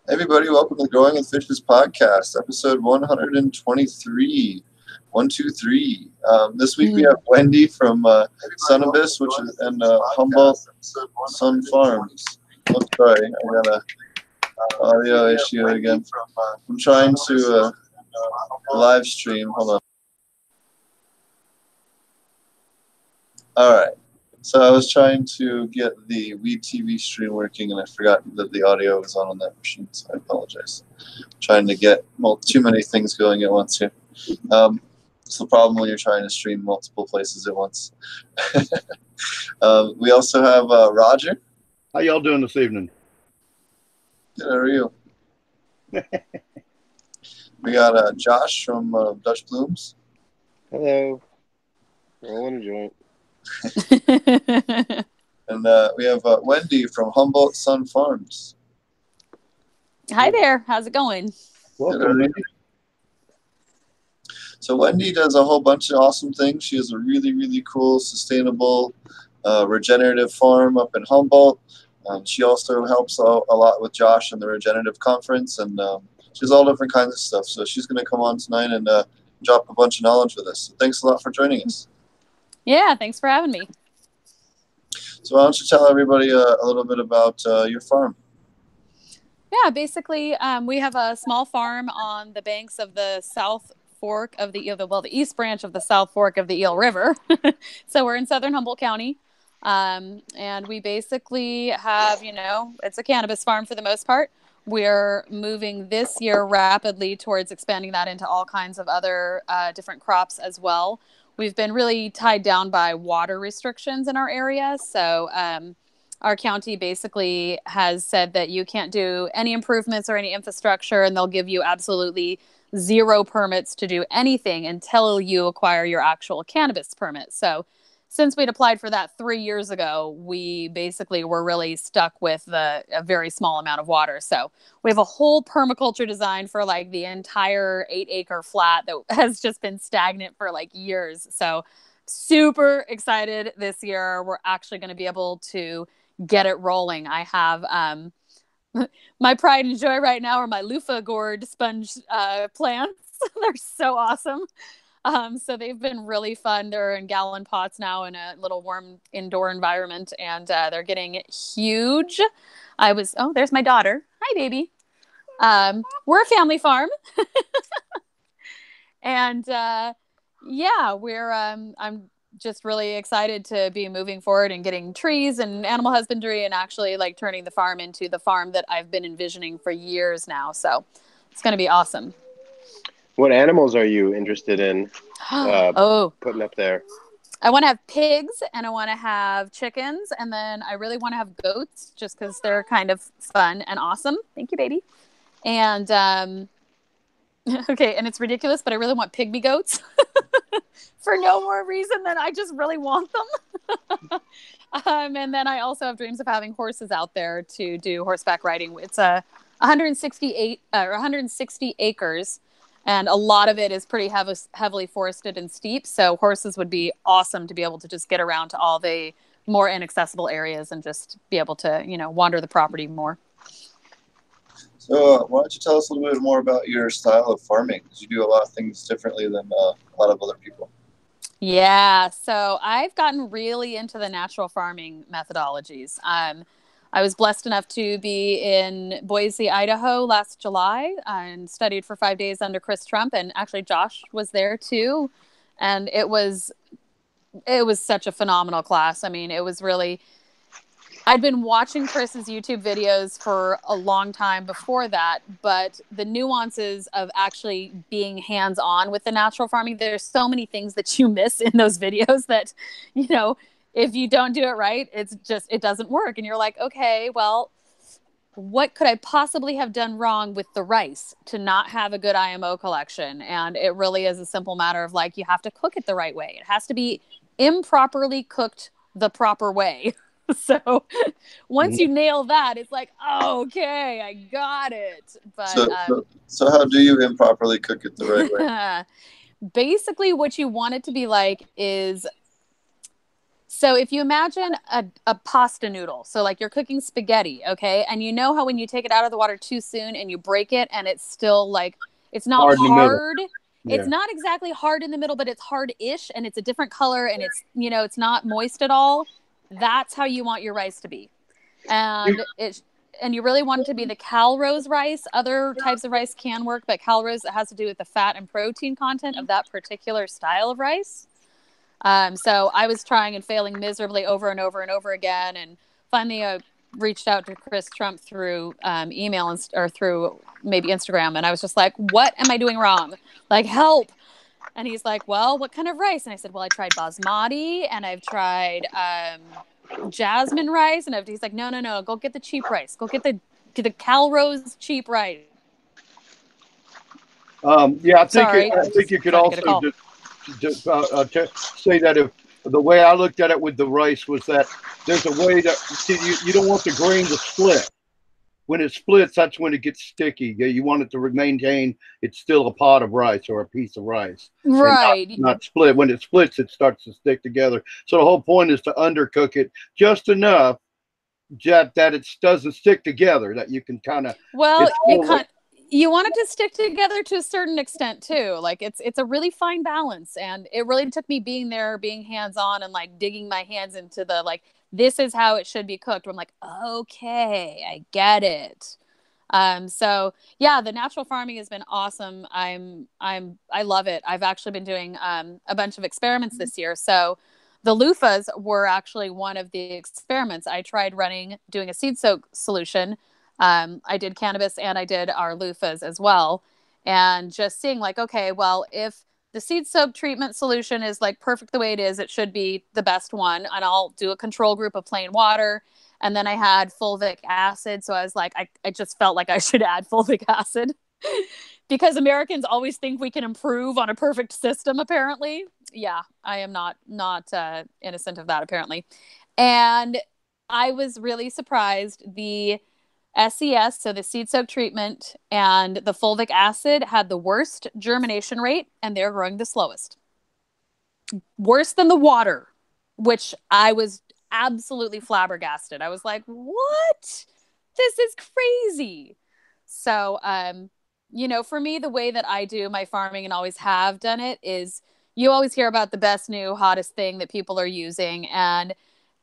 Everybody, welcome to the Growing with Fishes podcast, episode 123. 123. This week we have Wendy from Cannabis, which is in Humboldt Sun Farms. Oh, sorry, I got a audio issue again. I'm trying to live stream. Hold on. All right. So I was trying to get the Weed TV stream working, and I forgot that the audio was on that machine, so I apologize. Trying to get too many things going at once here. It's the problem when you're trying to stream multiple places at once. We also have Roger. How y'all doing this evening? Good, how are you? We got Josh from Dutch Blooms. Hello. Rolling a joint. And we have Wendy from Humboldt Sun Farms. Hi there. How's it going? Welcome, Wendy. So Wendy does a whole bunch of awesome things. She has a really, really cool, sustainable, regenerative farm up in Humboldt. She also helps a lot with Josh and the Regenerative Conference, and she has all different kinds of stuff. So she's going to come on tonight and drop a bunch of knowledge with us. So thanks a lot for joining us. Yeah, thanks for having me. So why don't you tell everybody a little bit about your farm? Yeah, basically, we have a small farm on the banks of the South Fork of the Eel, the East Branch of the South Fork of the Eel River. So we're in southern Humboldt County, and we basically have, it's a cannabis farm for the most part. We're moving this year rapidly towards expanding that into all kinds of other different crops as well. We've been really tied down by water restrictions in our area. So our county basically has said that you can't do any improvements or any infrastructure, and they'll give you absolutely zero permits to do anything until you acquire your actual cannabis permit. So since we'd applied for that 3 years ago, we basically were really stuck with a very small amount of water. So we have a whole permaculture design for like the entire 8-acre flat that has just been stagnant for like years. So super excited this year. We're actually going to be able to get it rolling. I have my pride and joy right now are my loofah gourd sponge plants. They're so awesome. So they've been really fun. They're in gallon pots now in a little warm indoor environment, and they're getting huge. There's my daughter. Hi, baby. We're a family farm. And I'm just really excited to be moving forward and getting trees and animal husbandry and actually like turning the farm into the farm that I've been envisioning for years now. So it's going to be awesome. What animals are you interested in putting up there? I want to have pigs, and I want to have chickens, and then I really want to have goats just because they're kind of fun and awesome. Thank you, baby. And okay, and it's ridiculous, but I really want pygmy goats for no more reason than I just really want them. And then I also have dreams of having horses out there to do horseback riding. It's 160 acres. And a lot of it is pretty heavily forested and steep. So horses would be awesome to be able to just get around to all the more inaccessible areas and just be able to, wander the property more. So why don't you tell us a little bit more about your style of farming? Because you do a lot of things differently than a lot of other people. Yeah. So I've gotten really into the natural farming methodologies. I was blessed enough to be in Boise, Idaho last July and studied for 5 days under Chris Trump. And actually Josh was there too. And it was such a phenomenal class. I mean, it was really, I'd been watching Chris's YouTube videos for a long time before that, but the nuances of actually being hands-on with the natural farming, there's so many things that you miss in those videos that, if you don't do it right, it doesn't work. And you're like, okay, well, what could I possibly have done wrong with the rice to not have a good IMO collection? And it really is a simple matter of like, you have to cook it the right way. It has to be improperly cooked the proper way. So once you nail that, it's like, oh, okay, I got it. But so how do you improperly cook it the right way? Basically, what you want it to be like is So if you imagine a pasta noodle, so like you're cooking spaghetti, okay? And you know how when you take it out of the water too soon and you break it and it's still like, it's not hard. It's not exactly hard in the middle, but it's hard-ish and it's a different color and it's, it's not moist at all. That's how you want your rice to be. And you really want it to be the Calrose rice. Other types of rice can work, but Calrose, it has to do with the fat and protein content of that particular style of rice. So I was trying and failing miserably over and over and over again. And finally reached out to Chris Trump through email or through maybe Instagram. And I was just like, what am I doing wrong? Like, help. And he's like, well, what kind of rice? And I said, well, I tried basmati and I've tried jasmine rice. And he's like, no, go get the cheap rice. Go get the Calrose cheap rice. I think you could also just say that if the way I looked at it with the rice was that there's a way that you don't want the grain to split. When it splits, that's when it gets sticky. You want it to maintain it's still a pot of rice or a piece of rice. Right. Not split. When it splits, it starts to stick together. So the whole point is to undercook it just enough that it doesn't stick together, that you can kind of... Well, you want it to stick together to a certain extent too. Like it's a really fine balance. And it really took me being there, being hands-on and like digging my hands into the, like, this is how it should be cooked. I'm like, okay, I get it. So yeah, the natural farming has been awesome. I love it. I've actually been doing, a bunch of experiments this year. So the loofahs were actually one of the experiments. I tried doing a seed soak solution. I did cannabis and I did our loofahs as well. And just seeing like, okay, well, if the seed soak treatment solution is like perfect the way it is, it should be the best one. And I'll do a control group of plain water. And then I had fulvic acid. So I was like, I just felt like I should add fulvic acid because Americans always think we can improve on a perfect system, apparently. Yeah, I am not innocent of that, apparently. And I was really surprised. The SES, so the seed soak treatment, and the fulvic acid had the worst germination rate, and they're growing the slowest. Worse than the water, which I was absolutely flabbergasted. I was like, what? This is crazy. So, for me, the way that I do my farming and always have done it is you always hear about the best new, hottest thing that people are using. And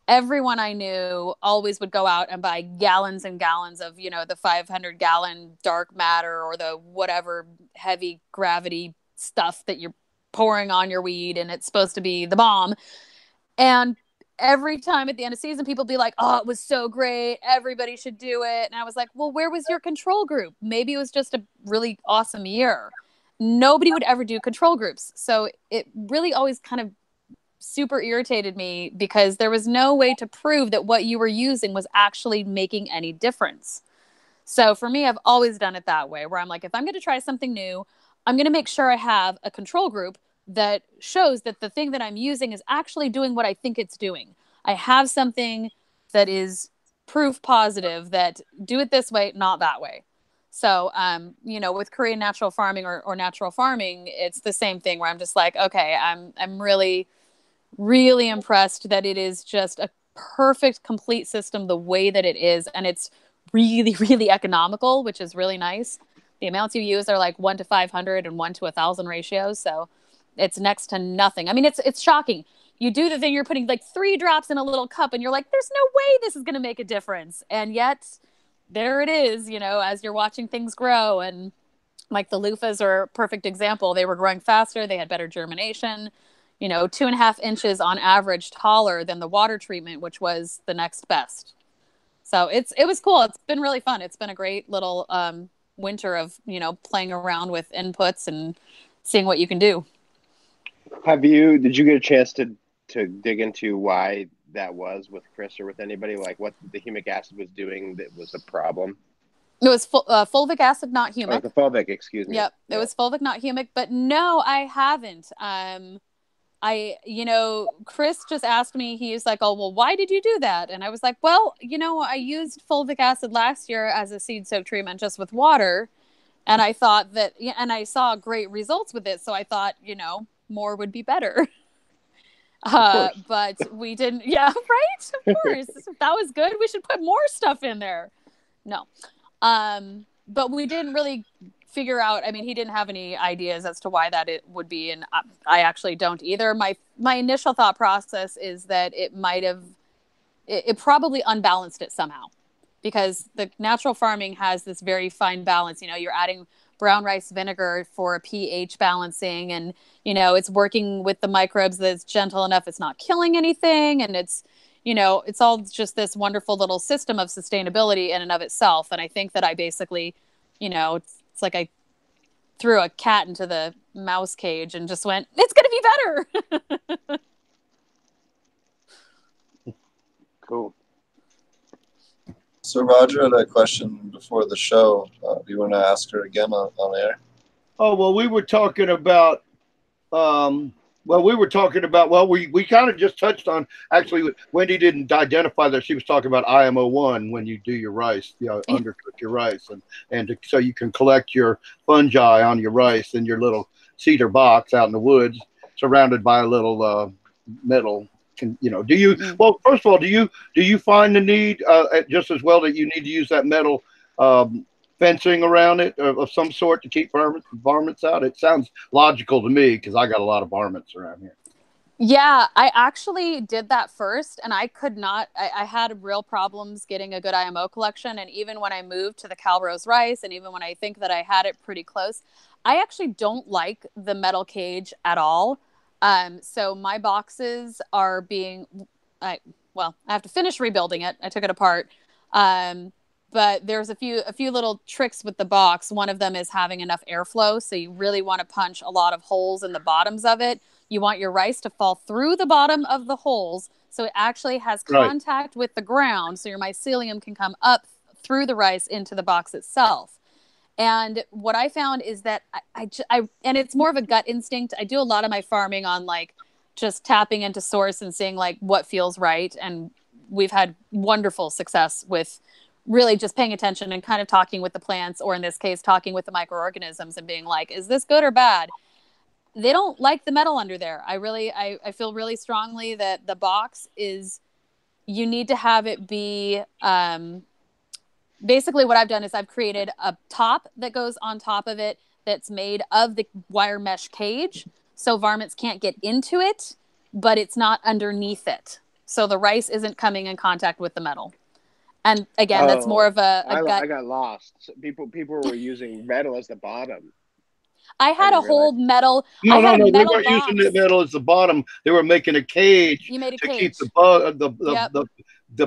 everyone I knew always would go out and buy gallons and gallons of, the 500-gallon dark matter or the whatever heavy gravity stuff that you're pouring on your weed and it's supposed to be the bomb. And every time at the end of season, people be like, oh, it was so great. Everybody should do it. And I was like, well, where was your control group? Maybe it was just a really awesome year. Nobody would ever do control groups. So it really always kind of super irritated me because there was no way to prove that what you were using was actually making any difference. So for me, I've always done it that way, where I'm like, if I'm going to try something new, I'm going to make sure I have a control group that shows that the thing that I'm using is actually doing what I think it's doing. I have something that is proof positive that do it this way, not that way. So, with Korean natural farming or natural farming, it's the same thing where I'm just like, okay, I'm really, really impressed that it is just a perfect, complete system the way that it is. And it's really, really economical, which is really nice. The amounts you use are like 1 to 500 and 1 to 1,000 ratios. So it's next to nothing. I mean, it's shocking. You do the thing, you're putting like 3 drops in a little cup and you're like, there's no way this is going to make a difference. And yet there it is, as you're watching things grow. And like the loofahs are a perfect example. They were growing faster. They had better germination. 2.5 inches on average taller than the water treatment, which was the next best. So it was cool. It's been really fun. It's been a great little winter of, playing around with inputs and seeing what you can do. Did you get a chance to dig into why that was with Chris or with anybody, like what the humic acid was doing that was a problem? It was fulvic acid, not humic. Oh, the fulvic, excuse me. Yep. It was fulvic, not humic, but no, I haven't. Chris just asked me, he's like, oh, well, why did you do that? And I was like, well, I used fulvic acid last year as a seed soak treatment just with water. And I thought that, and I saw great results with it. So I thought, more would be better. But we didn't. Yeah, right. Of course, that was good. We should put more stuff in there. No, but we didn't really figure out. I mean, he didn't have any ideas as to why that it would be, and I actually don't either. My initial thought process is that it probably unbalanced it somehow, because the natural farming has this very fine balance. You know, you're adding brown rice vinegar for a pH balancing, and you know, it's working with the microbes that's gentle enough it's not killing anything, and it's, you know, it's all just this wonderful little system of sustainability in and of itself. And I think that I basically, you know, it's like I threw a cat into the mouse cage and just went, it's going to be better. Cool. So Roger had a question before the show. Do you want to ask her again on air? Oh, well, we were talking about, we kind of just touched on, actually, Wendy didn't identify that she was talking about IMO1 when you do your rice, you know, undercook your rice, so you can collect your fungi on your rice in your little cedar box out in the woods, surrounded by a little metal. You know, well, first of all, do you find the need just as well that you need to use that metal fencing around it of some sort to keep varmints out? It sounds logical to me because I got a lot of varmints around here. Yeah, I actually did that first, and I could not. I had real problems getting a good IMO collection, and even when I moved to the Calrose rice, and even when I think that I had it pretty close, I actually don't like the metal cage at all. So my boxes are being, I have to finish rebuilding it. I took it apart. But there's a few little tricks with the box. One of them is having enough airflow. So you really want to punch a lot of holes in the bottoms of it. You want your rice to fall through the bottom of the holes, so it actually has contact with the ground. So your mycelium can come up through the rice into the box itself. And what I found is that I and it's more of a gut instinct. I do a lot of my farming on like just tapping into source and seeing like what feels right. And we've had wonderful success with really just paying attention and kind of talking with the plants, or in this case, talking with the microorganisms and being like, is this good or bad? They don't like the metal under there. I feel really strongly that the box is, you need to have it be, basically what I've done is I've created a top that goes on top of it that's made of the wire mesh cage, so varmints can't get into it, but it's not underneath it. So the rice isn't coming in contact with the metal. And again, that's more of a gut. I got lost. So people were using metal as the bottom. I had a whole metal. No, they weren't using the metal as the bottom. They were making a cage to keep the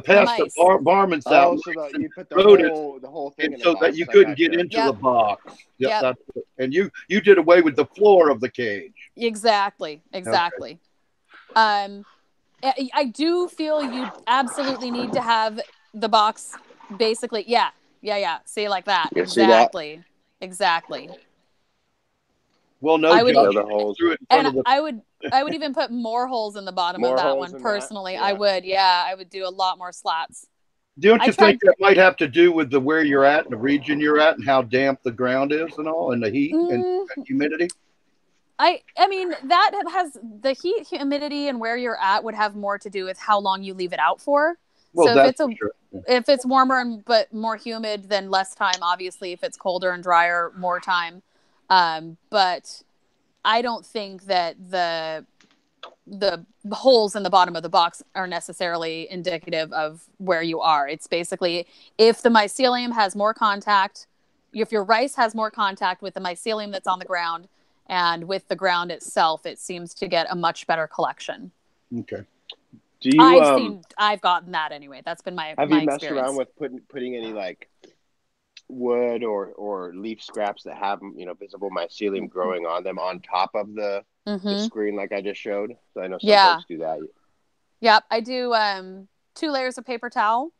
pest, the varmints out. So you put the whole thing in so that you couldn't get into the box. And you did away with the floor of the cage. Exactly. Okay. I do feel you absolutely need to have the box basically. Yeah. See, like that. Exactly. Well, no, I would, the holes. I would even put more holes in the bottom of that one personally. I would do a lot more slats. Don't you think that might have to do with where you're at and the region you're at and how damp the ground is and all, and the heat and humidity? I mean, that has the heat, humidity, and where you're at would have more to do with how long you leave it out for. Well, so if it's warmer but more humid, then less time. Obviously, if it's colder and drier, more time. But I don't think that the holes in the bottom of the box are necessarily indicative of where you are. It's basically if the mycelium has more contact, if your rice has more contact with the mycelium that's on the ground and with the ground itself, it seems to get a much better collection. Okay. I've gotten that anyway. That's been my Have you experience. messed around with putting any like wood or leaf scraps that have visible mycelium growing on them on top of the screen like I just showed? So I know some folks do that. Yep, I do 2 layers of paper towel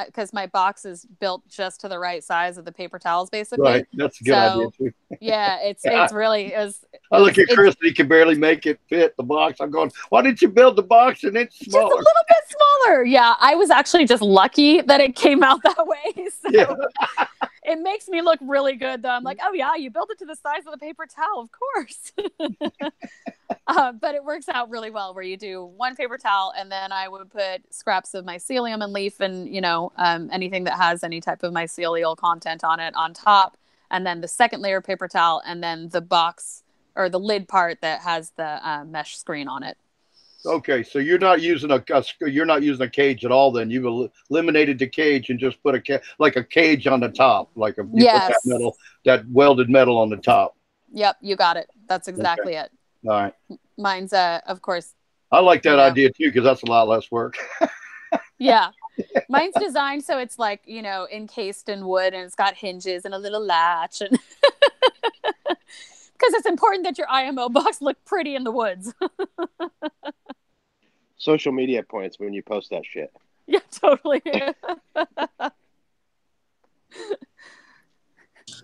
because my box is built just to the right size of the paper towels, basically. Right, that's a good idea too. Yeah, it's really is. I look at Chris; he can barely make it fit the box. I'm going, why didn't you build the box and it's smaller? Just a little bit smaller. Yeah, I was actually just lucky that it came out that way. So it makes me look really good, though. I'm like, oh yeah, you built it to the size of the paper towel, of course. But it works out really well where you do one paper towel, and then I would put scraps of mycelium and leaf and, anything that has any type of mycelial content on it on top. And then the second layer of paper towel, and then the box or the lid part that has the mesh screen on it. Okay, so you're not using a cage at all. Then you've eliminated the cage and just put a cage on the top, like you yes. put that welded metal on the top. Yep, you got it. That's exactly it. All right. Mine's of course. I like that idea too, because that's a lot less work. Yeah. Mine's designed so it's like, encased in wood, and it's got hinges and a little latch, and because it's important that your IMO box look pretty in the woods. Social media points when you post that shit. Yeah, totally.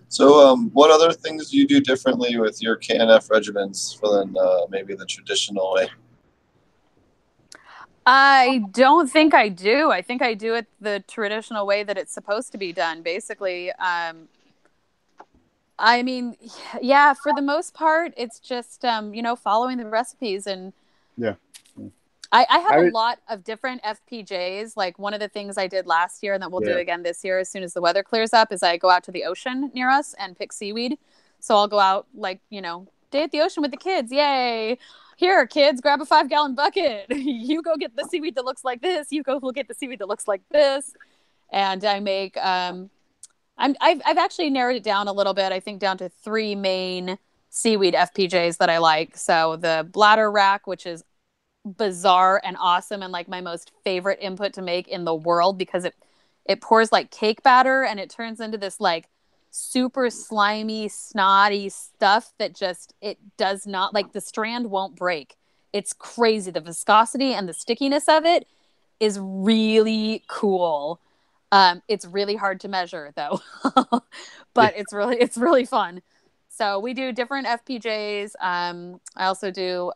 So, what other things do you do differently with your KNF regimens than maybe the traditional way? I don't think I do. I think I do it the traditional way that it's supposed to be done, basically. I mean, yeah, for the most part, it's just, following the recipes. And yeah. I have a lot of different FPJs. Like, one of the things I did last year and that we'll do again this year as soon as the weather clears up is I go out to the ocean near us and pick seaweed. So I'll go out, like, day at the ocean with the kids. Yay. Here, kids, grab a 5-gallon bucket. You go get the seaweed that looks like this. You go get the seaweed that looks like this. And I make, I've actually narrowed it down a little bit. I think down to 3 main seaweed FPJs that I like. So the bladder rack, which is bizarre and awesome and like my most favorite input to make in the world, because it pours like cake batter and it turns into this like super slimy, snotty stuff that just, it does not, like, the strand won't break. It's crazy. The viscosity and the stickiness of it is really cool. It's really hard to measure though, but it's really fun. So we do different FPJs.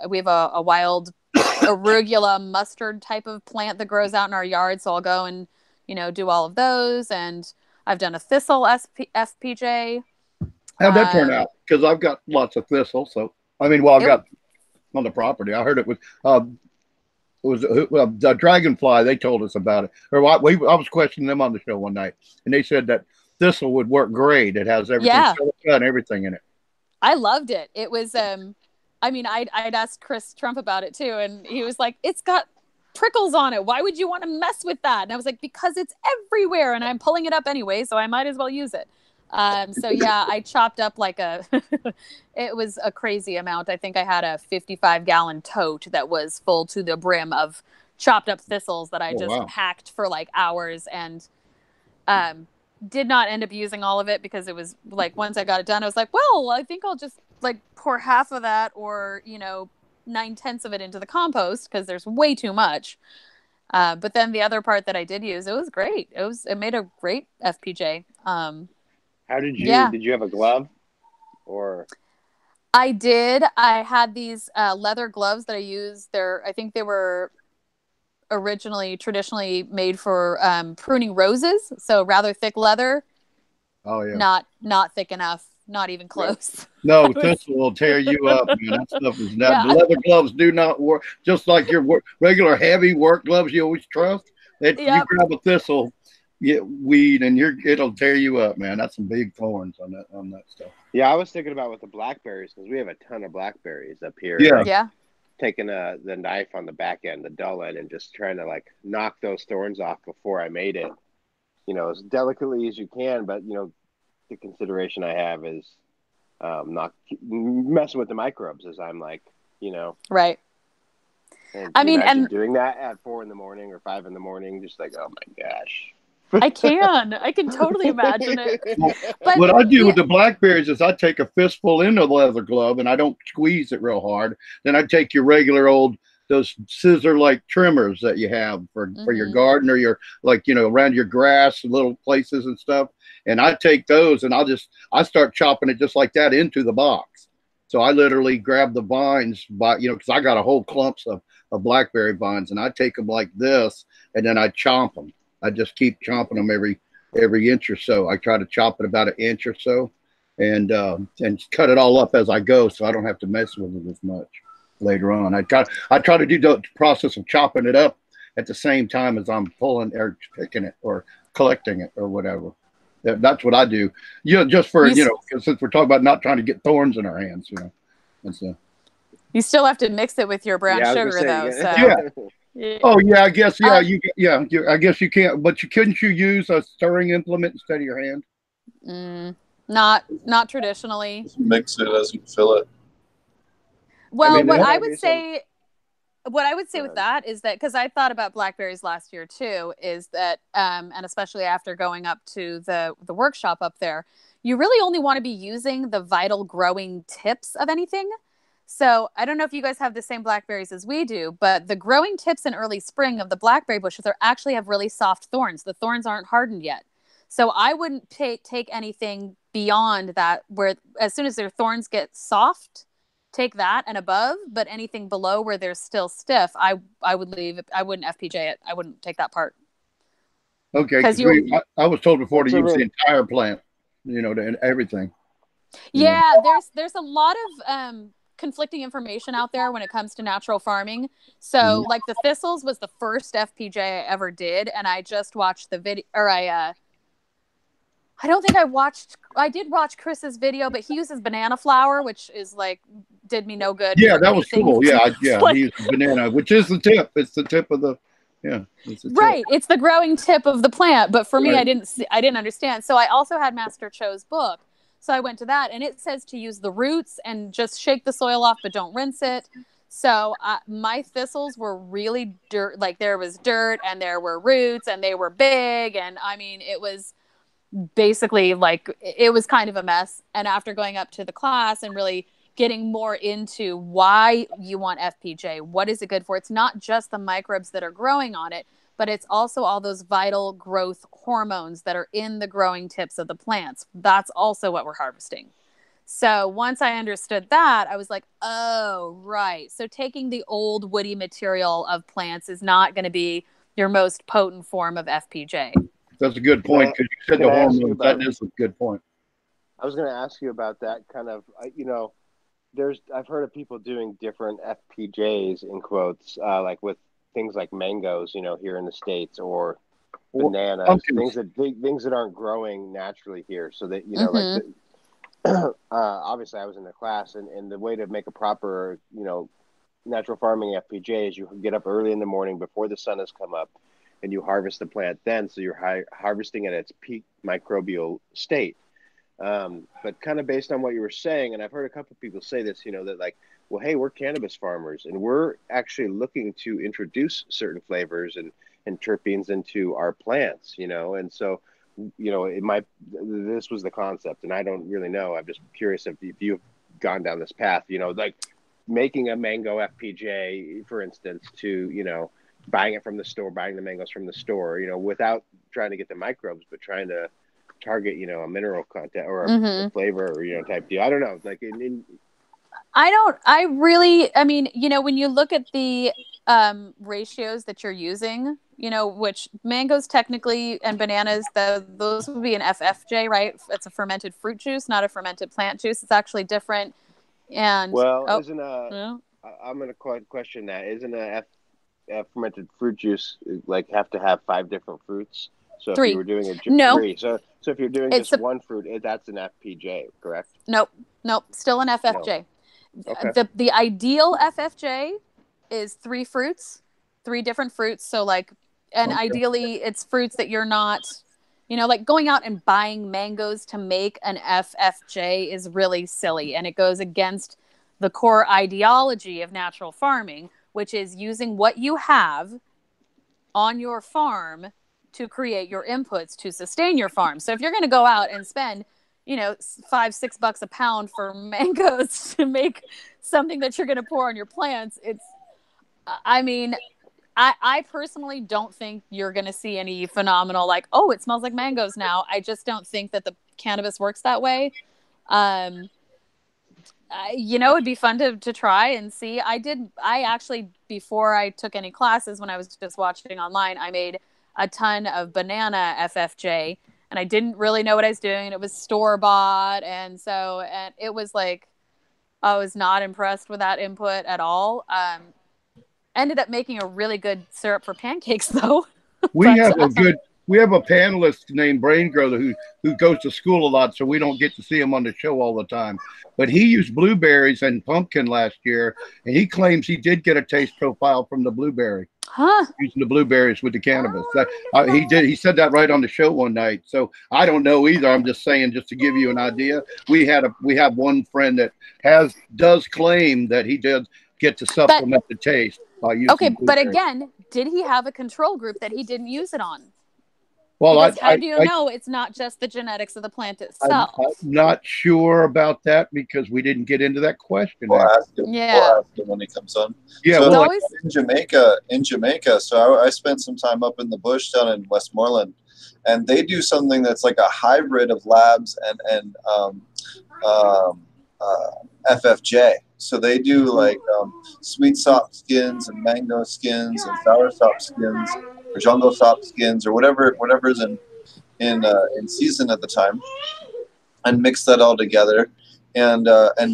We have a wild arugula mustard type of plant that grows out in our yard. So I'll go and, do all of those. And I've done a thistle FPJ. How'd that turn out? Because I've got lots of thistle. So, I've got on the property. I heard it was the dragonfly. They told us about it. Or I was questioning them on the show one night, and they said that thistle would work great. It has everything, and everything in it. I loved it. It was, I'd asked Chris Trump about it too, and he was like, it's got prickles on it. Why would you want to mess with that? And I was like, because it's everywhere and I'm pulling it up anyway, so I might as well use it. So yeah, I chopped up like it was a crazy amount. I think I had a 55-gallon tote that was full to the brim of chopped up thistles that I just hacked for like hours, and did not end up using all of it because it was like, once I got it done, I was like, well, I think I'll just like pour half of that or, 9/10 of it into the compost because there's way too much. But then the other part that I did use, it was great. It made a great FPJ. How did you, did you have a glove or? I did. I had these leather gloves that I used. I think they were traditionally made for pruning roses. So rather thick leather. Oh yeah. Not thick enough. Not even close. No, thistle will tear you up, man. That stuff is not. Yeah. The leather gloves do not work. Just like your regular heavy work gloves you always trust. You grab a thistle, weed, and it'll tear you up, man. That's some big thorns on that stuff. Yeah, I was thinking about with the blackberries, because we have a ton of blackberries up here. Yeah. Yeah. Taking the knife on the back end, the dull end, and just trying to like knock those thorns off before I made it. As delicately as you can, but the consideration I have is not messing with the microbes as I'm like, right. And and doing that at 4 a.m. or 5 a.m, just like, oh my gosh. I can totally imagine it. But what I do with the blackberries is I take a fistful in the leather glove and I don't squeeze it real hard. Then I take your regular old, those scissor like trimmers that you have for your garden or your, like, around your grass, little places and stuff. And I take those and I start chopping it just like that into the box. So I literally grab the vines because I got a whole clumps of blackberry vines, and I take them like this and then I chomp them. I just keep chomping them every inch or so. I try to chop it about an inch or so and cut it all up as I go, so I don't have to mess with it as much. later on. I try to do the process of chopping it up at the same time as I'm pulling or picking it or collecting it or whatever. That's what I do. Just for, since we're talking about not trying to get thorns in our hands, And so. You still have to mix it with your brown sugar, though. Yeah. So. Oh yeah, I guess I guess you can't. But couldn't you use a stirring implement instead of your hand? Not traditionally. Just mix it as you fill it. Well, what I would say with that is that, because I thought about blackberries last year too, is that and especially after going up to the workshop up there, you really only want to be using the vital growing tips of anything. So I don't know if you guys have the same blackberries as we do, but the growing tips in early spring of the blackberry bushes actually have really soft thorns. The thorns aren't hardened yet. So I wouldn't take anything beyond that, where as soon as their thorns get soft, take that and above, but anything below where they're still stiff, I would leave. I wouldn't FPJ it. I wouldn't take that part. Okay, because I was told before to use the entire plant, to everything. Yeah, there's a lot of conflicting information out there when it comes to natural farming. So like the thistles was the first FPJ I ever did, and I just watched the video, or I don't think I did watch Chris's video, but he uses banana flour, which is did me no good. Yeah, that was cool. Yeah. He used banana, which is the tip. It's the tip of the, right. It's the growing tip of the plant. But for me, I didn't understand. So I also had Master Cho's book. So I went to that, and it says to use the roots and just shake the soil off, but don't rinse it. So my thistles were really dirt. Like there was dirt and there were roots and they were big. And I mean, it was basically it was kind of a mess. And after going up to the class and really getting more into why you want FPJ, what is it good for? It's not just the microbes that are growing on it, but it's also all those vital growth hormones that are in the growing tips of the plants. That's also what we're harvesting. So once I understood that, I was like, oh, right. So taking the old woody material of plants is not going to be your most potent form of FPJ. That's a good point, because you said the hormones. That is a good point. I was going to ask you about that kind of, I've heard of people doing different FPJs in quotes, like with things like mangoes, here in the States, or bananas, things that aren't growing naturally here. So that, obviously I was in the class, and the way to make a proper, natural farming FPJ is you get up early in the morning before the sun has come up, and you harvest the plant then. So you're harvesting at its peak microbial state. But kind of based on what you were saying, and I've heard a couple of people say this, that well, hey, we're cannabis farmers, and we're actually looking to introduce certain flavors and terpenes into our plants, and so, this was the concept, and I don't really know. I'm just curious if you've gone down this path, like making a mango FPJ, for instance, to, buying it from the store, buying the mangoes from the store, without trying to get the microbes, but trying to target, a mineral content or a flavor, or, type deal. I don't know. When you look at the ratios that you're using, which mangoes technically and bananas, those would be an FFJ, right? It's a fermented fruit juice, not a fermented plant juice. It's actually different. And I'm going to question that. Isn't a fermented fruit juice have to have 5 different fruits? So 3. If you were doing 3, so if you're doing just one fruit, that's an FPJ, correct? Nope, still an FFJ. No. Okay. The ideal FFJ is 3 fruits, 3 different fruits. So ideally it's fruits that you're not, going out and buying mangoes to make an FFJ is really silly, and it goes against the core ideology of natural farming, which is using what you have on your farm to create your inputs to sustain your farm. So if you're going to go out and spend, $5-6 a pound for mangoes to make something that you're going to pour on your plants, I personally don't think you're going to see any phenomenal, it smells like mangoes now. I just don't think that the cannabis works that way. It'd be fun to try and see. I actually, before I took any classes, when I was just watching online, I made a ton of banana FFJ, and I didn't really know what I was doing. It was store-bought, and it was I was not impressed with that input at all. Ended up making a really good syrup for pancakes, though. We have a panelist named BrayneGro who goes to school a lot, so we don't get to see him on the show all the time. But he used blueberries and pumpkin last year, and he claims he did get a taste profile from the blueberry. Using the blueberries with the cannabis. He did. He said that right on the show one night. So I don't know either. I'm just saying, just to give you an idea. We have one friend that does claim that he did get to supplement the taste by using blueberries. But again, did he have a control group that he didn't use it on? Well, how do you know it's not just the genetics of the plant itself? I'm not sure about that because we didn't get into that question. We'll ask him when he comes on. Yeah, so well, in Jamaica. So I spent some time up in the bush down in Westmoreland, and they do something that's like a hybrid of labs and FFJ. So they do like sweet sop skins and mango skins and sour sop skins or jungle sop skins or whatever's in season at the time, and mix that all together and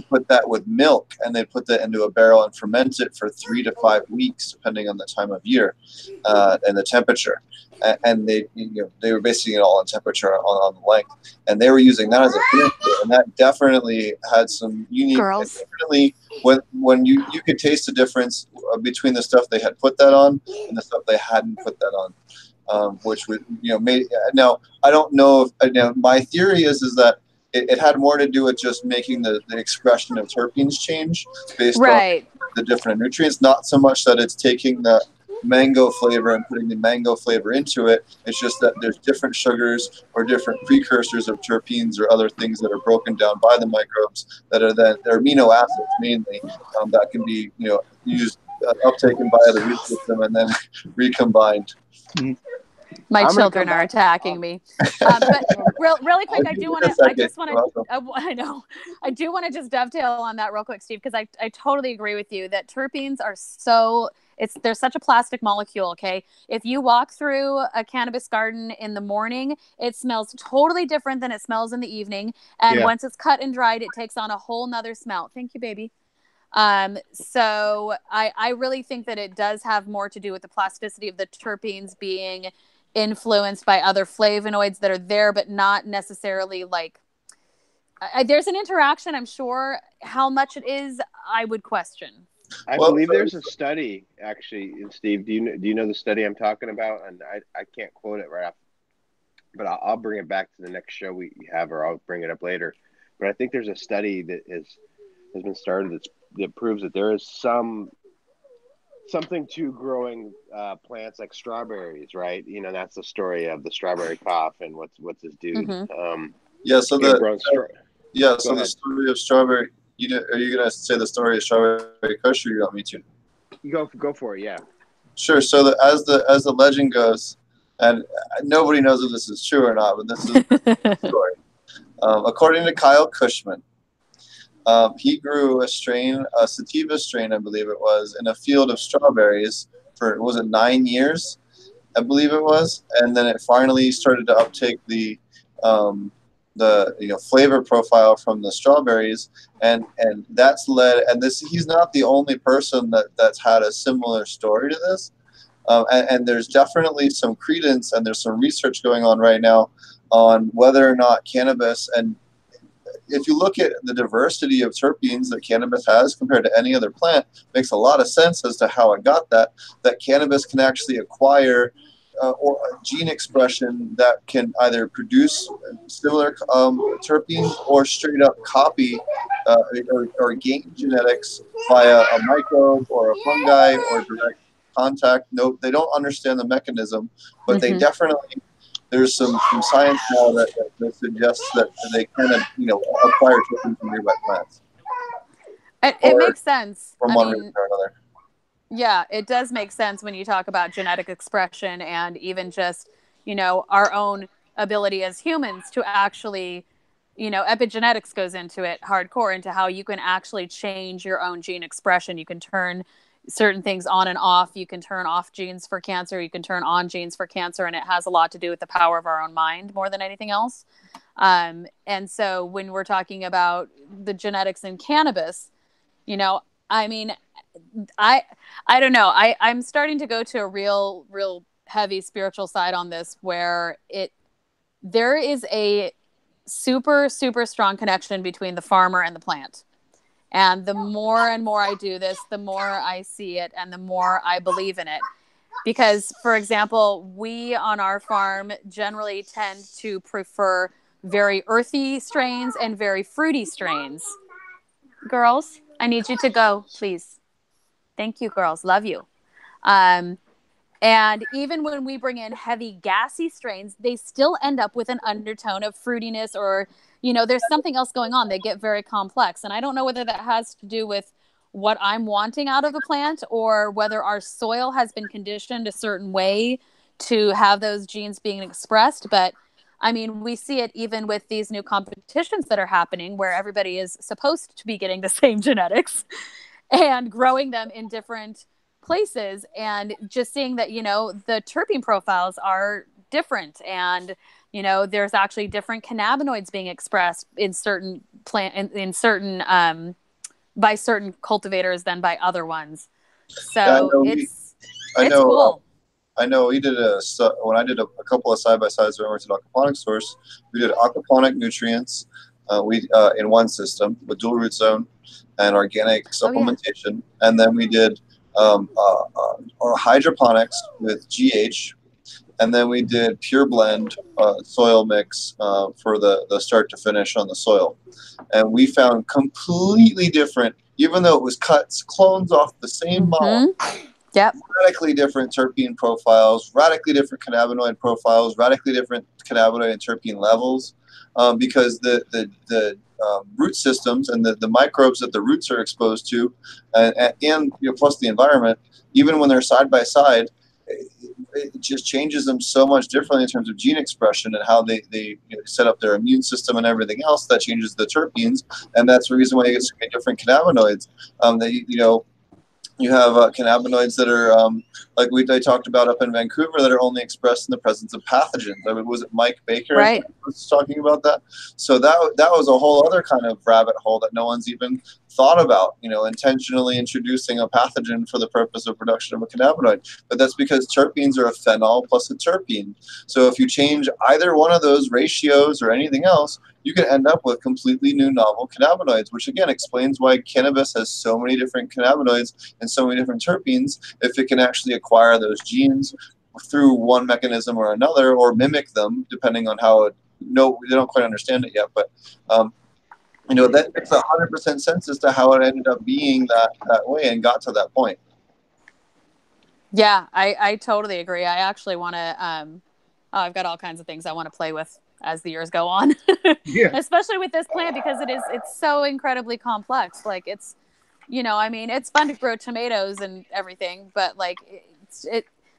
put that with milk, and they put that into a barrel and ferment it for 3 to 5 weeks depending on the time of year and the temperature. And they were basing it all on temperature on the length, and they were using that as a filter, and that definitely had some unique. Definitely, when you could taste the difference between the stuff they had put that on and the stuff they hadn't put that on, which would made. Now I don't know if my theory is that it had more to do with just making the expression of terpenes change based on the different nutrients, not so much that it's taking the mango flavor and putting the mango flavor into it. It's just that there's different sugars or different precursors of terpenes or other things that are broken down by the microbes they're amino acids mainly that can be used uptaken by the root system and then recombined. My children are attacking me. But really quick, I do want to just dovetail on that real quick, Steve, because I totally agree with you that terpenes are they're such a plastic molecule. Okay. If you walk through a cannabis garden in the morning, it smells totally different than it smells in the evening. And once it's cut and dried, it takes on a whole nother smell. Thank you, baby. So I really think that it does have more to do with the plasticity of the terpenes being influenced by other flavonoids that are there, but not necessarily like there's an interaction. I'm sure. How much it is, I would question. I believe there's a study, actually, Steve. Do you know the study I'm talking about? And I can't quote it right off, but I'll bring it back to the next show we have, or I'll bring it up later. But I think there's a study that has been started that proves that there is something to growing plants like strawberries, right? That's the story of the strawberry cough and what's this dude. Mm-hmm. The story of strawberry. Are you gonna say the story of strawberry kush, or you want me to? You go for it, yeah. Sure. So as the legend goes, and nobody knows if this is true or not, but this is the story. According to Kyle Cushman, he grew a sativa strain, I believe it was, in a field of strawberries for 9 years, I believe it was, and then it finally started to uptake the flavor profile from the strawberries, and that's led. And he's not the only person that's had a similar story to this, and there's definitely some credence, and there's some research going on right now on whether or not cannabis, and if you look at the diversity of terpenes that cannabis has compared to any other plant, makes a lot of sense as to how it got that cannabis can actually acquire or gene expression that can either produce similar terpenes or straight up copy or gain genetics via a microbe or a fungi or direct contact. No, they don't understand the mechanism, but they definitely, there's some science now that suggests that they can acquire terpenes from nearby plants. It makes sense. From one reason or another. Yeah, it does make sense when you talk about genetic expression and even just, our own ability as humans to actually, epigenetics goes into it hardcore, into how you can actually change your own gene expression. You can turn certain things on and off. You can turn off genes for cancer. You can turn on genes for cancer. And it has a lot to do with the power of our own mind more than anything else. And so when we're talking about the genetics in cannabis, I mean, I don't know. I'm starting to go to a real heavy spiritual side on this, where there is a super strong connection between the farmer and the plant. And the more and more I do this, the more I see it and the more I believe in it. Because, for example, we on our farm generally tend to prefer very earthy strains and very fruity strains. Girls, I need you to go, please. Thank you, girls. Love you. And even when we bring in heavy gassy strains, they still end up with an undertone of fruitiness, or, there's something else going on. They get very complex. And I don't know whether that has to do with what I'm wanting out of the plant, or whether our soil has been conditioned a certain way to have those genes being expressed. But I mean, we see it even with these new competitions that are happening, where everybody is supposed to be getting the same genetics and growing them in different places, and just seeing that, the terpene profiles are different, and, there's actually different cannabinoids being expressed in certain in certain, by certain cultivators than by other ones. So it's cool. I know we did when I did a couple of side-by-sides when I worked at aquaponic source, we did aquaponic nutrients in one system with dual root zone and organic supplementation. And then we did or hydroponics with GH, and then we did pure blend soil mix for the start to finish on the soil. And we found completely different, even though it was clones off the same model. Yep. Radically different terpene profiles, radically different cannabinoid profiles, radically different cannabinoid and terpene levels, because the root systems and the microbes that the roots are exposed to, and plus the environment, even when they're side by side, it just changes them so much differently in terms of gene expression and how they set up their immune system and everything else. That changes the terpenes, and that's the reason why you get so many different cannabinoids. You have cannabinoids that are like they talked about up in Vancouver, that are only expressed in the presence of pathogens. I mean, was it Mike Baker right. was talking about that? So that was a whole other kind of rabbit hole that no one's even thought about, intentionally introducing a pathogen for the purpose of production of a cannabinoid. But that's because terpenes are a phenol plus a terpene. So if you change either one of those ratios or anything else, you can end up with completely new novel cannabinoids, which again explains why cannabis has so many different cannabinoids and so many different terpenes, if it can actually acquire those genes through one mechanism or another, or mimic them, depending on how they don't quite understand it yet. But that makes 100% sense as to how it ended up being that way and got to that point. Yeah, I totally agree. I actually want to, I've got all kinds of things I want to play with as the years go on, especially with this plant, because it's so incredibly complex. Like it's, it's fun to grow tomatoes and everything, but like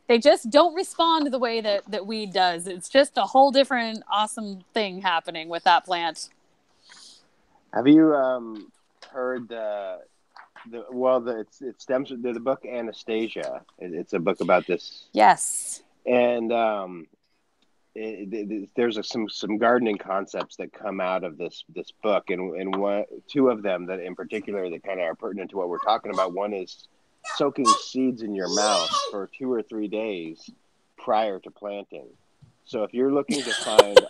they just don't respond the way that weed does. It's just a whole different awesome thing happening with that plant. Have you heard it stems from the book Anastasia. It's a book about this. Yes. And there's some gardening concepts that come out of this book, and two of them that in particular that kind of are pertinent to what we're talking about. One is soaking seeds in your mouth for 2 or 3 days prior to planting. So if you're looking to find,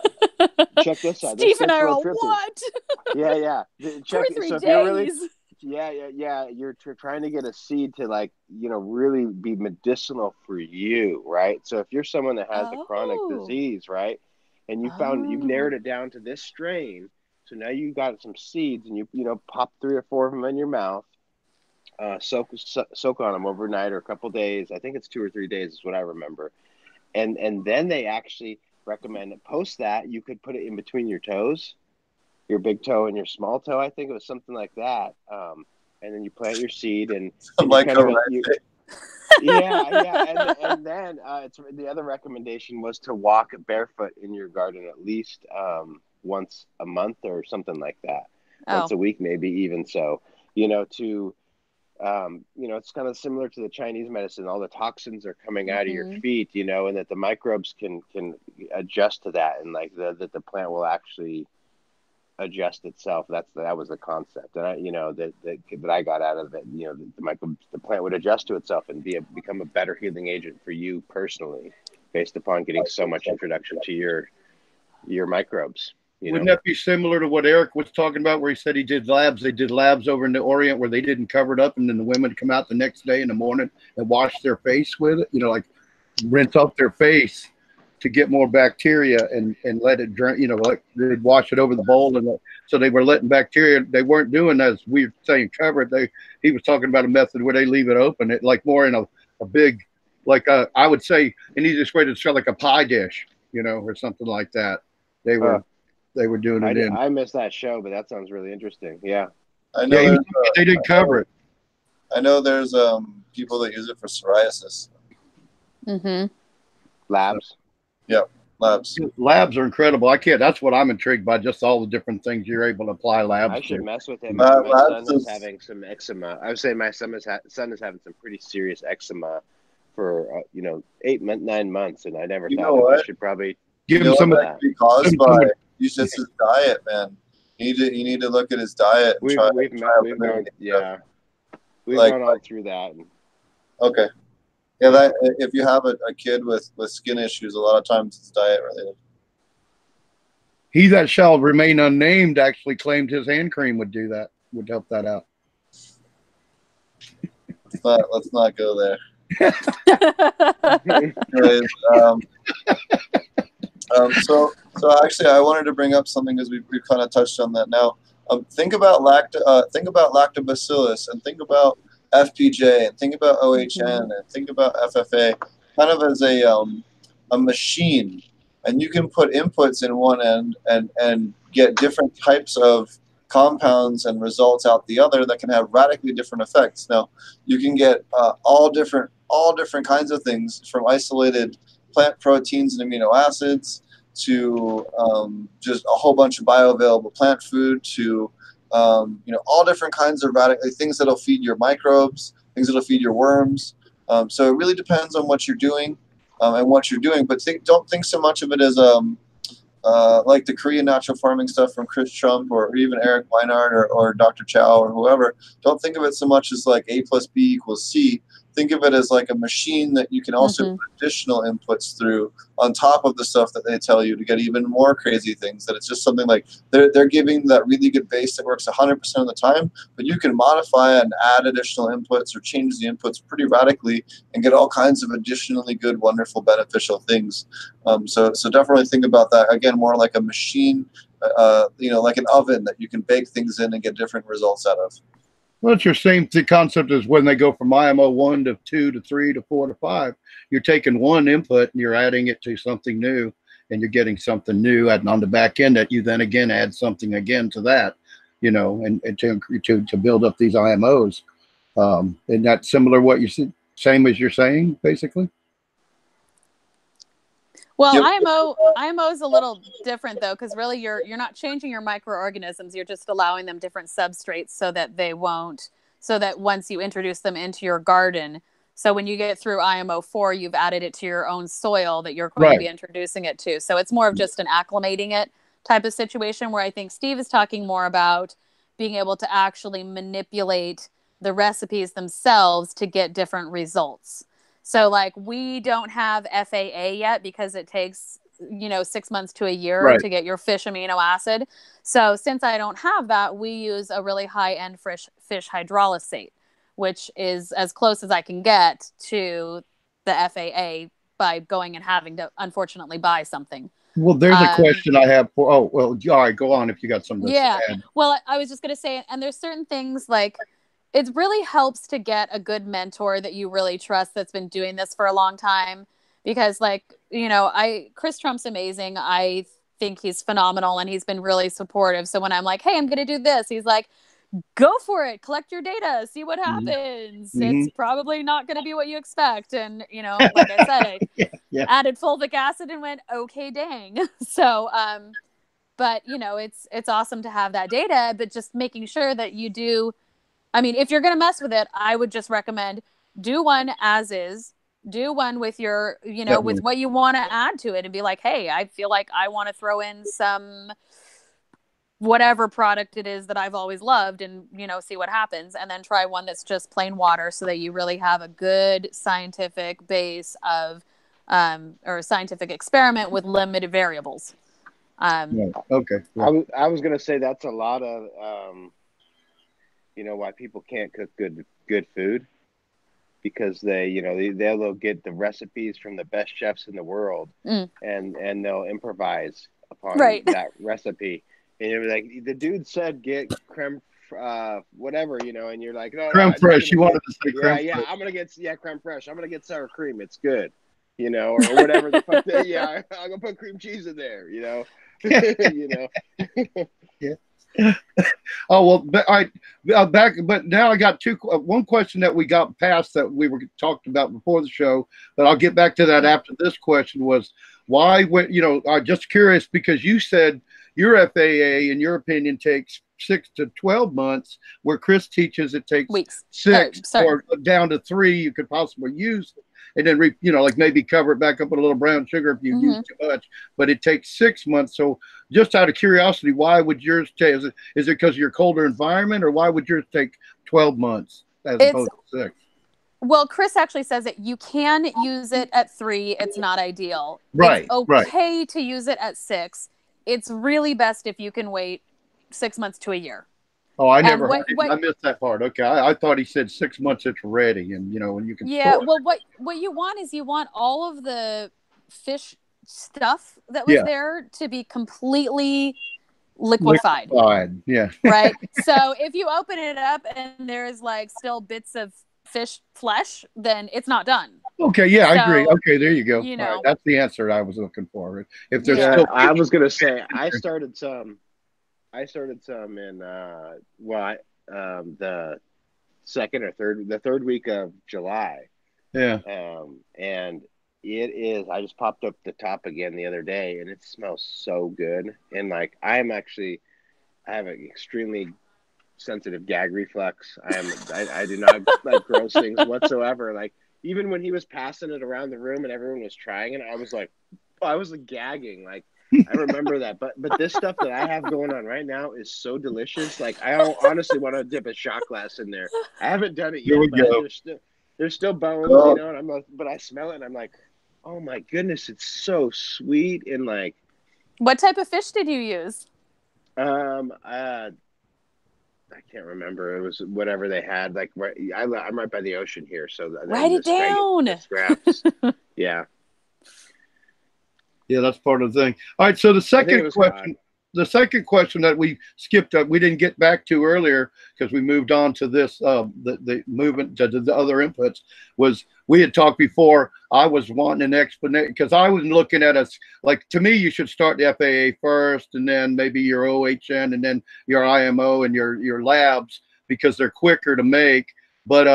check this out. Steve and I are all, what? Yeah. 2 or 3 days. You're really, you're trying to get a seed to really be medicinal for you, right? So if you're someone that has a chronic disease, right, and you've narrowed it down to this strain, so now you got some seeds, and you pop 3 or 4 of them in your mouth, soak on them overnight or a couple days. I think it's 2 or 3 days is what I remember, and then they actually recommend that post that you could put it in between your toes, your big toe and your small toe. I think it was something like that. And then you plant your seed, and then the other recommendation was to walk barefoot in your garden at least once a month or something like that. Once a week, maybe even. So, it's kind of similar to the Chinese medicine. All the toxins are coming out of your feet, and that the microbes can adjust to that, and that the plant will actually adjust itself. That was the concept, and that I got out of it. The plant would adjust to itself and become a better healing agent for you personally, based upon getting so much introduction to your microbes. Wouldn't that be similar to what Eric was talking about, where he said he did labs? They did labs over in the Orient where they didn't cover it up, and then the women come out the next day in the morning and wash their face with it. Like rinse off their face to get more bacteria and let it drain, like they'd wash it over the bowl. And so they were letting bacteria, they weren't doing as we were saying cover it. He was talking about a method where they leave it open, it like more in a big, like I would say, an easiest way to describe like a pie dish, or something like that. They were doing it in. I missed that show, but that sounds really interesting. Yeah. I know they didn't cover it. I know there's people that use it for psoriasis. Mm-hmm. Labs. Yeah, labs. Labs are incredible. That's what I'm intrigued by, just all the different things you're able to apply labs I should to. mess with him. My son is having some eczema. I would say my son is having some pretty serious eczema for 9 months, and I never thought I should probably give him some of that. Be caused by just his diet, man. You need to look at his diet. We've gone all through that. Okay. Yeah, that if you have a kid with skin issues, a lot of times it's diet related. He that shall remain unnamed actually claimed his hand cream would help that out. Let's not go there. Anyways, so actually, I wanted to bring up something because we've kind of touched on that now. Think about lactobacillus, and think about FPJ, and think about OHN, and think about FFA, kind of as a machine. And you can put inputs in one end and get different types of compounds and results out the other that can have radically different effects. Now, you can get all different kinds of things, from isolated plant proteins and amino acids to just a whole bunch of bioavailable plant food to all different kinds of things that'll feed your microbes, things that'll feed your worms. So it really depends on what you're doing and what you're doing. But don't think so much of it as like the Korean natural farming stuff from Chris Trump or even Eric Weinhardt or Dr. Chow or whoever. Don't think of it so much as like A plus B equals C. Think of it as like a machine that you can also put additional inputs through on top of the stuff that they tell you to get even more crazy things. That it's just something like they're giving that really good base that works 100% of the time, but you can modify and add additional inputs or change the inputs pretty radically and get all kinds of additionally good, wonderful, beneficial things. So definitely think about that. Again, more like a machine, like an oven that you can bake things in and get different results out of. Well, it's your same concept as when they go from IMO 1 to 2 to 3 to 4 to 5. You're taking one input and you're adding it to something new, and you're getting something new on the back end that you then again add something again to that, and to build up these IMOs. And that's similar what you said, same as you're saying, basically. Well, IMO is a little different though, because really you're not changing your microorganisms. You're just allowing them different substrates so that once you introduce them into your garden, so when you get through IMO 4, you've added it to your own soil that you're going to be introducing it to. So it's more of just an acclimating it type of situation, where I think Steve is talking more about being able to actually manipulate the recipes themselves to get different results. So like we don't have FAA yet because it takes, 6 months to a year to get your fish amino acid. So since I don't have that, we use a really high-end fish hydrolysate, which is as close as I can get to the FAA by going and having to unfortunately buy something. Well, there's a question I have for, all right, go on if you got something to add. Well, I was just going to say, and there's certain things like, it really helps to get a good mentor that you really trust that's been doing this for a long time, because Chris Trump's amazing. I think he's phenomenal and he's been really supportive. So when I'm like, hey, I'm going to do this, he's like, go for it, collect your data, see what happens. It's probably not going to be what you expect. And, like I said, I added fulvic acid and went, okay, dang. So, but it's awesome to have that data, but just making sure that you do. I mean, if you're going to mess with it, I would just recommend do one as is, do one with your, with what you want to add to it, and be like, hey, I feel like I want to throw in some whatever product it is that I've always loved and, see what happens. And then try one that's just plain water so that you really have a good scientific base of, or a scientific experiment with limited variables. Okay. Yeah. I was going to say that's a lot of, why people can't cook good food, because they'll get the recipes from the best chefs in the world and they'll improvise upon that recipe. And you're like, the dude said get creme, whatever, and you're like, no, creme fraiche. You wanted to say creme fraiche. Yeah, I'm gonna get creme fraiche. I'm gonna get sour cream. It's good, or whatever the fuck. I'm gonna put cream cheese in there. Yeah. Oh well, all right. Back, but now I got one question that we got past that we were talking about before the show, but I'll get back to that after this question. Was why? I'm just curious, because you said your FAA, in your opinion, takes 6 to 12 months, where Chris teaches it takes weeks, 6 or down to 3. You could possibly use it. And then, like maybe cover it back up with a little brown sugar if you use too much. But it takes 6 months. So just out of curiosity, why would yours take? Is it because of your colder environment, or why would yours take 12 months as opposed to 6? Well, Chris actually says that you can use it at 3. It's not ideal. Right. It's okay to use it at 6. It's really best if you can wait 6 months to a year. Oh, I never heard it. I missed that part. Okay, I thought he said 6 months it's ready, and and you can. Yeah, store well, what you want is all of the fish stuff that was there to be completely liquefied. Yeah. Right. So if you open it up and there's still bits of fish flesh, then it's not done. Okay, yeah, I agree. Okay, there you go. Right, that's the answer I was looking for. If there's still, I was gonna say I started some in the third week of July. Yeah. And it is. I just popped up the top again the other day, and it smells so good. And I have an extremely sensitive gag reflex. I do not like gross things whatsoever. Even when he was passing it around the room and everyone was trying it, I was gagging. I remember that. But this stuff that I have going on right now is so delicious. I honestly want to dip a shot glass in there. I haven't done it yet, but there's still bones, and but I smell it and I'm like, oh my goodness, it's so sweet. And what type of fish did you use? I can't remember. It was whatever they had. I'm right by the ocean here, so write it down. Scraps. Yeah. Yeah, that's part of the thing. All right. So the second question that we skipped up, we didn't get back to earlier because we moved on to this, the movement to the other inputs, was we had talked before. I was wanting an explanation because I was looking at us to me, you should start the FAA first, and then maybe your OHN, and then your IMO and your labs, because they're quicker to make. But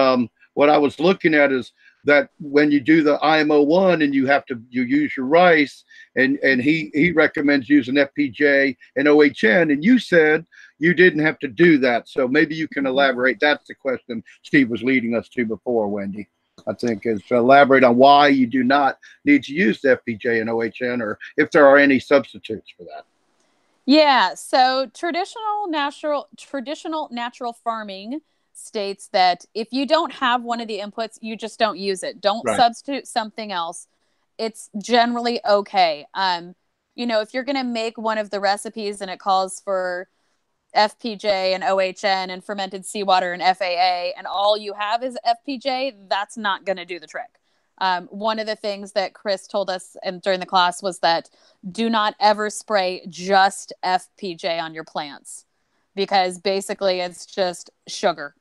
what I was looking at is that when you do the IMO 1 and you use your rice, and he recommends using FPJ and OHN, and you said you didn't have to do that. So maybe you can elaborate. That's the question Steve was leading us to before, Wendy. I think is to elaborate on why you do not need to use the FPJ and OHN, or if there are any substitutes for that. Yeah, so traditional natural farming states that if you don't have one of the inputs, you just don't use it. Don't substitute something else. It's generally okay. If you're going to make one of the recipes and it calls for FPJ and OHN and fermented seawater and FAA, and all you have is FPJ, that's not going to do the trick. One of the things that Chris told us during the class was that do not ever spray just FPJ on your plants, because basically it's just sugar.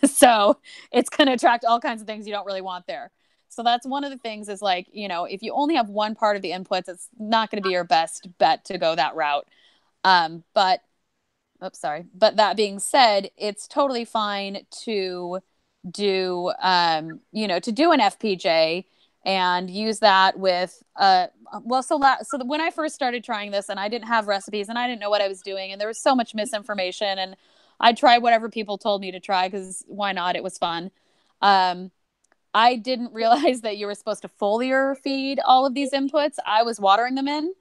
So it's going to attract all kinds of things you don't really want there. So that's one of the things is if you only have one part of the inputs, it's not going to be your best bet to go that route. But that being said, it's totally fine to do, an FPJ and use that with, so when I first started trying this and I didn't have recipes and I didn't know what I was doing and there was so much misinformation, and I tried whatever people told me to try because why not? It was fun. I didn't realize that you were supposed to foliar feed all of these inputs. I was watering them in.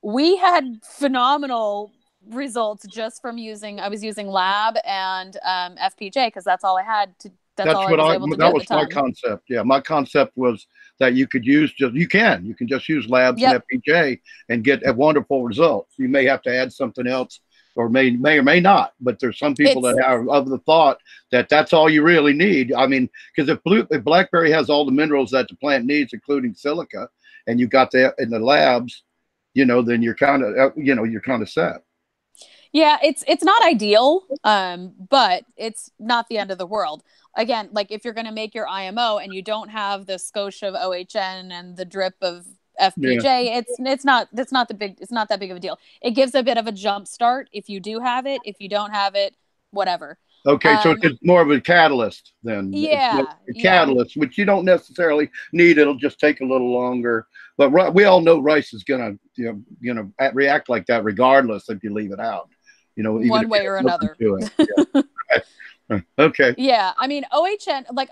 We had phenomenal results just from I was using lab and FPJ because that's all I had to. That's all I was able to do that at was the time. my concept. Yeah, my concept was that you could use you can just use labs and FPJ and get wonderful results. You may have to add something else, or may or may not. But there's some people that are of the thought that that's all you really need. I mean, because if blackberry has all the minerals that the plant needs, including silica, and you got that in the labs, then you're kind of set. Yeah, it's not ideal, but it's not the end of the world. Again, like if you're going to make your IMO and you don't have the skosh of OHN and the drip of FPJ, it's not that big of a deal. It gives a bit of a jump start if you do have it. If you don't have it, whatever. Okay, so it's more of a catalyst then. Yeah, a catalyst, which you don't necessarily need. It'll just take a little longer. But we all know rice is gonna react like that regardless if you leave it out. Even one way or another. Okay. Yeah, I mean OHN. Like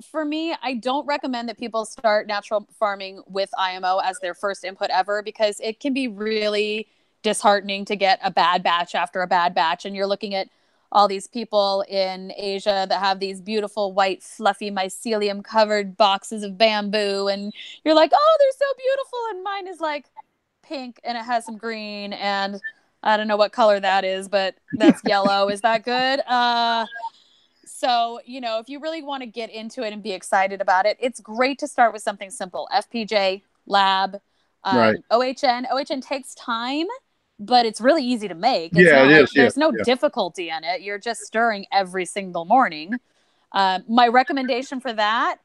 for me, I don't recommend that people start natural farming with IMO as their first input ever, because it can be really disheartening to get a bad batch after a bad batch, and you're looking at all these people in Asia that have these beautiful white fluffy mycelium covered boxes of bamboo, and you're like, oh, they're so beautiful, and mine is like pink and it has some green, and I don't know what color that is, but that's yellow. Is that good? So, if you really want to get into it and be excited about it, it's great to start with something simple. FPJ, lab, right. OHN takes time, but it's really easy to make. There's no difficulty in it. You're just stirring every single morning. My recommendation for that,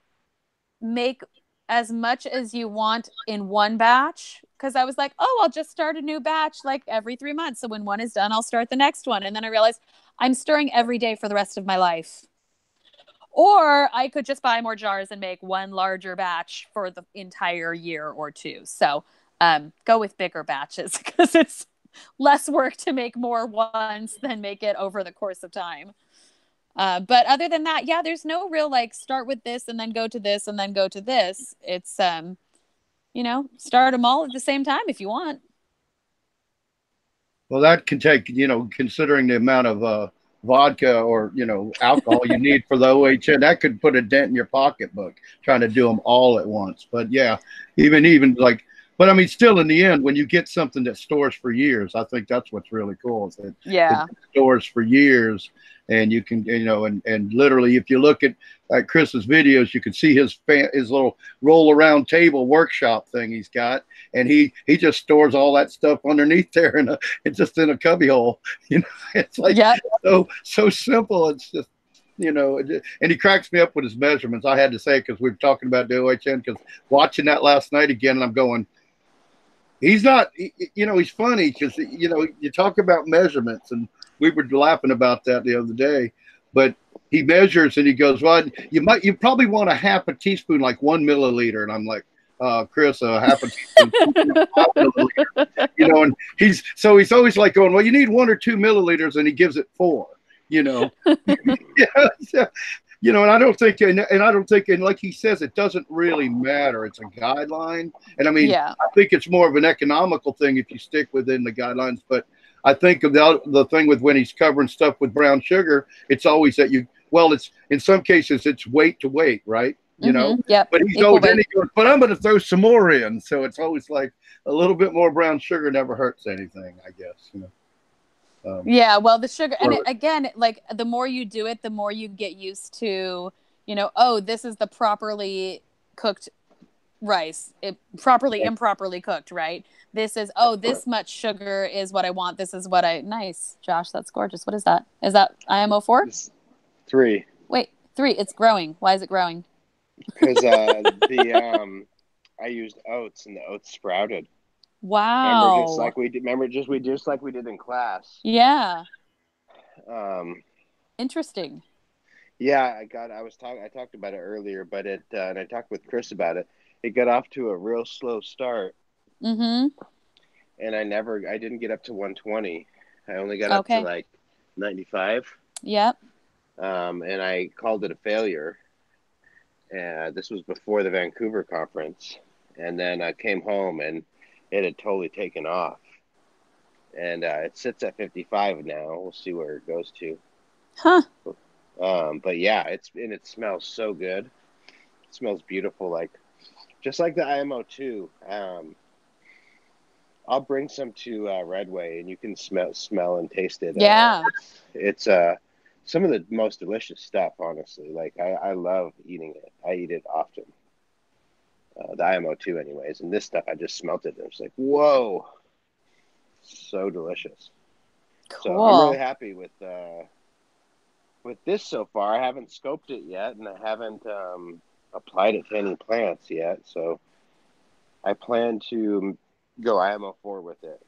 make as much as you want in one batch, because I was like, oh, I'll just start a new batch like every 3 months. So when one is done, I'll start the next one. And then I realized I'm stirring every day for the rest of my life. Or I could just buy more jars and make one larger batch for the entire year or two. So go with bigger batches because it's less work to make more once than make it over the course of time. But other than that, there's no real start with this and then go to this and then go to this. It's, start them all at the same time if you want. Well, that can take, considering the amount of vodka or, alcohol you need for the OHN, that could put a dent in your pocketbook trying to do them all at once. But even but I mean, still in the end, when you get something that stores for years, I think that's what's really cool. Is that it stores for years. And you can, and literally, if you look at Chris's videos, you can see his little roll around table workshop thing he's got, and he just stores all that stuff underneath there it's just in a cubby hole. It's like so simple. It's just and he cracks me up with his measurements. I had to say, because we were talking about the OHN, because watching that last night again, and I'm going, he's not, he's funny because you talk about measurements and. We were laughing about that the other day, but he measures and he goes, well, you probably want a half a teaspoon, like 1 milliliter. And I'm like, Chris, half a teaspoon, and he's always like going, well, you need 1 or 2 milliliters. And he gives it 4, and I don't think, and like he says, it doesn't really matter. It's a guideline. And I mean, I think it's more of an economical thing if you stick within the guidelines, but I think of the thing with when he's covering stuff with brown sugar, it's always that it's in some cases it's weight to weight, right? But he's always, then he goes, but I'm going to throw some more in. So it's always like a little bit more brown sugar never hurts anything, I guess. Well, the sugar, and again, like the more you do it, the more you get used to, oh, this is the properly cooked rice, improperly cooked, right? This is, this much sugar is what I want. This is what nice, Josh, that's gorgeous. What is that? Is that IMO 4? 3. Wait, 3. It's growing. Why is it growing? Because I used oats and the oats sprouted. Wow. Just like we did in class. Yeah. Interesting. Yeah, I talked about it earlier, but and I talked with Chris about it. It got off to a real slow start. Mm-hmm. And I didn't get up to 120. I only got up to like 95. Yep. And I called it a failure. This was before the Vancouver conference. And then I came home and it had totally taken off. and it sits at 55 now. We'll see where it goes to. Huh. But yeah, it smells so good. It smells beautiful, like just like the IMO2. I'll bring some to Redway, and you can smell and taste it. Yeah. It's some of the most delicious stuff, honestly. Like I love eating it. I eat it often. The IMO2 anyways, and this stuff I just smelt it and it was like, whoa, so delicious. Cool. So I'm really happy with this so far. I haven't scoped it yet, and I haven't applied it to any plants yet. So I plan to go IMO4 with it,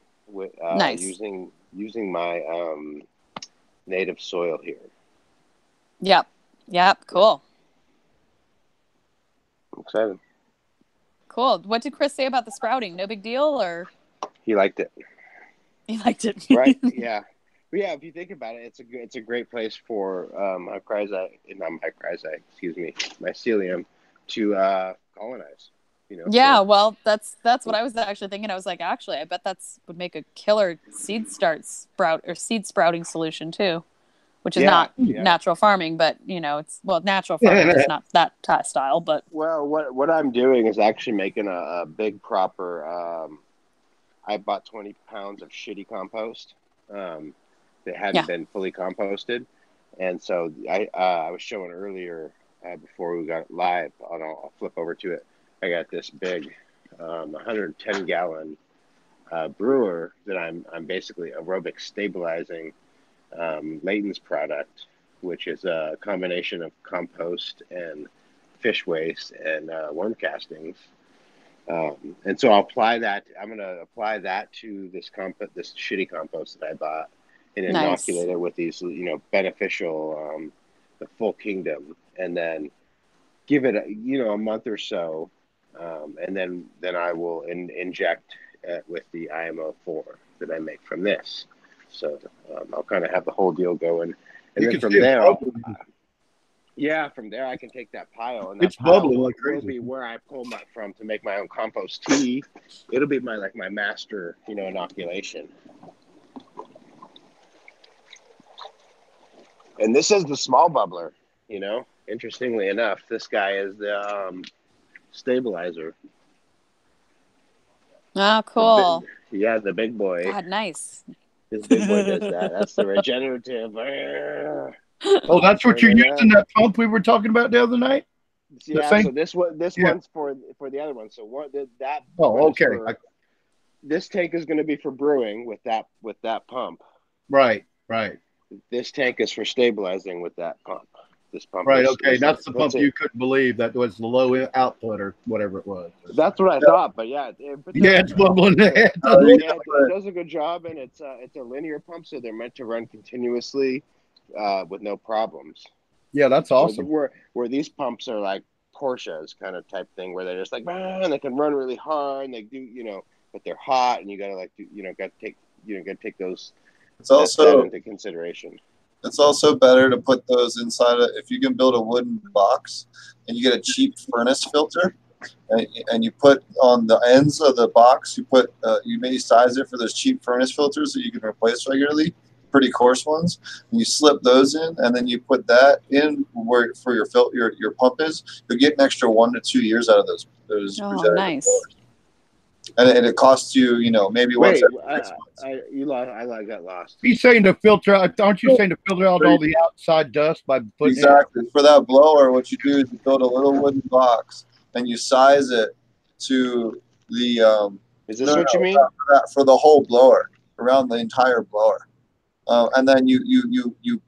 nice. using my native soil here. Yep. Cool. I'm excited. Cool. What did Chris say about the sprouting? No big deal, or he liked it? He liked it, right? Yeah. But yeah, if you think about it, it's a great place for Mycelium to colonize. You know. Yeah, so. Well, that's what I was actually thinking. I was like, actually, I bet would make a killer seed sprouting solution too, which is not natural farming, but it's natural farming, just not that style. But what I'm doing is actually making a big proper. I bought 20 pounds of shitty compost. That hadn't been fully composted, and so I was showing earlier before we got live. I'll flip over to it. I got this big 110 gallon brewer that I'm basically aerobic stabilizing Layton's product, which is a combination of compost and fish waste and worm castings. And so I'll apply that. I'm going to apply that to this shitty compost that I bought, and inoculate it with these, beneficial, the full kingdom, and then give it a month or so, and then I will inject with the IMO4 that I make from this. So I'll kind of have the whole deal going, and then from there, from there I can take that pile, and that pile will be where I pull from to make my own compost tea. It'll be my master, inoculation. And this is the small bubbler, Interestingly enough, this guy is the stabilizer. Oh, cool. The big boy. God, nice. This big boy does that. That's the regenerative. Oh, that's what you're using, that pump we were talking about the other night? Yeah, so this one's for the other one. So that. Oh, okay. This tank is going to be for brewing with that pump. Right. This tank is for stabilizing with that pump. This pump. Right. Okay. That's the pump you couldn't believe that was the low output or whatever it was. That's what I thought. But it's bubbling. It does a good job, and it's a linear pump, so they're meant to run continuously with no problems. Yeah, that's awesome. So where these pumps are like Porsches kind of type thing, where they're just like, man, they can run really hard, and they do, but they're hot, and you gotta take those. It's also into consideration. It's also better to put those inside if you can build a wooden box and you get a cheap furnace filter, and you put on the ends of the box, you may size it for those cheap furnace filters that you can replace regularly, pretty coarse ones, and you slip those in, and then you put that in where for your pump is. You'll get an extra 1 to 2 years out of those. Oh, nice. Filters. And it costs you, maybe once every 6 months. I got lost. He's saying to filter out. Aren't you saying to filter out all the outside dust by putting exactly for that blower? What you do is you build a little wooden box and you size it to the. Is this what you mean? For the whole blower, around the entire blower, and then you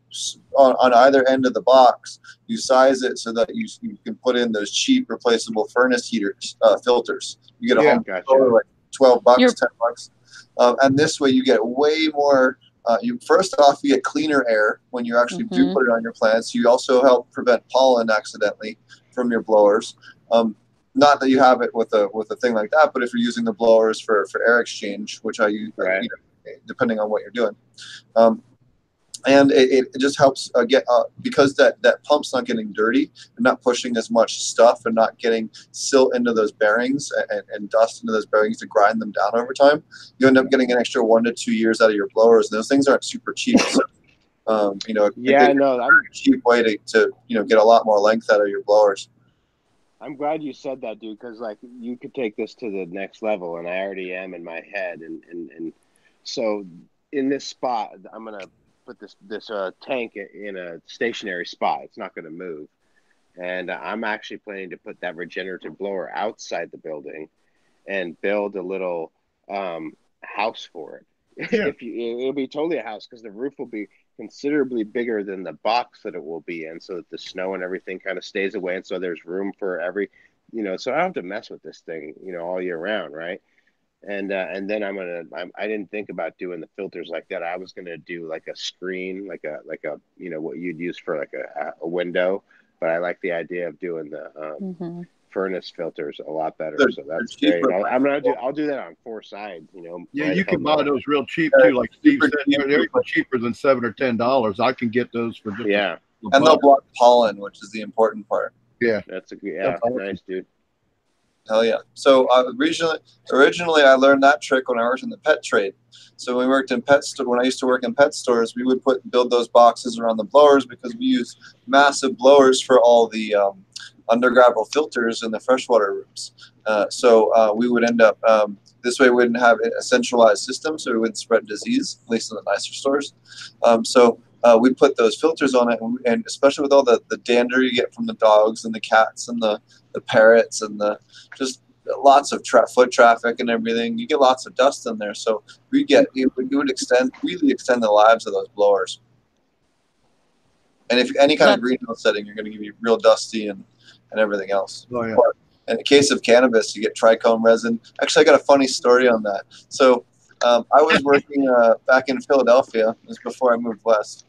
on either end of the box, you size it so that you can put in those cheap replaceable furnace heaters filters. You get a home filter like $12, $10, and this way you get way more. First off, you get cleaner air when you actually do put it on your plants. You also help prevent pollen accidentally from your blowers. Not that you have it with a thing like that, but if you're using the blowers for air exchange, which I use, depending on what you're doing. And it just helps get because that pump's not getting dirty and not pushing as much stuff and not getting silt into those bearings and dust into those bearings to grind them down over time. You end up getting an extra 1 to 2 years out of your blowers, and those things aren't super cheap. So, a cheap way to get a lot more length out of your blowers. I'm glad you said that, dude, because like you could take this to the next level, and I already am in my head, and so in this spot, I'm gonna put this tank in a stationary spot. It's not going to move, and I'm actually planning to put that regenerative blower outside the building and build a little house for it. Yeah. It'll be totally a house because the roof will be considerably bigger than the box that it will be in, so that the snow and everything kind of stays away, and so there's room for every, so I don't have to mess with this thing, all year round, right? And then I didn't think about doing the filters like that. I was gonna do like a screen, like a what you'd use for like a window. But I like the idea of doing the furnace filters a lot better. So that's great. I'll do that on 4 sides. Yeah, you can buy those real cheap too. Like Steve said, they're even cheaper than $7 or $10. I can get those for just and they'll block pollen, which is the important part. Yeah, that's awesome. Nice, dude. Hell yeah. So originally I learned that trick when I worked in the pet trade. So when we worked in when I used to work in pet stores, we would build those boxes around the blowers because we use massive blowers for all the undergravel filters in the freshwater rooms. So we would end up, this way we wouldn't have a centralized system, so we wouldn't spread disease, at least in the nicer stores. We put those filters on it, and especially with all the dander you get from the dogs and the cats and the parrots and just lots of foot traffic and everything, you get lots of dust in there. So it would really extend the lives of those blowers. And if any kind of greenhouse setting, you're going to give you real dusty and everything else. Oh yeah. But in the case of cannabis, you get trichome resin. Actually, I got a funny story on that. So I was working back in Philadelphia. This was before I moved west.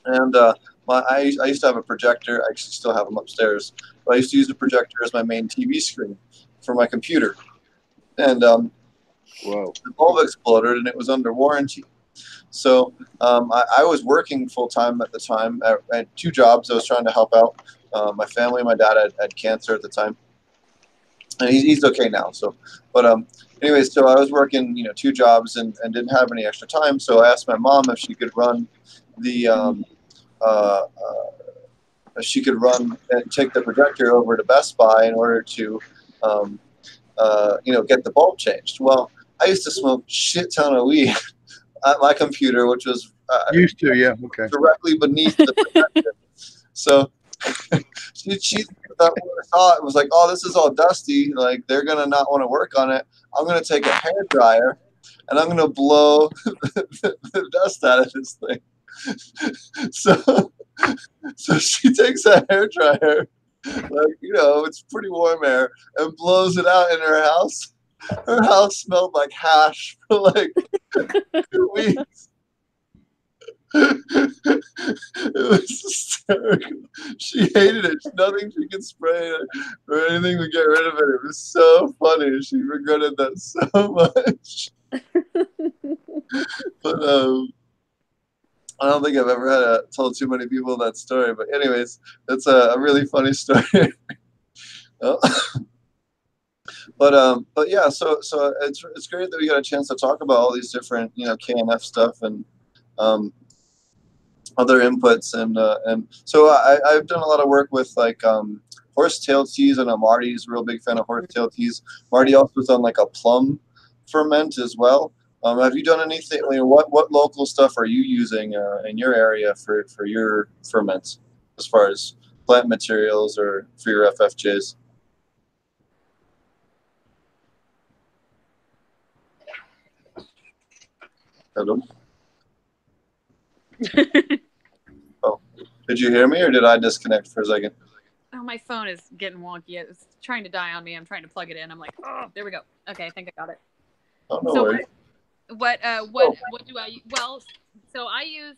And I used to have a projector. I actually still have them upstairs. But I used to use the projector as my main TV screen for my computer. And the bulb exploded, and it was under warranty. So I was working full-time at the time. I had 2 jobs. I was trying to help out my family. My dad had cancer at the time. And he's okay now. So, but anyways, so I was working 2 jobs and didn't have any extra time. So I asked my mom if she could run and take the projector over to Best Buy in order to get the bulb changed. Well, I used to smoke shit ton of weed at my computer, which was directly beneath the projector. So she thought it was like, oh, this is all dusty, like they're gonna not want to work on it. I'm gonna take a hair dryer and I'm gonna blow the dust out of this thing. So she takes a hair dryer, like it's pretty warm air, and blows it out in her house. Her house smelled like hash for like 2 weeks. It was hysterical. She hated it. Nothing she could spray or anything to get rid of it. It was so funny. She regretted that so much. But I don't think I've ever told too many people that story. But anyways, that's a really funny story. But yeah, so it's great that we got a chance to talk about all these different KNF stuff and other inputs and so I've done a lot of work with like horsetail teas. I know Marty's a real big fan of horsetail teas. Marty also has done like a plum ferment as well. Have you done anything? What local stuff are you using in your area for your ferments as far as plant materials or for your FFJs? Hello? Oh, did you hear me or did I disconnect for a second? Oh, my phone is getting wonky. It's trying to die on me. I'm trying to plug it in. I'm like, oh, there we go. Okay, I think I got it. Oh, no worries. What do I? Well, so I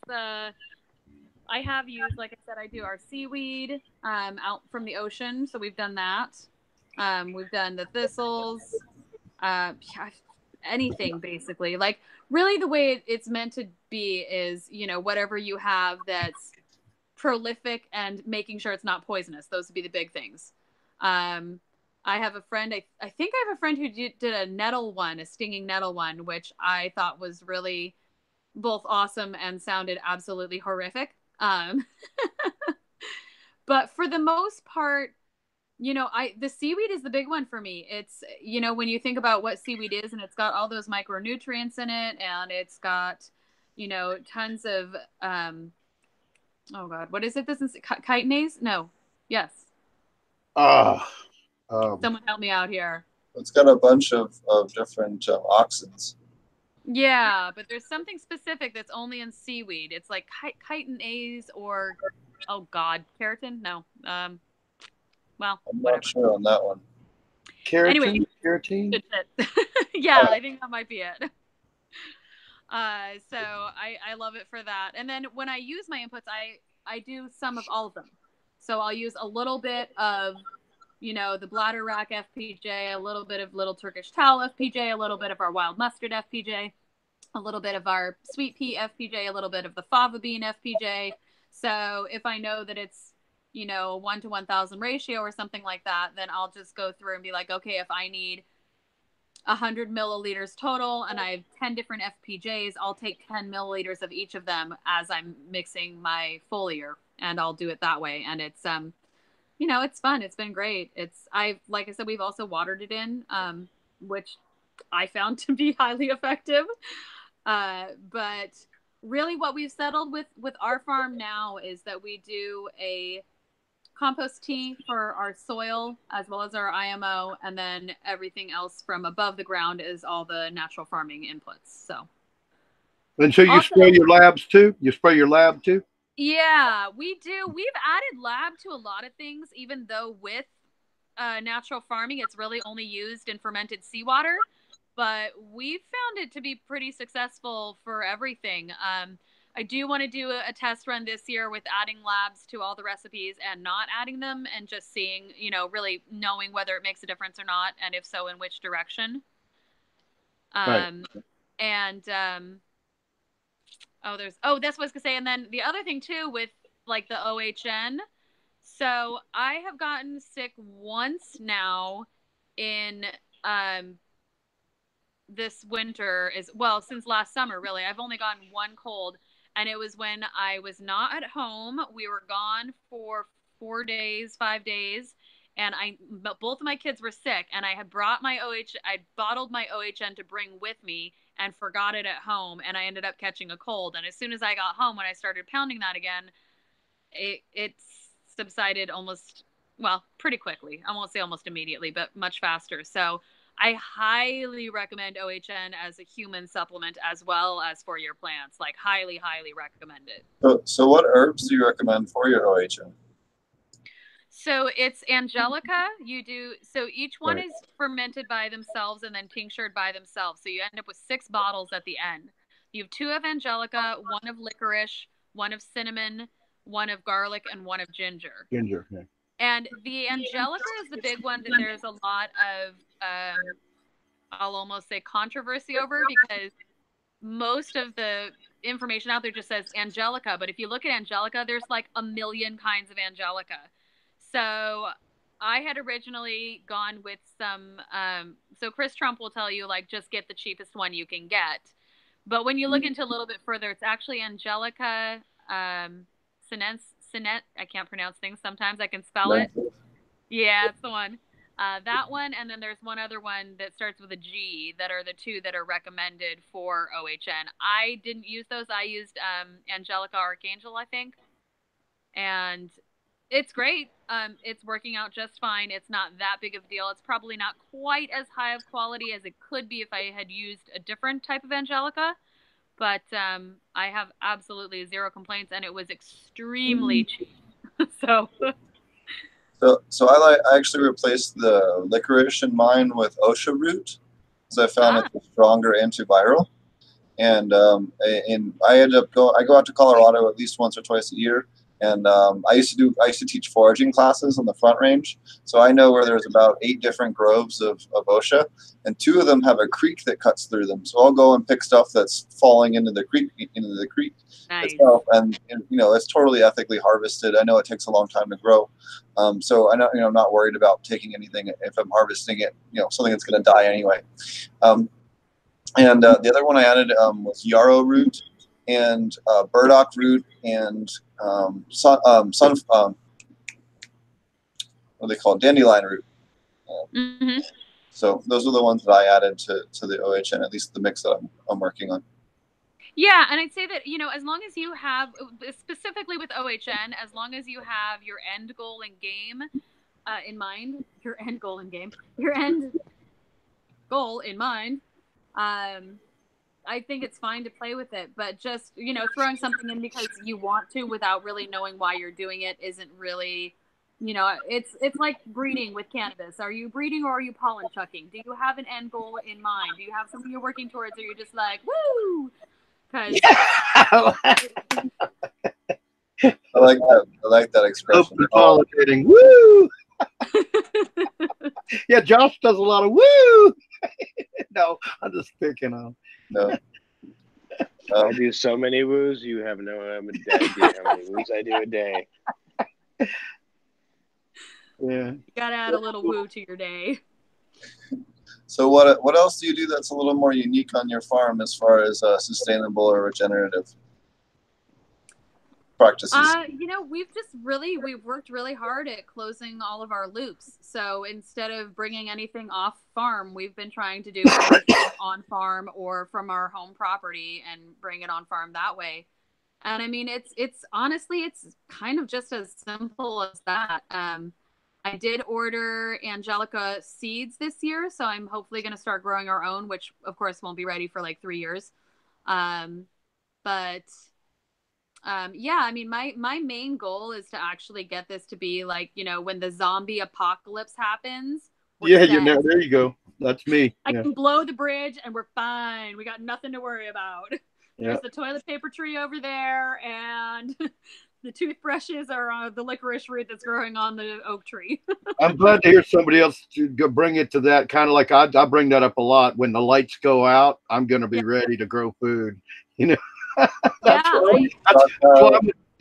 have used, like I said, I do our seaweed out from the ocean. So we've done that. We've done the thistles, anything basically. Like really the way it's meant to be is, you know, whatever you have that's prolific and making sure it's not poisonous. Those would be the big things. I have a friend, I think I have a friend who did a nettle one, a stinging nettle one, which I thought was really both awesome and sounded absolutely horrific. But for the most part, you know, the seaweed is the big one for me. It's, you know, when you think about what seaweed is, and it's got all those micronutrients in it, and it's got, you know, tons of, oh God, what is it? This is chitinase? No. Yes. Someone help me out here. It's got a bunch of different auxins. Yeah, but there's something specific that's only in seaweed. It's like chitinase or, oh God, keratin? No. Well, I'm whatever. not sure on that one. Keratin? Anyway, keratin? yeah, I think that might be it. So I love it for that. And then when I use my inputs, I do some of all of them. So I'll use a little bit of, you know, the bladder rack FPJ, a little bit of little Turkish towel FPJ, a little bit of our wild mustard FPJ, a little bit of our sweet pea FPJ, a little bit of the fava bean FPJ. So if I know that it's, you know, 1 to 1,000 ratio or something like that, then I'll just go through and be like, okay, if I need 100 milliliters total and I have 10 different FPJs, I'll take 10 milliliters of each of them as I'm mixing my foliar, and I'll do it that way. And it's, you know, it's fun. It's been great. Like I said, we've also watered it in, which I found to be highly effective. But really what we've settled with our farm now is that we do a compost tea for our soil as well as our IMO, and then everything else from above the ground is all the natural farming inputs. So. And so you spray your labs too? You spray your lab too? Yeah, we do. We've added lab to a lot of things, even though with natural farming, it's really only used in fermented seawater. But we've found it to be pretty successful for everything. I do want to do a test run this year with adding labs to all the recipes and not adding them, and just seeing, you know, really knowing whether it makes a difference or not, and if so, in which direction. Right. And that's what I was gonna say. And then the other thing too with like the OHN. So I have gotten sick once now in this winter, since last summer, really. I've only gotten one cold, and it was when I was not at home. We were gone for 5 days, and both of my kids were sick, and I had I bottled my OHN to bring with me and forgot it at home, and I ended up catching a cold. And as soon as I got home, when I started pounding that again, it subsided pretty quickly. I won't say almost immediately, but much faster. So I highly recommend OHN as a human supplement as well as for your plants. Like highly, highly recommend it. So what herbs do you recommend for your OHN? So it's Angelica. So each one is fermented by themselves and then tinctured by themselves. So you end up with 6 bottles at the end. You have 2 of Angelica, 1 of licorice, 1 of cinnamon, 1 of garlic, and 1 of ginger. Ginger, yeah. And the Angelica is the big one that there's a lot of, I'll almost say controversy over, because most of the information out there just says Angelica. But if you look at Angelica, there's like a million kinds of Angelica. So I had originally gone with some, so Chris Trump will tell you, like, just get the cheapest one you can get. But when you look into a little bit further, it's actually Angelica Sinet. I can't pronounce things sometimes. I can spell it. Yeah, it's the one. That one, and then there's one other one that starts with a G that are the 2 that are recommended for OHN. I didn't use those. I used Angelica Archangel, I think. And it's great. It's working out just fine. It's not that big of a deal. It's probably not quite as high of quality as it could be if I had used a different type of Angelica. But I have absolutely 0 complaints, and it was extremely cheap. So I actually replaced the licorice in mine with osha root, because I found it's a stronger antiviral. And I ended up I go out to Colorado at least once or twice a year, And I used to teach foraging classes on the Front Range, so I know where there's about 8 different groves of OSHA, and 2 of them have a creek that cuts through them. So I'll go and pick stuff that's falling into the creek Nice. itself, and it's totally ethically harvested. I know it takes a long time to grow, so I know I'm not worried about taking anything if I'm harvesting it. Something that's going to die anyway. And the other one I added was yarrow root and burdock root and what do they call it? Dandelion root. So those are the ones that I added to the OHN, at least the mix that I'm working on. Yeah, and I'd say that, as long as you have, specifically with OHN, as long as you have your end goal in game in mind, your end goal in mind, I think it's fine to play with it, but just, throwing something in because you want to without really knowing why you're doing it isn't really, it's like breeding with cannabis. Are you breeding or are you pollen chucking? Do you have an end goal in mind? Do you have something you're working towards, or you're just like, woo? Because I like that expression. Pollinating, woo! Yeah, Josh does a lot of woo. No, I'm just picking on. No. I do so many woos, you have no idea how many woos I do a day. Yeah. You gotta add a little woo to your day. So what else do you do that's a little more unique on your farm as far as sustainable or regenerative practices? We've worked really hard at closing all of our loops. So instead of bringing anything off farm, we've been trying to do everything on farm or from our home property and bring it on farm that way. And I mean, it's honestly, it's kind of just as simple as that. I did order Angelica seeds this year, so I'm hopefully going to start growing our own, which of course won't be ready for like 3 years. Yeah, I mean, my main goal is to actually get this to be like, when the zombie apocalypse happens. Yeah, there you go. That's me. I can blow the bridge and we're fine. We got nothing to worry about. There's the toilet paper tree over there, and the toothbrushes are the licorice root that's growing on the oak tree. I'm glad to hear somebody else to bring it to that. Kind of like I bring that up a lot. When the lights go out, I'm going to be ready to grow food. Yeah,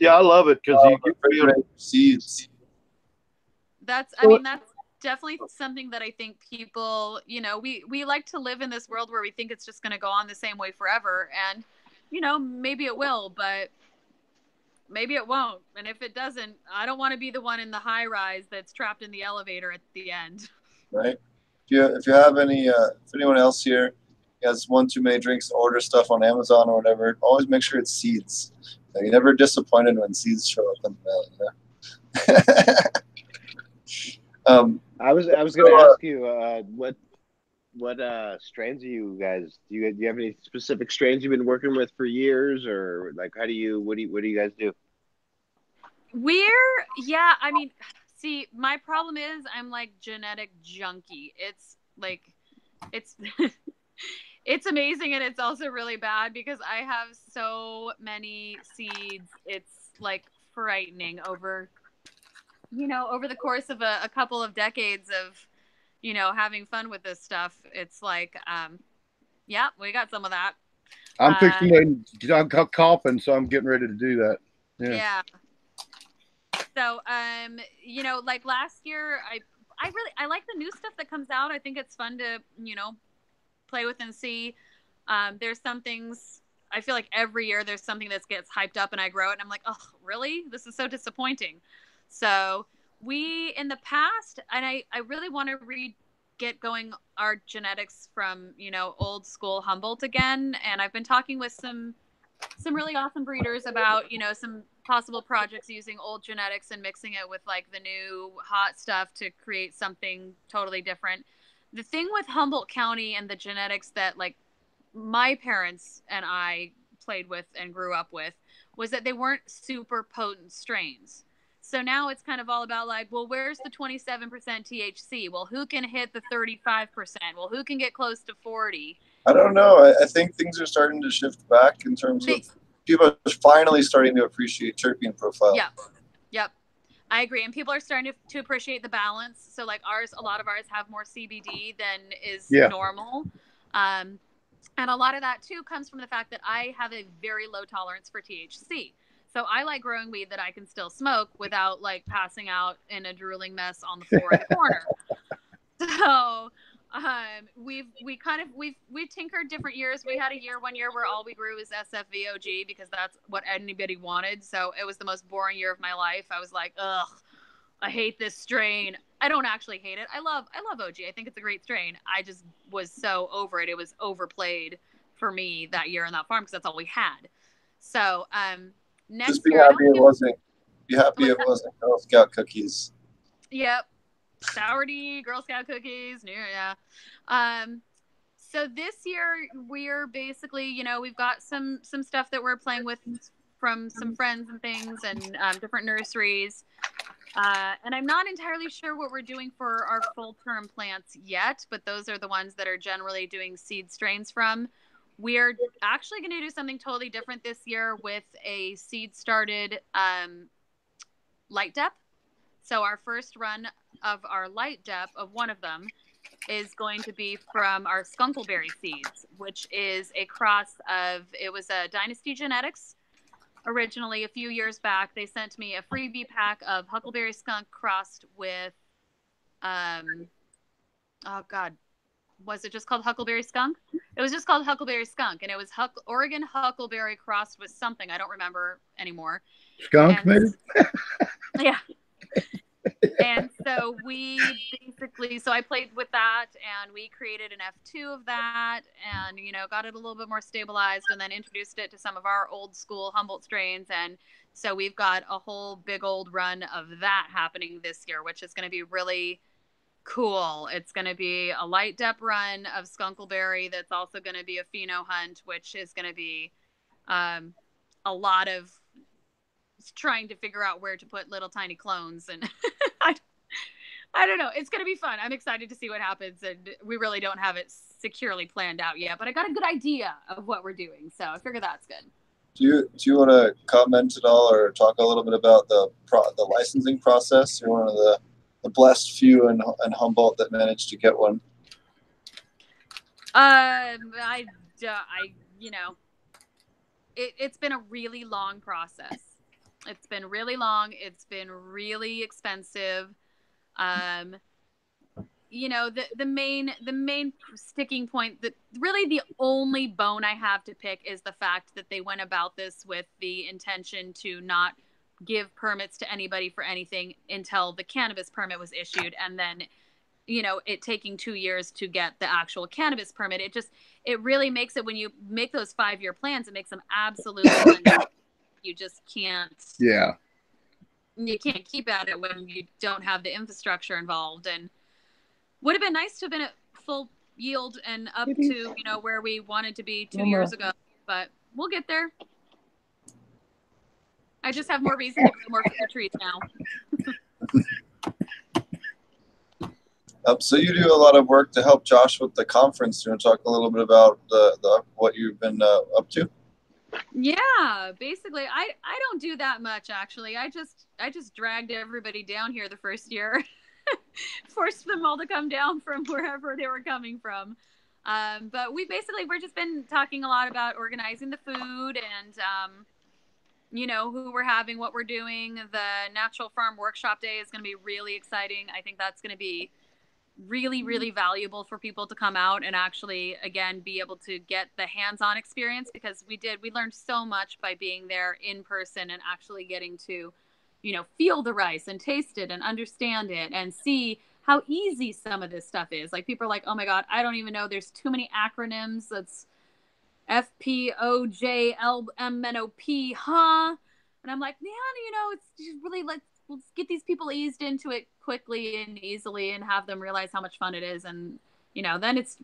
I love it because you feel seeds. That's definitely something that I think people, we like to live in this world where we think it's just going to go on the same way forever. And, maybe it will, but maybe it won't. And if it doesn't, I don't want to be the one in the high rise that's trapped in the elevator at the end. Right. If you have if anyone else here has one too many drinks, order stuff on Amazon or whatever, always make sure it's seeds. You're never disappointed when seeds show up in the mail. I was going to ask you what strains are you guys? Do you have any specific strains you've been working with for years, or like what do you guys do? I mean, see, my problem is I'm like genetic junkie. It's like it's it's amazing, and it's also really bad because I have so many seeds. It's like frightening over the course of a couple of decades of having fun with this stuff. It's like we got some of that. I'm fixing I'm coughing, so I'm getting ready to do that. Yeah. So like last year I like the new stuff that comes out. I think it's fun to play with and see. There's some things I feel like every year there's something that gets hyped up and I grow it and I'm like, oh really, this is so disappointing. So we in the past, and I really want to get going our genetics from old school Humboldt again, and I've been talking with some really awesome breeders about some possible projects using old genetics and mixing it with like the new hot stuff to create something totally different. The thing with Humboldt County and the genetics that like my parents and I played with and grew up with was that they weren't super potent strains. So now it's kind of all about like, well, where's the 27% THC? Well, who can hit the 35%? Well, who can get close to 40? I don't know. I think things are starting to shift back in terms of people are finally starting to appreciate terpene profile. Yep. I agree. And people are starting to appreciate the balance. So like a lot of ours have more CBD than is normal. And a lot of that too comes from the fact that I have a very low tolerance for THC. So I like growing weed that I can still smoke without like passing out in a drooling mess on the floor in the corner. So we've tinkered different years. We had one year where all we grew was SFVOG because that's what anybody wanted. So it was the most boring year of my life. I was like, ugh, I hate this strain. I don't actually hate it. I love OG. I think it's a great strain. I just was so over it. It was overplayed for me that year on that farm because that's all we had. So next just be year, happy it wasn't. Be happy it wasn't Girl Scout cookies. Yep. Sourdy, Girl Scout cookies. Yeah. So this year we're basically, we've got some stuff that we're playing with from some friends and things and different nurseries. And I'm not entirely sure what we're doing for our full-term plants yet, but those are the ones that are generally doing seed strains from. We're actually going to do something totally different this year with a seed-started light dep. So our first run of our light dep, of one of them, is going to be from our skunkleberry seeds, which is a cross of, it was a Dynasty Genetics. Originally, a few years back, they sent me a freebie pack of huckleberry skunk crossed with, was it just called huckleberry skunk? It was just called huckleberry skunk, and it was Oregon huckleberry crossed with something I don't remember anymore. Skunk, maybe? Yeah. And so I played with that, and we created an F2 of that, and got it a little bit more stabilized, and then introduced it to some of our old school Humboldt strains. And so we've got a whole big old run of that happening this year, which is going to be really cool. It's going to be a light dep run of skunkleberry that's also going to be a pheno hunt, which is going to be a lot of trying to figure out where to put little tiny clones, and I don't know. It's going to be fun. I'm excited to see what happens, and we really don't have it securely planned out yet, but I got a good idea of what we're doing, so I figure that's good. Do you want to comment at all or talk a little bit about the licensing process? You're one of the blessed few in Humboldt that managed to get one. It's been a really long process. It's been really long. It's been really expensive. The main sticking point, that really the only bone I have to pick is the fact that they went about this with the intention to not give permits to anybody for anything until the cannabis permit was issued, and then it taking 2 years to get the actual cannabis permit. It really makes it, when you make those 5-year plans, it makes them absolutely you just can't. Yeah. You can't keep at it when you don't have the infrastructure involved. And would have been nice to have been at full yield and up to, where we wanted to be 2 years ago, but we'll get there. I just have more reason to grow more fruit trees now. So you do a lot of work to help Josh with the conference. Do you want to talk a little bit about the what you've been up to? Yeah, basically, I don't do that much, actually. I just dragged everybody down here the first year, forced them all to come down from wherever they were coming from. But we've just been talking a lot about organizing the food and, who we're having, what we're doing. The Natural Farm Workshop Day is going to be really exciting. I think that's going to be really, really valuable for people to come out and actually, again, be able to get the hands-on experience, because we learned so much by being there in person and actually getting to, feel the rice and taste it and understand it and see how easy some of this stuff is. Like, people are like, oh my God, I don't even know. There's too many acronyms. That's FPOJLMNOP, huh? And I'm like, man, it's just really, let's get these people eased into it quickly and easily and have them realize how much fun it is. And, then it's,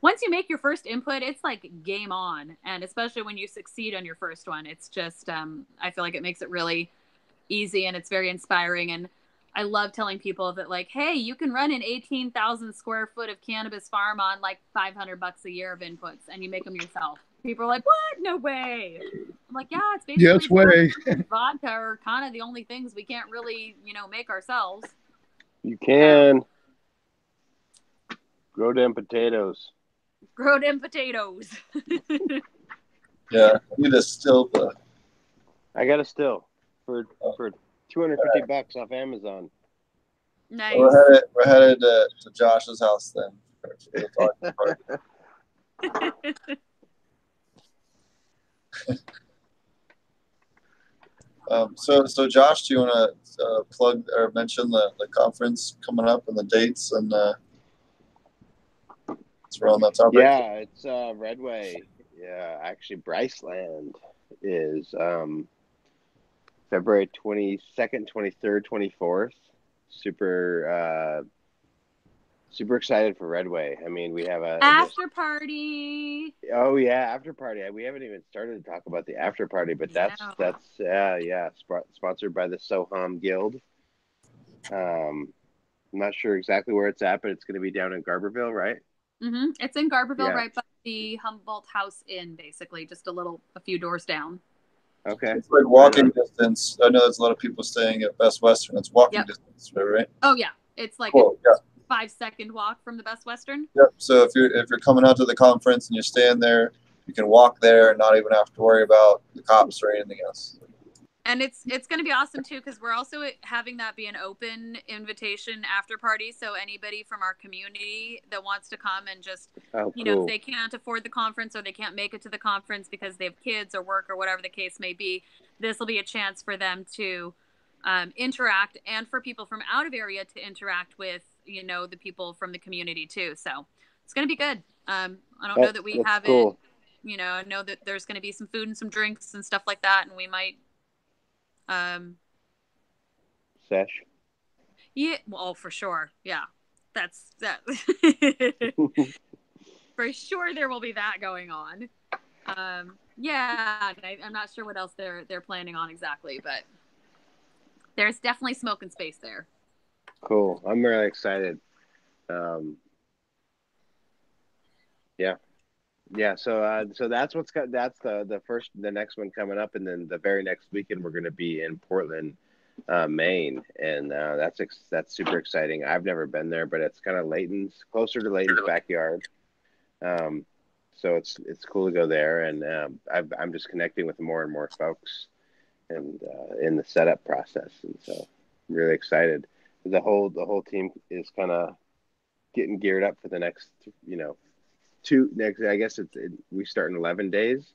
once you make your first input, it's like game on. And especially when you succeed on your first one, it's just, I feel like it makes it really easy and it's very inspiring. And I love telling people that, like, hey, you can run an 18,000 square foot of cannabis farm on like $500 a year of inputs, and you make them yourself. People are like, what? No way. I'm like, yeah, it's basically way. vodka are kind of the only things we can't really, make ourselves. You can. Grow them potatoes. Grow them potatoes. Yeah, I need a still book. I got a still for $250 off Amazon. Nice. We're headed to Josh's house then. So Josh, do you want to plug or mention the conference coming up and the dates and it's around that topic? Yeah, it's Redway. Yeah, actually, Bryceland is February 22nd, 23rd, 24th. Super excited for Redway. I mean, we have a after party. Oh yeah, after party. We haven't even started to talk about the after party, but that's sponsored by the Soham Guild. I'm not sure exactly where it's at, but it's going to be down in Garberville, right? Mm-hmm. It's in Garberville, right by the Humboldt House Inn, basically, just a few doors down. Okay. It's like walking distance. I know there's a lot of people staying at Best Western. It's walking distance, right? Oh yeah, it's like cool. 5-second walk from the Best Western. Yep. So if you're coming out to the conference and you're staying there, you can walk there and not even have to worry about the cops or anything else. And it's going to be awesome too, because we're also having that be an open invitation after party. So anybody from our community that wants to come and just, if they can't afford the conference or they can't make it to the conference because they have kids or work or whatever the case may be, this will be a chance for them to interact, and for people from out of area to interact with, the people from the community too. So it's going to be good. I don't know that we have it. I know that there's going to be some food and some drinks and stuff like that, and we might. Sesh. Yeah, well, for sure. Yeah, that's that. For sure, there will be that going on. Yeah, I'm not sure what else they're planning on exactly, but there's definitely smoke and space there. Cool. I'm really excited. Yeah. So that's the next one coming up, and then the very next weekend we're going to be in Portland, Maine, and that's super exciting. I've never been there, but it's kind of closer to Layton's backyard. So it's cool to go there, and I'm just connecting with more and more folks, and in the setup process, and so I'm really excited. The whole team is kind of getting geared up for the next, I guess we start in 11 days. Is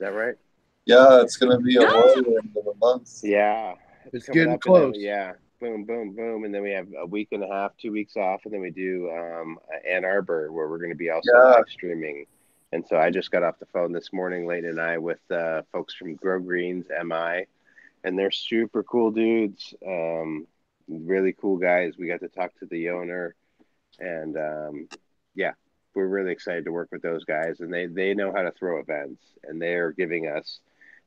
that right? Yeah, it's going to be a whirlwind of a month. Yeah. It's getting close. Boom, boom, boom. And then we have a week and a half, 2 weeks off. And then we do Ann Arbor, where we're going to be also live streaming. And so I just got off the phone this morning, Layton and I, with folks from Grow Greens, MI. And they're super cool dudes. Really cool guys. We got to talk to the owner. And we're really excited to work with those guys, and they know how to throw events, and they're giving us,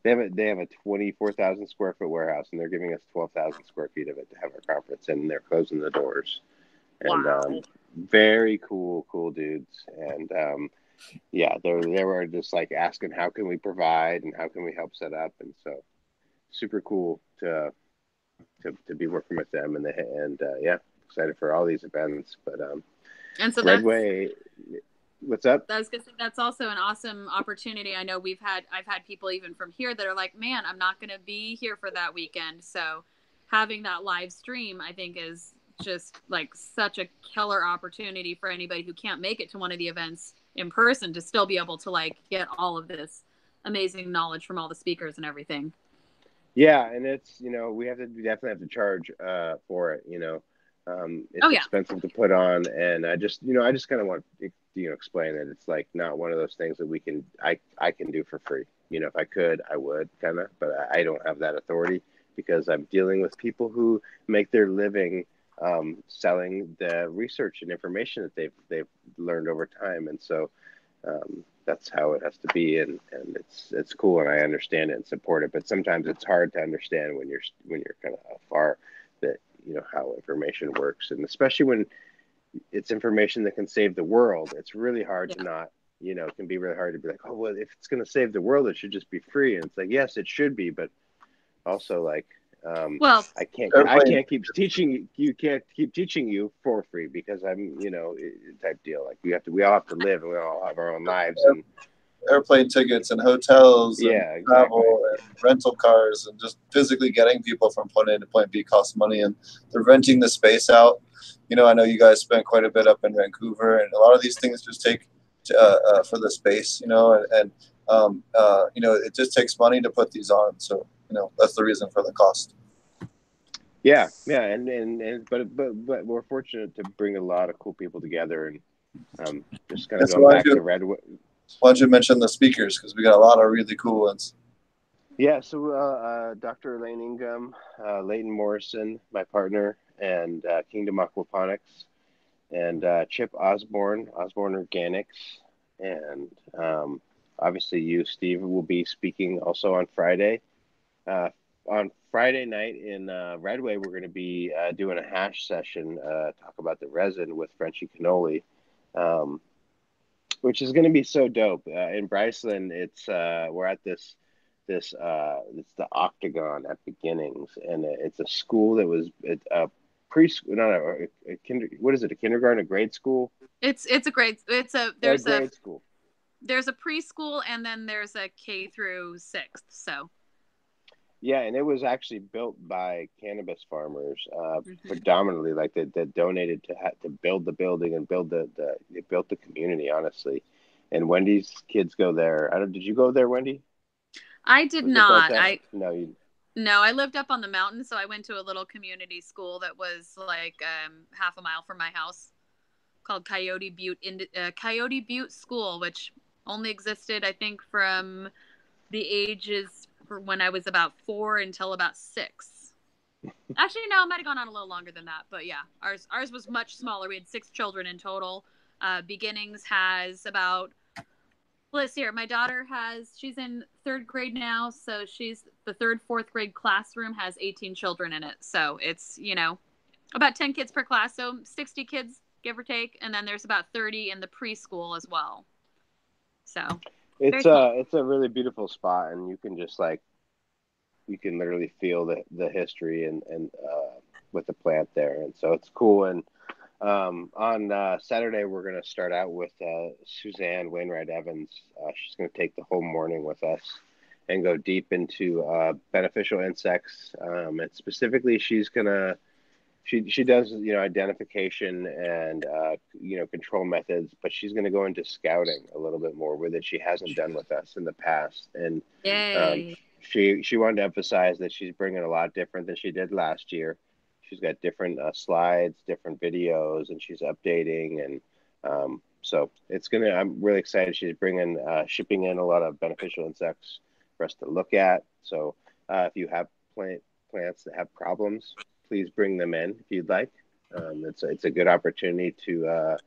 they have a 24,000 square foot warehouse, and they're giving us 12,000 square feet of it to have our conference, and they're closing the doors. And very cool dudes. And they were just like asking, how can we provide and how can we help set up? And so super cool to be working with them, and excited for all these events. But and so Redway, what's up? I was gonna say, that's also an awesome opportunity. I know I've had people even from here that are like, man, I'm not gonna be here for that weekend. So having that live stream, I think, is just like such a killer opportunity for anybody who can't make it to one of the events in person to still be able to like get all of this amazing knowledge from all the speakers and everything. Yeah, and it's, we definitely have to charge for it. It's expensive to put on, and I just kind of want to explain that it's like not one of those things that I can do for free. If I could, I would kind of, but I don't have that authority, because I'm dealing with people who make their living selling the research and information that they've learned over time, and so that's how it has to be, and it's cool, and I understand it and support it. But sometimes it's hard to understand when you're kind of far, that how information works, and especially when it's information that can save the world, it's really hard to not it can be really hard to be like, oh, well, if it's going to save the world, it should just be free. And it's like, yes, it should be, but also like, well, I can't keep teaching you can't keep teaching you for free because I'm, type deal. Like we all have to live and we all have our own lives and airplane tickets and hotels and exactly. travel and rental cars and just physically getting people from point A to point B costs money, and they're renting the space out. I know you guys spent quite a bit up in Vancouver, and a lot of these things just take for the space, and it just takes money to put these on. So, that's the reason for the cost. Yeah, but we're fortunate to bring a lot of cool people together, and just kind of going back to Redwood. Why don't you mention the speakers, because we got a lot of really cool ones. Yeah, so Dr. Elaine Ingham, Leighton Morrison, my partner, and Kingdom Aquaponics, and Chip Osborne Organics, and obviously you, Steve, will be speaking also on Friday. On Friday night in Redway, we're going to be doing a hash session, talk about the resin with Frenchy Cannoli, which is going to be so dope. In Bryceland, it's we're at this it's the Octagon at Beginnings, and it's a school that was a preschool, not a what is it? A kindergarten, a grade school? There's a grade school. There's a preschool, and then there's a K through 6th. So. Yeah, and it was actually built by cannabis farmers, predominantly, like that donated to build the building and they built the community, honestly. And Wendy's kids go there. Did you go there, Wendy? I did not. No, I lived up on the mountain, so I went to a little community school that was like half a mile from my house, called Coyote Butte School, which only existed, I think, from the ages when I was about 4 until about 6. Actually, no, it might have gone on a little longer than that, but yeah, ours was much smaller. We had 6 children in total. Beginnings has about, let's see here, my daughter she's in 3rd grade now, so she's the 3rd, 4th grade classroom has 18 children in it. So it's, about 10 kids per class, so 60 kids, give or take, and then there's about 30 in the preschool as well. So it's a really beautiful spot, and you can just you can literally feel the history and with the plant there, and so it's cool. And on Saturday we're going to start out with Suzanne Wainwright Evans. She's going to take the whole morning with us and go deep into beneficial insects, and specifically she does identification and control methods, but she's going to go into scouting a little bit more with it. She hasn't done with us in the past, and she wanted to emphasize that she's bringing a lot different than she did last year. She's got different slides, different videos, and she's updating, and so it's gonna. I'm really excited. She's shipping in a lot of beneficial insects for us to look at. So if you have plants that have problems, please bring them in if you'd like. It's a good opportunity to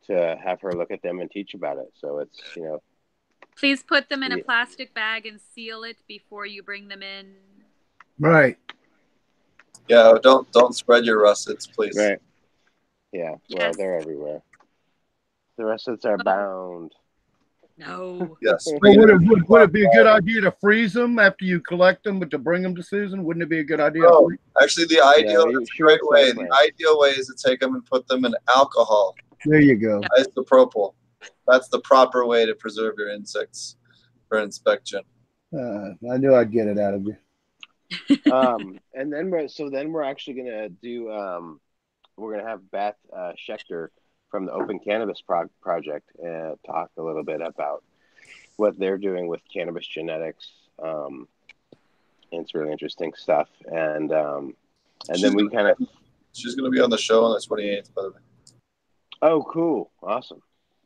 have her look at them and teach about it. So it's Please put them in a plastic bag and seal it before you bring them in. Right. Yeah, don't spread your russets, please. Right. Yeah. Yes. Well, they're everywhere. The russets are bound. No. Yes. Would it be a good idea to freeze them after you collect them, but to bring them to Susan? Wouldn't it be a good idea? Oh, actually, the ideal way is to take them and put them in alcohol. There you go. Isopropyl. That's the proper way to preserve your insects for inspection. I knew I'd get it out of you. And then we're actually gonna do we're gonna have Beth Schechter from the Open Cannabis Project talk a little bit about what they're doing with Cannabis Genetics. And it's really interesting stuff. And then we kind of she's gonna be on the show on the 28th, by the way. Oh, cool. Awesome.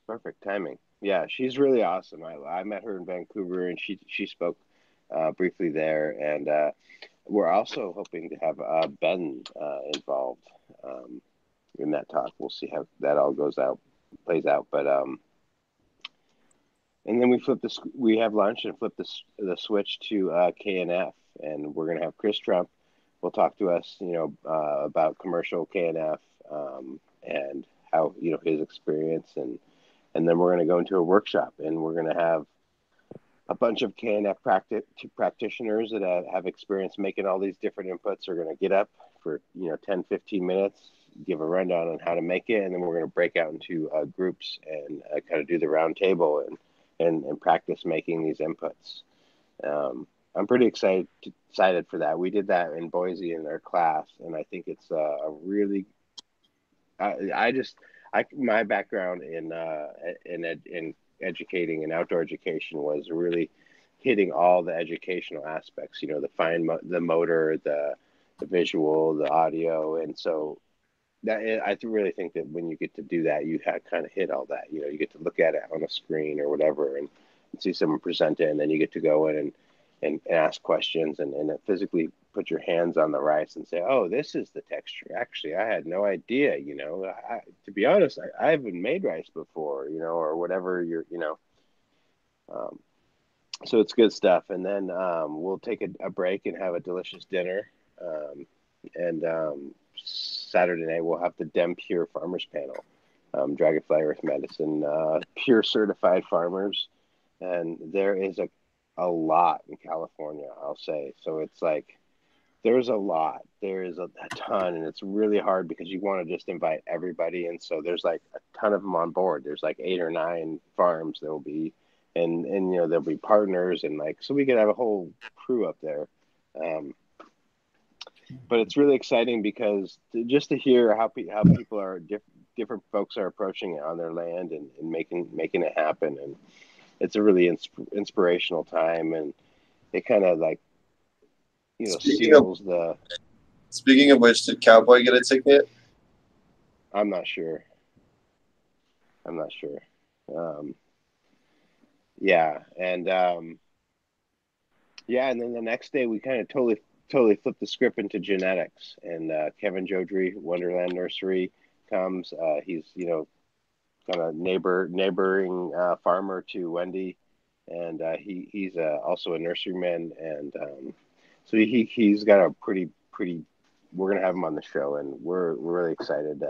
Perfect timing. Yeah, she's really awesome. I met her in Vancouver, and she spoke briefly there. And we're also hoping to have Ben involved in that talk. We'll see how that all plays out. But and then we have lunch and flip the switch to KNF, and we're gonna have Chris Trump. Will talk to us, about commercial KNF and how his experience, and And then we're going to go into a workshop, and we're going to have a bunch of KNF practitioners that have experience making all these different inputs are going to get up for 10, 15 minutes, give a rundown on how to make it, and then we're going to break out into groups and kind of do the round table and practice making these inputs. I'm pretty excited for that. We did that in Boise in our class, and I think it's a really my background in educating and outdoor education was really hitting all the educational aspects, the motor, the visual, the audio. And so I really think that when you get to do that, you kind of hit all that. You get to look at it on a screen or whatever and see someone present it, and then you get to go in and ask questions and physically put your hands on the rice and say, oh, this is the texture. Actually, I had no idea, to be honest, I haven't made rice before, or whatever so it's good stuff. And then we'll take a break and have a delicious dinner. And Saturday night, we'll have the Dem Pure Farmers Panel, Dragonfly Earth Medicine, pure certified farmers. And there is a lot in California, I'll say. So it's like, there's a lot, there's a ton, and it's really hard because you want to just invite everybody. And so there's like a ton of them on board. There's like 8 or 9 farms there will be, and there'll be partners, and so we could have a whole crew up there. But it's really exciting because just to hear how people are different folks are approaching it on their land and making it happen. And it's a really inspirational time, and it kind of seals the. Speaking of which, did Cowboy get a ticket? I'm not sure. Yeah, and and then the next day we kind of totally flipped the script into genetics, and Kevin Jodrey, Wonderland Nursery, comes. He's kind of neighboring farmer to Wendy, and he's also a nurseryman, and so he's got a pretty. We're gonna have him on the show, and we're really excited.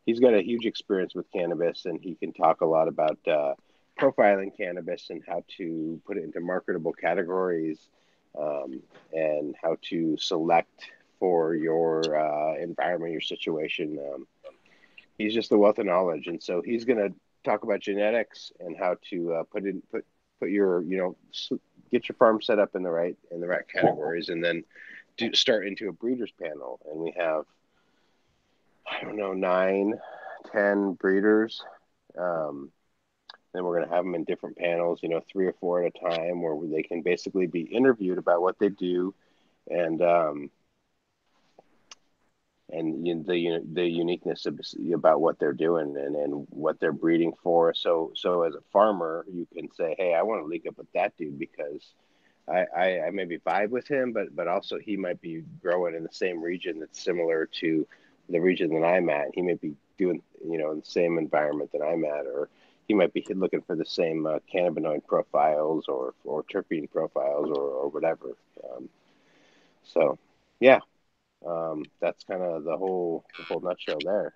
He's got a huge experience with cannabis, and he can talk a lot about profiling cannabis and how to put it into marketable categories, and how to select for your environment, your situation. He's just a wealth of knowledge, and so he's going to talk about genetics and how to put your get your farm set up in the right categories, and then start into a breeders panel. And we have 9, 10 breeders. Then we're going to have them in different panels, 3 or 4 at a time, where they can basically be interviewed about what they do, and the uniqueness about what they're doing and what they're breeding for. So as a farmer, you can say, hey, I want to link up with that dude because I maybe vibe with him, but also he might be growing in the same region that's similar to the region that I'm at. He may be doing, in the same environment that I'm at, or he might be looking for the same cannabinoid profiles or terpene profiles or whatever. So, yeah, that's kind of the whole nutshell there.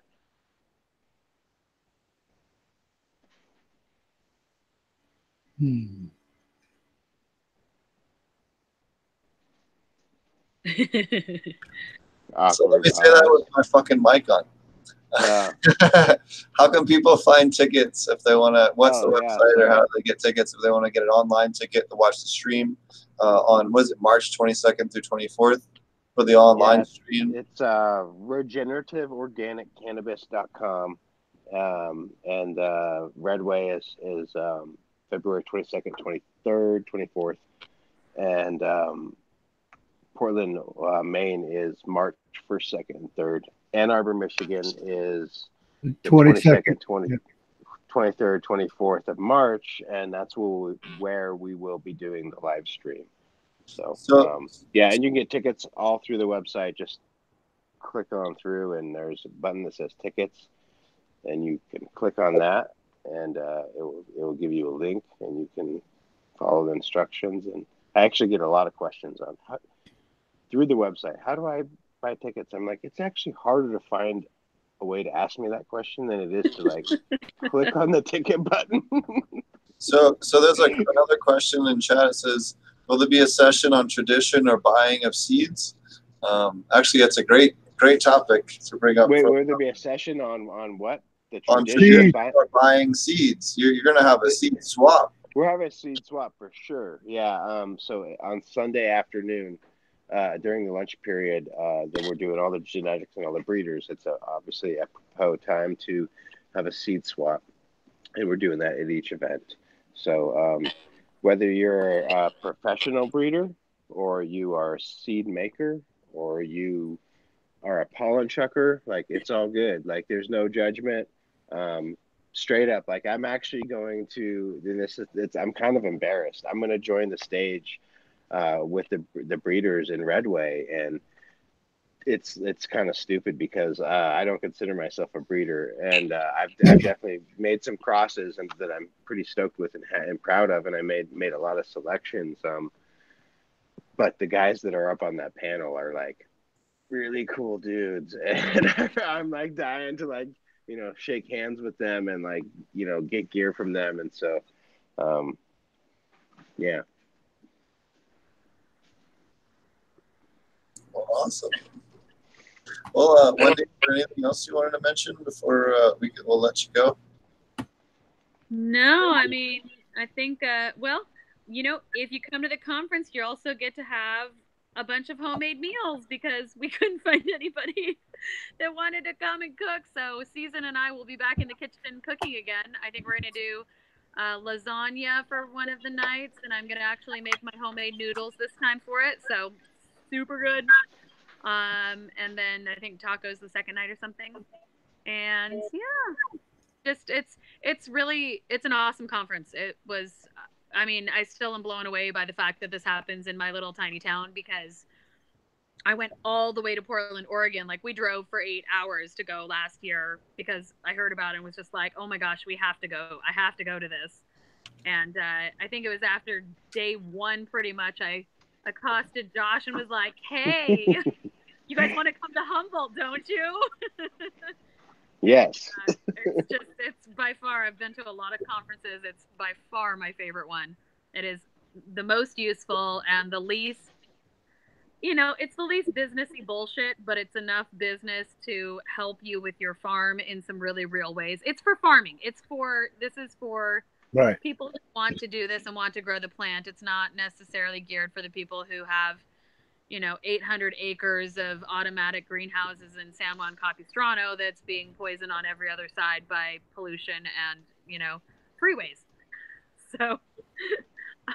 So let me say that with my fucking mic on. How can people find tickets if they want to? What's the website, or how do they get tickets if they want to get an online ticket to watch the stream on, was it March 22nd through 24th for the online stream? It's regenerativeorganiccannabis.com, and Redway is February 22nd, 23rd, 24th, and Portland, Maine is March 1st, 2nd, and 3rd. Ann Arbor, Michigan is the 22nd, 23rd, 24th of March, and that's where we will be doing the live stream. So and you can get tickets all through the website. Just click on through, and there's a button that says tickets, and you can click on that, and it will give you a link, and you can follow the instructions. And I actually get a lot of questions on through the website. How do I buy tickets? I'm like, it's actually harder to find a way to ask me that question than it is to like click on the ticket button. So there's like another question in chat. It says, will there be a session on tradition or buying of seeds? Actually, that's a great topic to bring up. Wait, will there be a session on what? The On tradition of buying seeds. You're going to have a seed swap. We're having a seed swap for sure. Yeah. So on Sunday afternoon, during the lunch period, then we're doing all the genetics and all the breeders. It's obviously a apropos time to have a seed swap, and we're doing that at each event. So whether you're a professional breeder or you are a seed maker or you are a pollen chucker, like it's all good. Like there's no judgment. Straight up, like I'm actually going to I'm kind of embarrassed. I'm going to join the stage with the breeders in Redway, and it's kind of stupid because I don't consider myself a breeder, and I've definitely made some crosses and that I'm pretty stoked with and proud of, and I made a lot of selections. But the guys that are up on that panel are like really cool dudes, and I'm like dying to like, you know, shake hands with them and like, you know, get gear from them. And so, yeah. Well, awesome. Well, Wendy, is there anything else you wanted to mention before we'll let you go? No, I mean, I think, well, you know, if you come to the conference, you also get to have a bunch of homemade meals because we couldn't find anybody that wanted to come and cook. So Season and I will be back in the kitchen cooking again. I think we're going to do lasagna for one of the nights, and I'm going to actually make my homemade noodles this time for it. So super good. And then I think tacos the second night or something. And yeah, just it's an awesome conference. It was, I mean, I still am blown away by the fact that this happens in my little tiny town because I went all the way to Portland, Oregon. Like we drove for 8 hours to go last year because I heard about it and was just like, oh my gosh, we have to go. I have to go to this. And I think it was after day one, pretty much, I accosted Josh and was like, hey, you guys want to come to Humboldt, don't you? Yes. It's by far, I've been to a lot of conferences. It's by far my favorite one. It is the most useful and the least, you know, it's the least businessy bullshit, but it's enough business to help you with your farm in some really real ways. It's for farming. This is for right. people who want to do this and want to grow the plant. It's not necessarily geared for the people who have, you know, 800 acres of automatic greenhouses in San Juan Capistrano that's being poisoned on every other side by pollution and, you know, freeways. So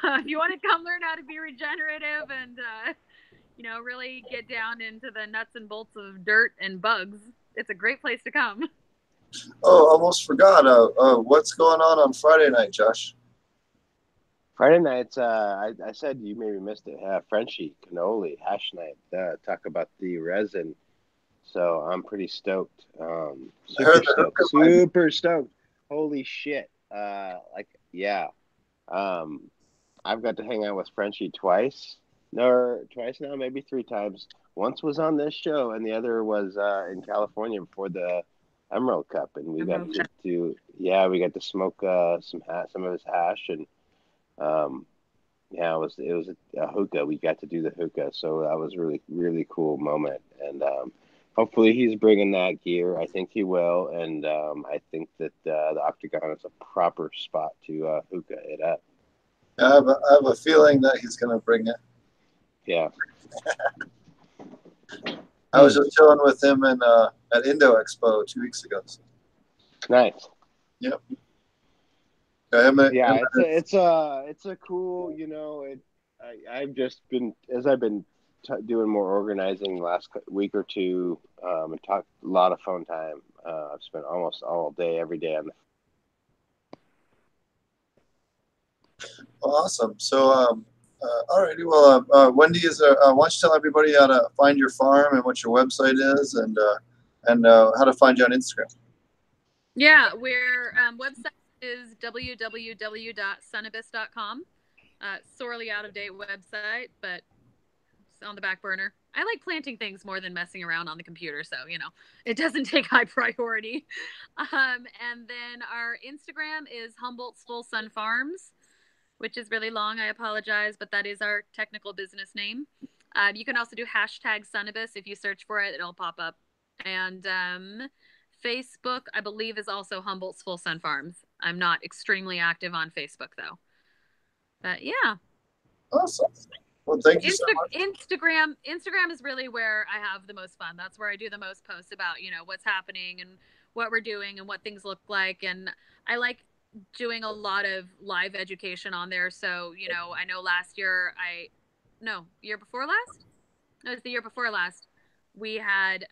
if you want to come learn how to be regenerative and, you know, really get down into the nuts and bolts of dirt and bugs, it's a great place to come. Oh, almost forgot. What's going on Friday night, Josh? Friday nights, I said you maybe missed it. Frenchie, cannoli, hash night. Talk about the resin. So I'm pretty stoked. Super stoked. Holy shit. Yeah. I've got to hang out with Frenchie twice now, maybe 3 times. Once was on this show, and the other was in California before the Emerald Cup, and we got to smoke some of his hash, and it was a hookah. We got to do the hookah, so that was really, really cool moment. And hopefully he's bringing that gear. I think he will, and I think that the Octagon is a proper spot to hookah it up. I have a feeling that he's going to bring it. Yeah. I was just chilling with him at Indo Expo 2 weeks ago. So. Nice. Yep. It's a cool, you know, I've just been, as I've been doing more organizing the last week or two, and talked a lot of phone time. I've spent almost all day, every day on the. Awesome. So, alrighty. Well, Wendy, why don't you tell everybody how to find your farm and what your website is, and how to find you on Instagram? Yeah, we're website is www.cannabis.com. Sorely out of date website, but on the back burner. I like planting things more than messing around on the computer, so it doesn't take high priority. And then our Instagram is Humboldt's Full Sun Farms, which is really long. I apologize, but that is our technical business name. You can also do hashtag Sunibus. If you search for it, it'll pop up. And Facebook, I believe, is also Humboldt's Full Sun Farms. I'm not extremely active on Facebook, though. But yeah. Awesome. Well, thank you so much. Instagram is really where I have the most fun. That's where I do the most posts about, what's happening and what we're doing and what things look like. And I like doing a lot of live education on there. So, I know year before last? No, it was the year before last. We had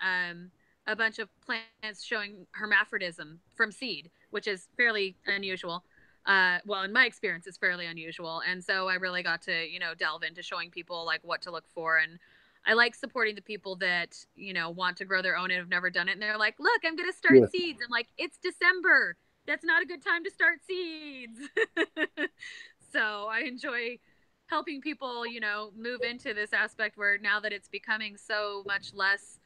a bunch of plants showing hermaphrodism from seed, which is fairly unusual. Well, in my experience, it's fairly unusual. And so I really got to, delve into showing people like what to look for. And I like supporting the people that, want to grow their own and have never done it. And they're like, look, I'm going to start seeds. I'm like, it's December. That's not a good time to start seeds. So I enjoy helping people, move into this aspect where now that it's becoming so much less,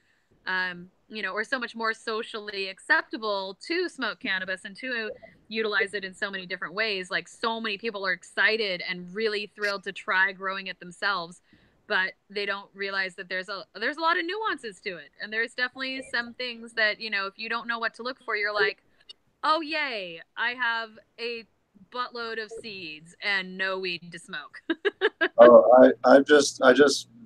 or so much more socially acceptable to smoke cannabis and to utilize it in so many different ways. Like, so many people are excited and really thrilled to try growing it themselves, but they don't realize that there's a lot of nuances to it. And there's definitely some things that, if you don't know what to look for, you're like, oh, yay, I have a buttload of seeds and no weed to smoke. I just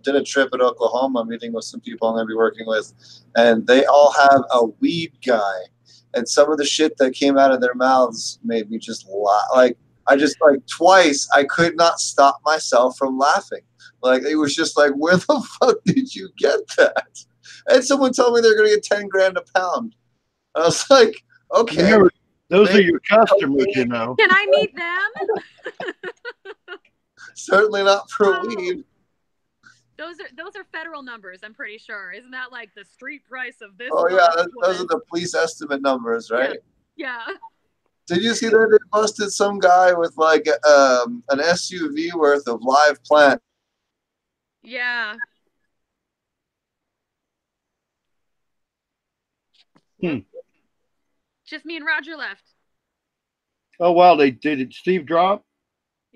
did a trip in Oklahoma, meeting with some people I'm going to be working with, and they all have a weed guy. And some of the shit that came out of their mouths made me just laugh. Like, twice I could not stop myself from laughing. Like, it was just like, where the fuck did you get that? And someone told me they're going to get 10 grand a pound. I was like, okay. Those are your customers, Can I meet them? Certainly not for weed. Those are federal numbers, I'm pretty sure. Isn't that like the street price of this? Oh yeah, those are the police estimate numbers, right? Yeah. Did you see that they busted some guy with like an SUV worth of live plant? Yeah. Just me and Roger left. Oh wow, they did. Steve drop?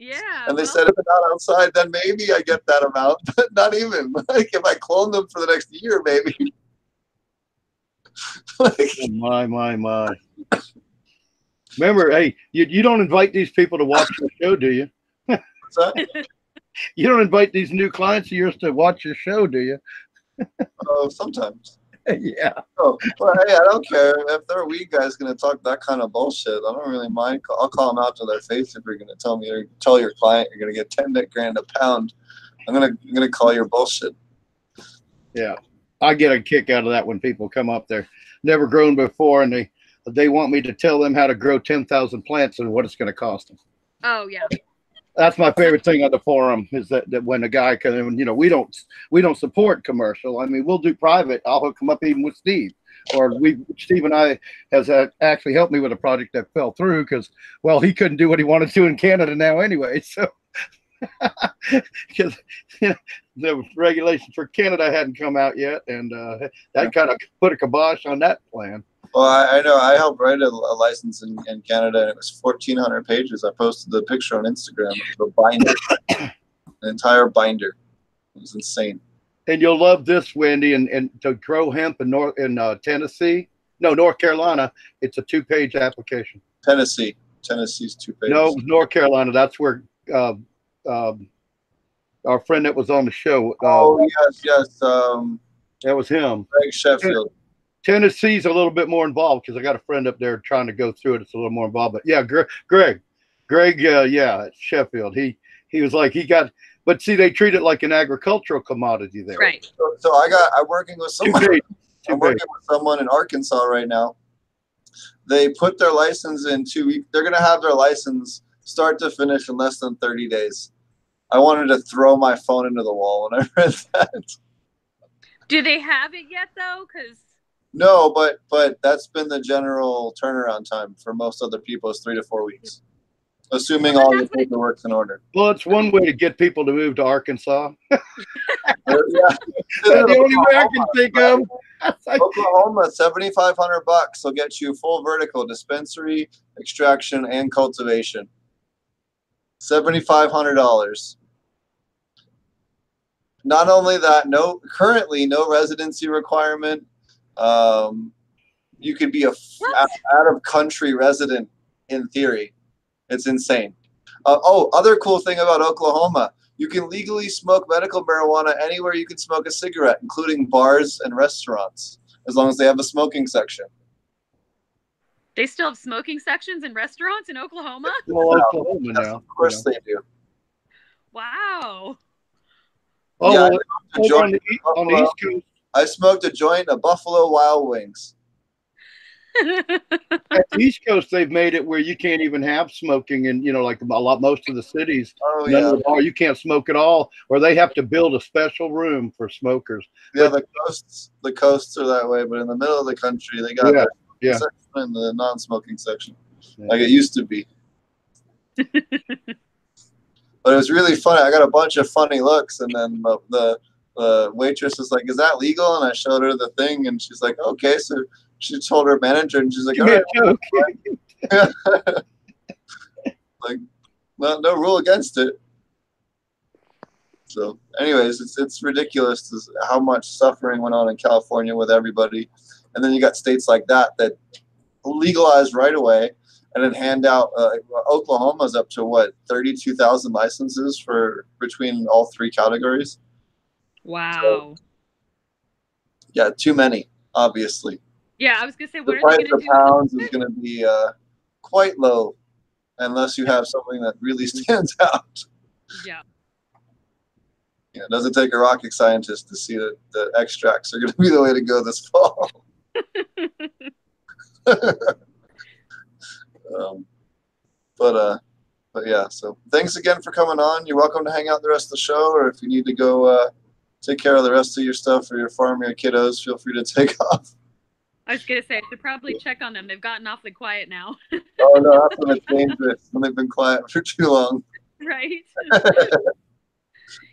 Yeah. And they said if it's not outside, then maybe I get that amount. But not even. Like, if I clone them for the next year, maybe. Like, oh, my. Remember, hey, you don't invite these people to watch your show, do you? What's that? You don't invite these new clients of yours to watch your show, do you? Oh, sometimes. Yeah. Oh, well, hey, I don't care if their weed guy's going to talk that kind of bullshit. I don't really mind. I'll call them out to their face if you're going to tell your client you're going to get 10 grand a pound. I'm gonna call your bullshit. Yeah, I get a kick out of that when people come up there, never grown before, and they want me to tell them how to grow 10,000 plants and what it's going to cost them. Oh yeah. That's my favorite thing on the forum is that when a guy can, we don't support commercial. I mean, we'll do private. I'll hook them up even with Steve, or Steve and I has actually helped me with a project that fell through because, well, he couldn't do what he wanted to in Canada now anyway. So because the regulations for Canada hadn't come out yet, and that kind of put a kibosh on that plan. Well, I know. I helped write a license in Canada, and it was 1,400 pages. I posted the picture on Instagram of the binder, an entire binder. It was insane. And you'll love this, Wendy, and to grow hemp in North Carolina, it's a 2-page application. Tennessee's 2 pages. No, North Carolina. That's where our friend that was on the show. Yes. That was him. Greg Sheffield. Tennessee's a little bit more involved because I got a friend up there trying to go through it. It's a little more involved, but yeah, Greg, Sheffield. He was like but see, they treat it like an agricultural commodity there. Right. So I'm working with someone. I'm working with someone in Arkansas right now. They put their license in 2 weeks. They're going to have their license start to finish in less than 30 days. I wanted to throw my phone into the wall when I read that. Do they have it yet, though? No, but that's been the general turnaround time for most other people is 3 to 4 weeks. assuming all your paperwork's in order. Well, it's one way to get people to move to Arkansas. Yeah. The only way I can think of. Oklahoma, $7,500 will get you full vertical dispensary, extraction, and cultivation. $7,500. Not only that, currently no residency requirement. You could be out of country resident in theory. It's insane. Other cool thing about Oklahoma, you can legally smoke medical marijuana anywhere you can smoke a cigarette, including bars and restaurants, as long as they have a smoking section. They still have smoking sections in restaurants in Oklahoma? Well, Oklahoma now. Of course they do. Wow. Oh, yeah, on the East Coast. I smoked a joint of Buffalo Wild Wings. At the East Coast, they've made it where you can't even have smoking, and like most of the cities. You can't smoke at all, or they have to build a special room for smokers. Yeah, the coasts are that way, but in the middle of the country, they got their section in the non-smoking section, like it used to be. But it was really funny. I got a bunch of funny looks, and then the waitress was like, "Is that legal?" And I showed her the thing, and she's like, "Okay." So she told her manager, and she's like, "All right." Like, well, no rule against it. So, anyways, it's ridiculous how much suffering went on in California with everybody, and then you got states like that legalize right away, and then hand out. Oklahoma's up to 32,000 licenses between all three categories. Wow. So, yeah, too many, obviously. Yeah, I was gonna say, what are they gonna do? The price of pounds is gonna be quite low, unless you have something that really stands out. Yeah. Yeah, it doesn't take a rocket scientist to see that the extracts are gonna be the way to go this fall. But yeah, so thanks again for coming on. You're welcome to hang out the rest of the show, or if you need to go take care of the rest of your stuff or your farm or your kiddos, feel free to take off. I was gonna say I should probably check on them. They've gotten awfully quiet now. Oh no, that's when it's dangerous, when they've been quiet for too long. Right.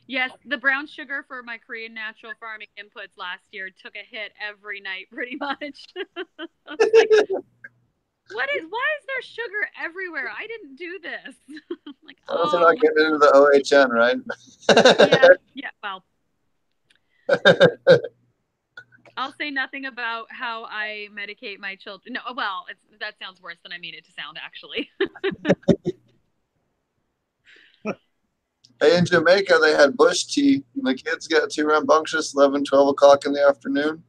Yes, the brown sugar for my Korean natural farming inputs last year took a hit every night, pretty much. Why is there sugar everywhere? I didn't do this. Like, they're not getting into the OHN, right? Yeah, well. I'll say nothing about how I medicate my children. No, well, that sounds worse than I mean it to sound, actually. Hey, in Jamaica, they had bush tea. And the kids get too rambunctious 11, 12 o'clock in the afternoon.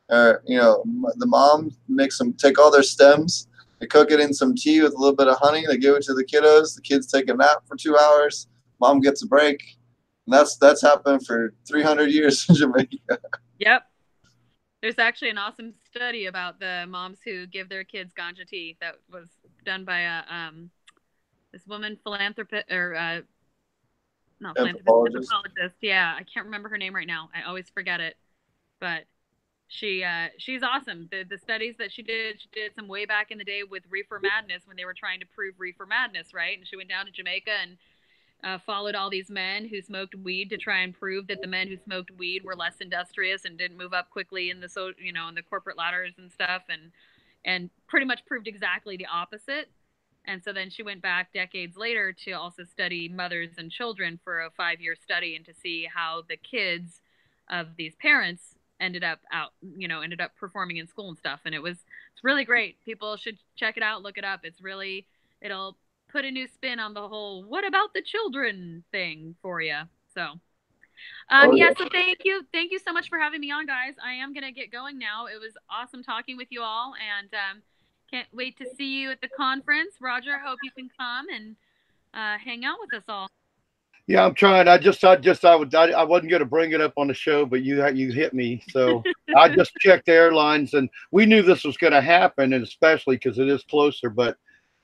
The mom makes them take all their stems. They cook it in some tea with a little bit of honey. They give it to the kiddos. The kids take a nap for 2 hours. Mom gets a break. And that's happened for 300 years in Jamaica. Yep. There's actually an awesome study about the moms who give their kids ganja tea that was done by this woman anthropologist. Yeah, I can't remember her name right now. I always forget it, but she's awesome. The studies that she did some way back in the day with reefer madness when they were trying to prove reefer madness, right? And she went down to Jamaica and followed all these men who smoked weed to try and prove that the men who smoked weed were less industrious and didn't move up quickly in the in the corporate ladders and stuff, and pretty much proved exactly the opposite. And so then she went back decades later to also study mothers and children for a 5-year study and to see how the kids of these parents ended up performing in school and stuff. And it's really great. People should check it out, look it up. It'll put a new spin on the whole "what about the children" thing for you. So so thank you so much for having me on, guys. I am gonna get going now. It was awesome talking with you all, and can't wait to see you at the conference. Roger, I hope you can come and hang out with us all. Yeah, I'm trying. I wasn't going to bring it up on the show, but you hit me. So I just checked the airlines, and we knew this was going to happen, and especially because it is closer, but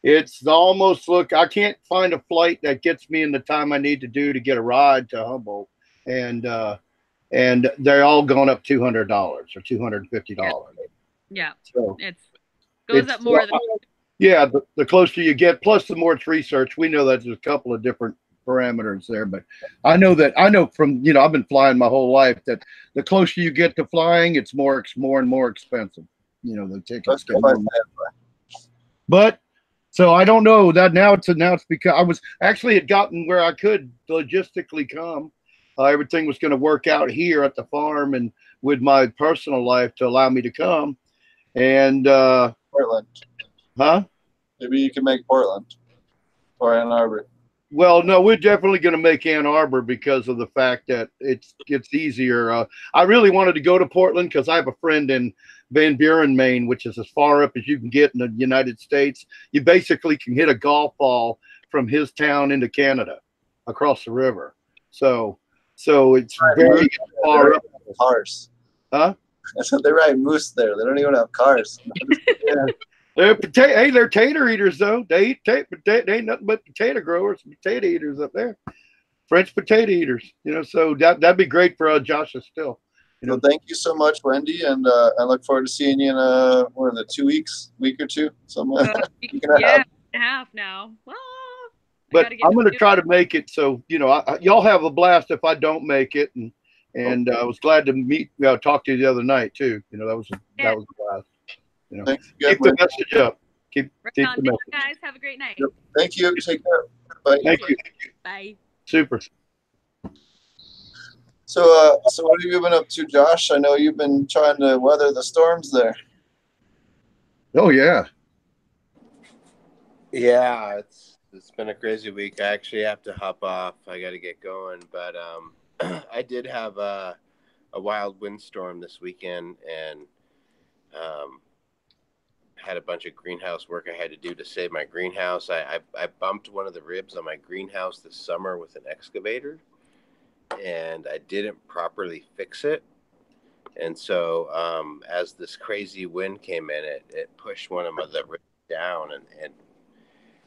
it's almost I can't find a flight that gets me in the time I need to do to get a ride to Humboldt. And they're all going up $200 or $250. Yeah. So goes up more than Yeah, the closer you get, plus the more it's research. We know that there's a couple of different parameters there, but I know from, I've been flying my whole life that the closer you get to flying, it's more and more expensive. The tickets get more. But so I don't know that now it's because I was actually had gotten where I could logistically come. Everything was going to work out here at the farm and with my personal life to allow me to come. And Portland. Huh? Maybe you can make Portland or Ann Arbor. Well, no, we're definitely going to make Ann Arbor because of the fact that it's easier. I really wanted to go to Portland because I have a friend in Van Buren, Maine, which is as far up as you can get in the United States. You basically can hit a golf ball from his town into Canada across the river. So it's very far up. Cars. Huh? I said they ride moose there. They don't even have cars. Yeah. They're tater eaters though. They ain't nothing but potato growers, potato eaters up there. French potato eaters. So that'd be great for Josh still. Well, thank you so much, Wendy, and I look forward to seeing you in 2 weeks, week or two, something. Yeah, half now. Well, but I'm going to try to make it. So y'all have a blast if I don't make it, and I was glad to talk to you the other night too. That was a blast. Thanks again, keep the message up. Keep the message. Thanks, guys. Have a great night. Yep. Thank you. Take care. Bye. Thank you. Bye. Super. So what have you been up to, Josh? I know you've been trying to weather the storms there. Oh yeah. Yeah, it's been a crazy week. I actually have to hop off. I got to get going, but I did have a wild windstorm this weekend, and had a bunch of greenhouse work I had to do to save my greenhouse. I bumped one of the ribs on my greenhouse this summer with an excavator, and I didn't properly fix it. And so as this crazy wind came in, it pushed one of the ribs down, and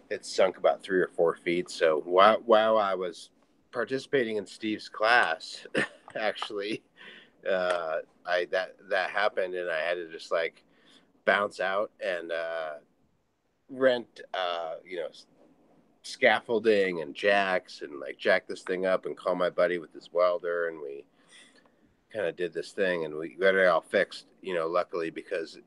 it sunk about 3 or 4 feet. So while I was participating in Steve's class, actually, that happened, and I had to just bounce out and rent scaffolding and jacks and jack this thing up and call my buddy with his welder, and we kind of did this thing, and we got it all fixed, luckily, because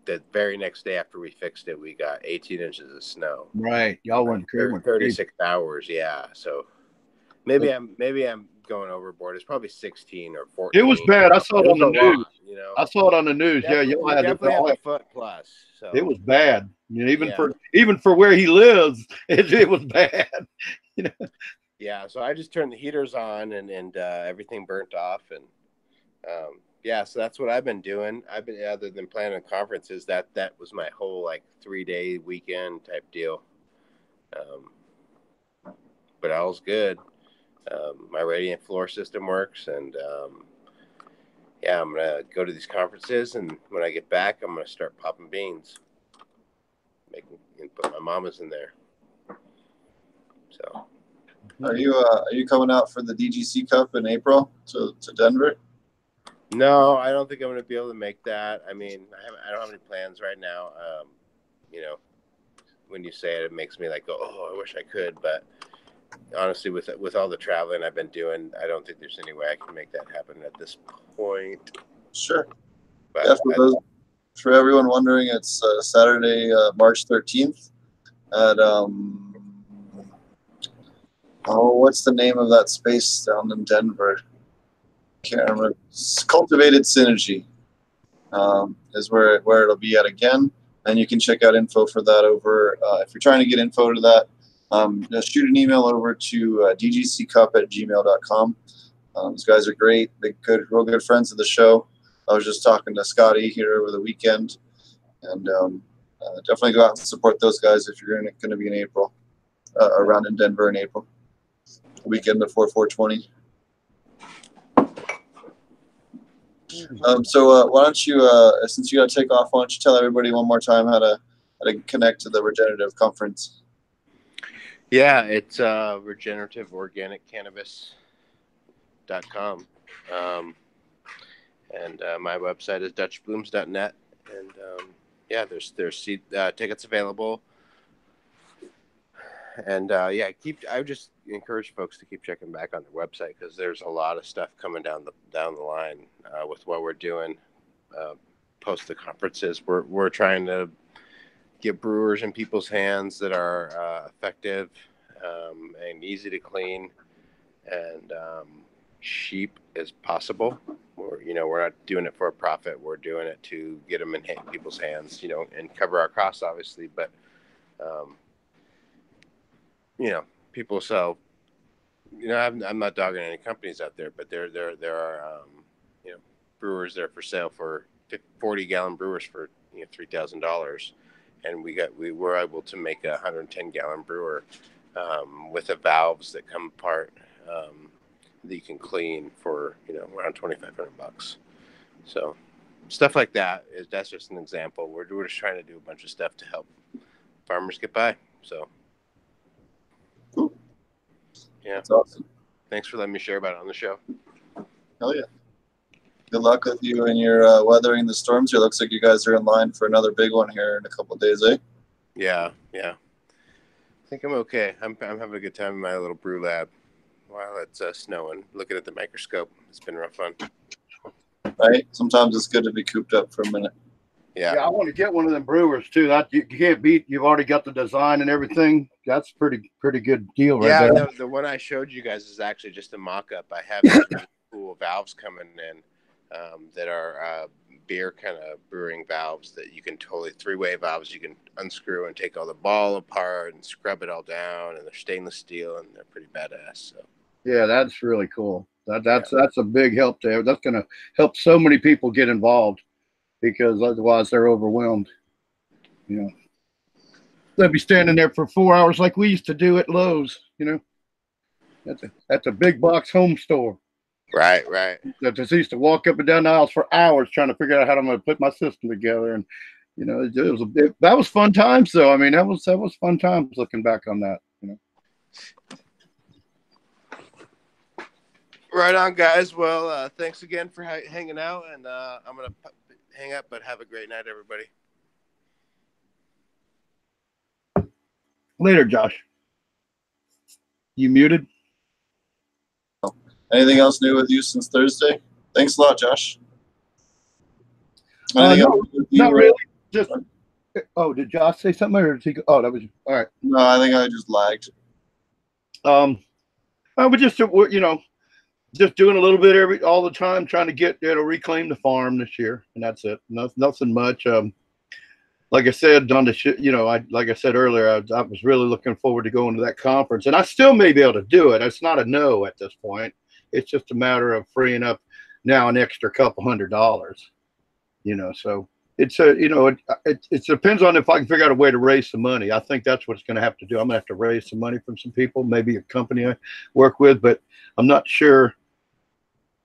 the very next day after we fixed it, we got 18 inches of snow. Right. Y'all went crazy. 36 hours. Yeah. So maybe I'm going overboard. It's probably 16 or 14. It was bad. I saw it on the news. I saw it on the news. Y'all had definitely have a foot plus. So it was bad. Even for where he lives, it was bad. Yeah. So I just turned the heaters on, and everything burnt off, and so that's what I've been doing. Other than planning conferences, that was my whole 3-day weekend type deal. But all's good. My radiant floor system works, and I'm gonna go to these conferences, and when I get back, I'm gonna start popping beans, put my mamas in there. So, are you coming out for the DGC Cup in April to Denver? No, I don't think I'm gonna be able to make that. I mean, I don't have any plans right now. When you say it, it makes me go, oh, I wish I could, but honestly, with all the traveling I've been doing, I don't think there's any way I can make that happen at this point. Sure. But for everyone wondering, it's Saturday, March 13th at what's the name of that space down in Denver? Can't remember. Cultivated Synergy is where it'll be at again, and you can check out info for that over. If you're trying to get info to that, just shoot an email over to dgccup@gmail.com. These guys are great. They're real good friends of the show. I was just talking to Scotty here over the weekend, and definitely go out and support those guys if you're going to be in April, around in Denver in April, weekend before 420. So why don't you, since you got to take off, why don't you tell everybody one more time how to connect to the Regenerative Conference? Yeah, it's regenerativeorganiccannabis.com. And my website is dutchblooms.net. And yeah, there's seat tickets available. And yeah, I would just encourage folks to keep checking back on their website, because there's a lot of stuff coming down the line with what we're doing post the conferences. We're trying to get brewers in people's hands that are effective and easy to clean and cheap as possible. We're not doing it for a profit. We're doing it to get them in people's hands, and cover our costs, obviously. But people sell. I'm not dogging any companies out there, but there are brewers there for sale for 40-gallon brewers for $3,000, and we were able to make a 110-gallon brewer with the valves that come apart that you can clean for around $2,500. So stuff like that's just an example. We're just trying to do a bunch of stuff to help farmers get by. So. Cool. Yeah, that's awesome. Thanks for letting me share about it on the show. Hell yeah. Good luck with you and your weathering the storms here. Looks like you guys are in line for another big one here in a couple of days, eh? Yeah. I think I'm okay. I'm having a good time in my little brew lab while it's snowing, looking at the microscope. It's been real fun. Right? Sometimes it's good to be cooped up for a minute. Yeah, I want to get one of them brewers too. That you can't beat. You've already got the design and everything. That's pretty good deal right there. Yeah, the one I showed you guys is actually just a mock-up. I have these really cool valves coming in that are beer kind of brewing valves that you can totally three-way valves. You can unscrew and take all the ball apart and scrub it all down, and they're stainless steel and they're pretty badass. So yeah, that's really cool. That's a big help there. That's going to help so many people get involved, because otherwise they're overwhelmed. They'll be standing there for 4 hours like we used to do at Lowe's. That's a big box home store. Right. That just used to walk up and down the aisles for hours trying to figure out how I'm going to put my system together. And that was fun times, though. I mean, that was fun times looking back on that. Right on, guys. Well, thanks again for hanging out, and I'm gonna hang up. But have a great night, everybody. Later, Josh. You muted? Anything else new with you since Thursday? Thanks a lot, Josh. Not really. Just did Josh say something, or did he go? Oh, that was all right. No, I think I just lagged. I would just just doing a little bit all the time, trying to get reclaim the farm this year, and that's it. Nothing much. Like I said on the like I said earlier, I was really looking forward to going to that conference, and I still may be able to do it. It's not a no at this point. It's just a matter of freeing up now an extra couple $100. So it's it depends on if I can figure out a way to raise some money. I think that's what it's going to have to do. I'm going to have to raise some money from some people, maybe a company I work with, but I'm not sure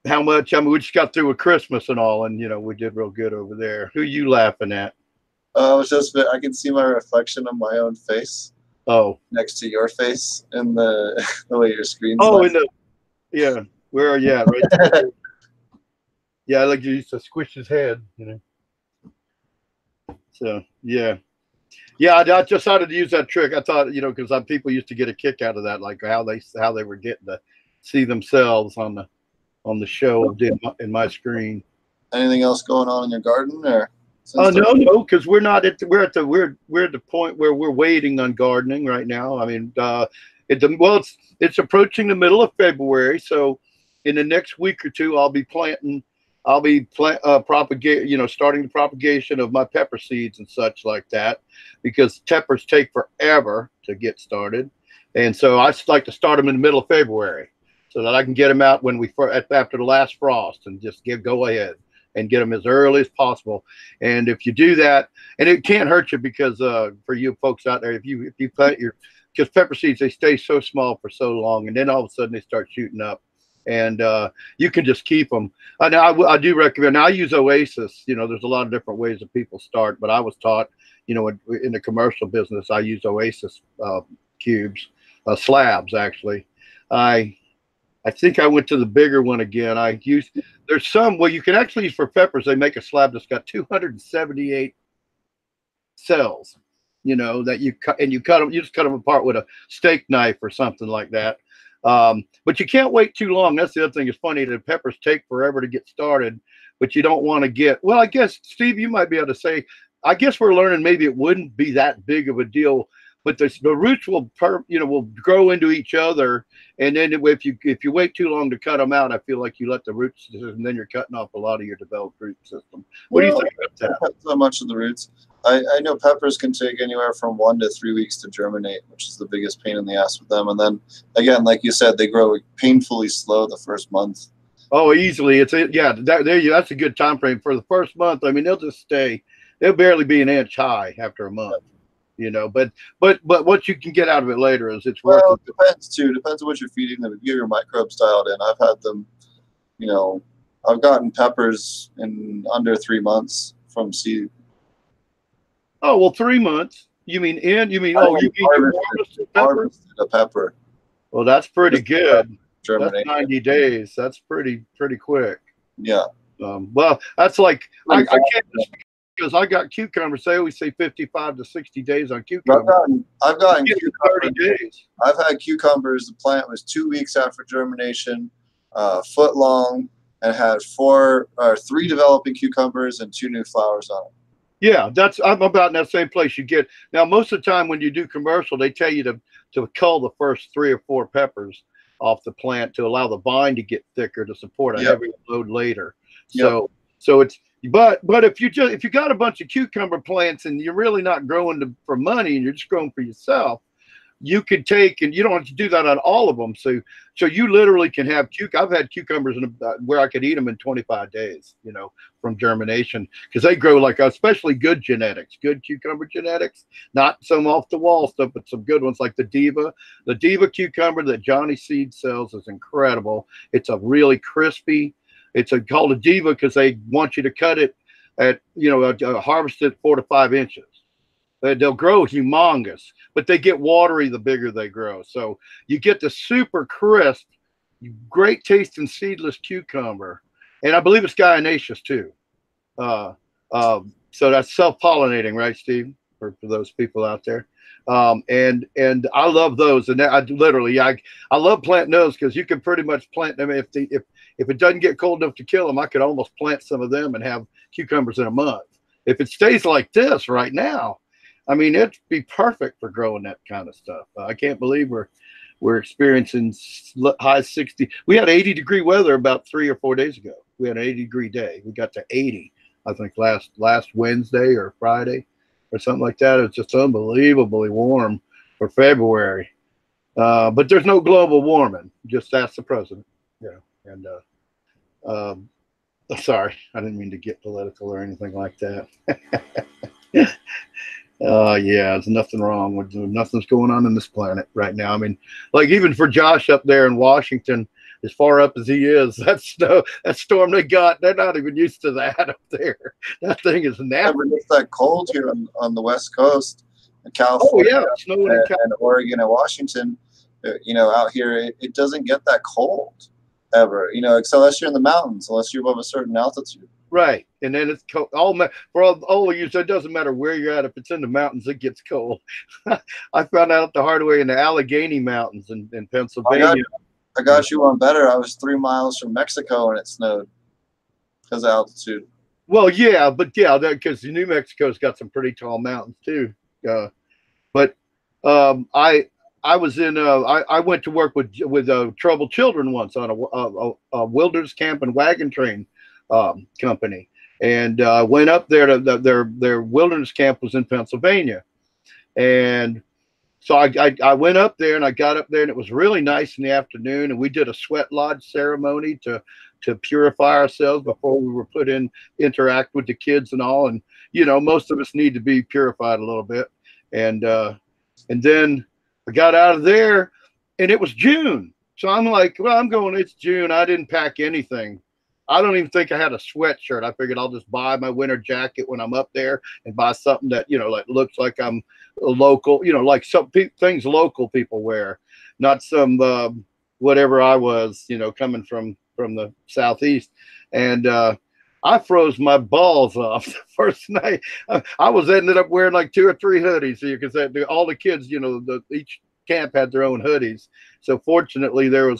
how much. I mean, we just got through with Christmas and all, and we did real good over there. Who you laughing at? I can see my reflection of my own face. Oh, next to your face in the way your screen's. Oh, yeah. Where are you at? Right there. Yeah, like you used to squish his head, So yeah. I decided to use that trick. I thought, because people used to get a kick out of that, like how they were getting to see themselves on the show in my screen. Anything else going on in your garden, or? No, because we're at the point where we're waiting on gardening right now. I mean, it's approaching the middle of February, so in the next week or two, I'll be starting the propagation of my pepper seeds and such like that, because peppers take forever to get started, and so I like to start them in the middle of February so that I can get them out after the last frost and just go ahead and get them as early as possible. And if you do that, and it can't hurt you, because for you folks out there, if you plant because pepper seeds, they stay so small for so long, and then all of a sudden they start shooting up, and you can just keep them. I do recommend. Now I use Oasis. There's a lot of different ways that people start, but I was taught, in the commercial business, I use Oasis cubes, slabs actually. I think I went to the bigger one again. There's some, you can actually use for peppers. They make a slab that's got 278 cells, you know, that you cut, and you just cut them apart with a steak knife or something like that. But you can't wait too long. That's the other thing. It's funny that peppers take forever to get started, but you don't want to get, well, I guess, Steve, you might be able to say, I guess we're learning maybe it wouldn't be that big of a deal, but the roots will will grow into each other. And then if you wait too long to cut them out, I feel like you let the roots, and then you're cutting off a lot of your developed root system. What do you think about that? Depends on much of the roots. I know peppers can take anywhere from 1 to 3 weeks to germinate, which is the biggest pain in the ass with them. And then again, like you said, they grow painfully slow the first month. Oh, easily. That's a good time frame for the first month. I mean, they'll barely be an inch high after a month. You know, but what you can get out of it later is it's worth it. Depends too. Depends on what you're feeding them. If you get your microbes dialed in, I've had them, you know, I've gotten peppers in under 3 months from seed. Oh, well, 3 months. You mean you harvested a pepper. Well, that's pretty good. That's 90 days. That's pretty quick. Yeah. Well, that's like I can't just, because I got cucumbers. They always say 55 to 60 days on cucumbers. I've gotten 30 days. I've had cucumbers. The plant was 2 weeks after germination, foot long, and had 3 developing cucumbers and 2 new flowers on it. Yeah, I'm about in that same place. You get now most of the time when you do commercial, they tell you to cull the first 3 or 4 peppers off the plant to allow the vine to get thicker to support a heavier load later. So it's. But if you got a bunch of cucumber plants and you're really not growing for money and you're just growing for yourself, you could take, and you don't have to do that on all of them. So you literally can have I've had cucumbers where I could eat them in 25 days, you know, from germination, because they grow like, especially good genetics, good cucumber genetics, not some off the wall stuff, but some good ones like the Diva cucumber that Johnny Seed sells is incredible. It's a really crispy. It's called a Diva because they want you to cut it at, harvest it 4 to 5 inches. They'll grow humongous, but they get watery the bigger they grow. So you get the super crisp, great tasting seedless cucumber. And I believe it's guyanaceous too. So that's self-pollinating, right, Steve? For those people out there. And I love those. And I love planting those because you can pretty much plant them. If it doesn't get cold enough to kill them, I could almost plant some of them and have cucumbers in a month. If it stays like this right now, I mean, it'd be perfect for growing that kind of stuff. I can't believe we're experiencing high 60. We had 80-degree weather about 3 or 4 days ago. We had an 80-degree day. We got to 80, I think, last Wednesday or Friday or something like that. It's just unbelievably warm for February. But there's no global warming. Just ask the president. Yeah. And sorry, I didn't mean to get political or anything like that. Yeah, there's nothing wrong with nothing's going on in this planet right now. I mean, like even for Josh up there in Washington, as far up as he is, that storm they got, they're not even used to that up there. That thing is nasty. It's that cold here on the West Coast, in California, and Oregon and Washington. Out here, it doesn't get that cold ever. Unless you're in the mountains, unless you're above a certain altitude. Right, and then it's cold. For all of you, so it doesn't matter where you're at. If it's in the mountains, it gets cold. I found out the hard way in the Allegheny Mountains in Pennsylvania. I got you one better. I was 3 miles from Mexico and it snowed because of altitude. Well, yeah, because New Mexico's got some pretty tall mountains too. But I was in. I went to work with troubled children once on a wilderness camp and wagon train company, and went up there to their wilderness camp was in Pennsylvania, and so I went up there and I got up there and it was really nice in the afternoon, and we did a sweat lodge ceremony to purify ourselves before we were put in, interact with the kids and all, and most of us need to be purified a little bit, and then I got out of there and it was June, so I'm like, well, it's June, I didn't pack anything. I don't even think I had a sweatshirt. I figured I'll just buy my winter jacket when I'm up there and buy something that, like looks like I'm a local, like some things local people wear, not some whatever I was, coming from the Southeast. And I froze my balls off the first night. I was ended up wearing like 2 or 3 hoodies. So you could say all the kids, you know, each camp had their own hoodies. So fortunately, the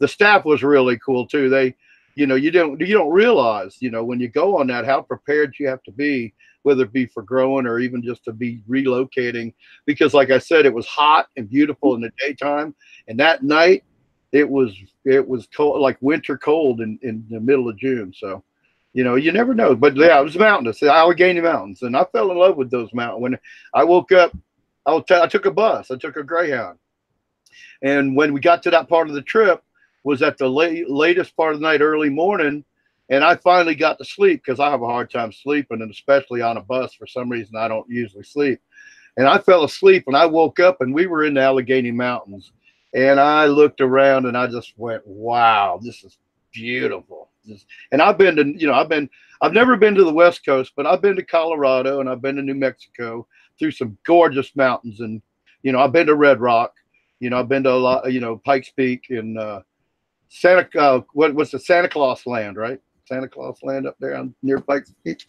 staff was really cool too. They, you know, you don't realize, you know, when you go on that, how prepared you have to be, whether it be for growing or even just to be relocating. Because like I said, it was hot and beautiful in the daytime, and that night it was cold, like winter cold in the middle of June. So, you know, you never know. But yeah, it was mountainous, the Allegheny Mountains, and I fell in love with those mountains. When I woke up, I took a bus. I took a Greyhound, and when we got to that part of the trip, was at the latest part of the night, early morning, and I finally got to sleep because I have a hard time sleeping, and especially on a bus. For some reason, I don't usually sleep. And I fell asleep, and I woke up, and we were in the Allegheny Mountains. And I looked around, and I just went, "Wow, this is beautiful." And I've been to, you know, I've never been to the West Coast, but I've been to Colorado, and I've been to New Mexico through some gorgeous mountains. And, you know, I've been to Red Rock, you know, I've been to a lot, you know, Pikes Peak and what's the Santa Claus Land, right? Santa Claus Land up there near Pikes Peak.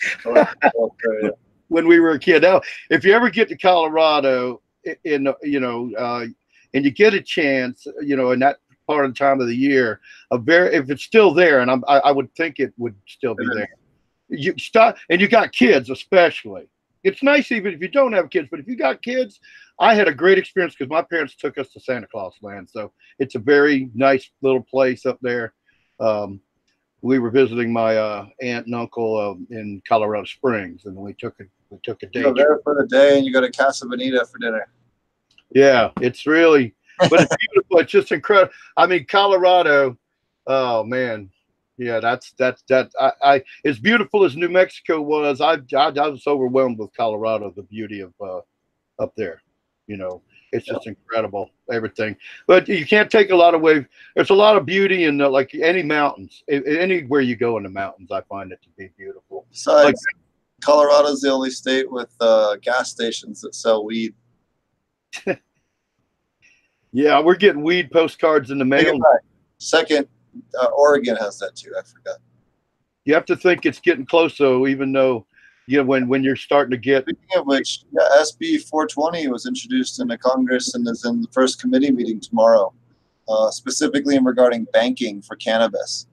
When we were a kid. Now, if you ever get to Colorado, and you get a chance, you know, in that part of the time of the year, if it's still there, and I would think it would still be there. You start, and you got kids, especially. It's nice even if you don't have kids, but if you got kids, I had a great experience because my parents took us to Santa Claus Land. So it's a very nice little place up there. We were visiting my aunt and uncle in Colorado Springs, and we took a day. You go there for the day, and you go to Casa Bonita for dinner. Yeah, it's really, but it's beautiful. It's just incredible. I mean, Colorado. Oh man, yeah, that's as beautiful as New Mexico was. I was overwhelmed with Colorado, the beauty of up there. You know, it's just incredible, everything. But you can't take a lot away. There's a lot of beauty in like any mountains. Anywhere you go in the mountains, I find it to be beautiful. Besides, Colorado's the only state with gas stations that sell weed. Yeah, we're getting weed postcards in the mail. Second, Oregon has that too. I forgot. You have to think it's getting close, though, even though, you know, when you're starting to get. Speaking of which, SB 420 was introduced into Congress and is in the first committee meeting tomorrow, specifically regarding banking for cannabis.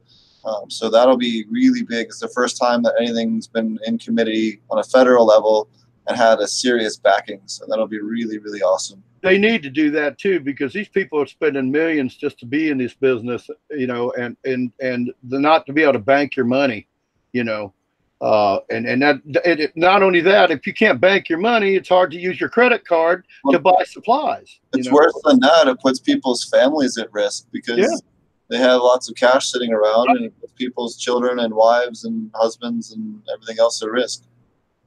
So that'll be really big. It's the first time that anything's been in committee on a federal level and had a serious backing. So that'll be really, really awesome. They need to do that too, because these people are spending millions just to be in this business, you know, and not to be able to bank your money, you know, and that not only that, if you can't bank your money, it's hard to use your credit card to buy supplies. It's worse than that. It puts people's families at risk because they have lots of cash sitting around, and it puts people's children and wives and husbands and everything else at risk.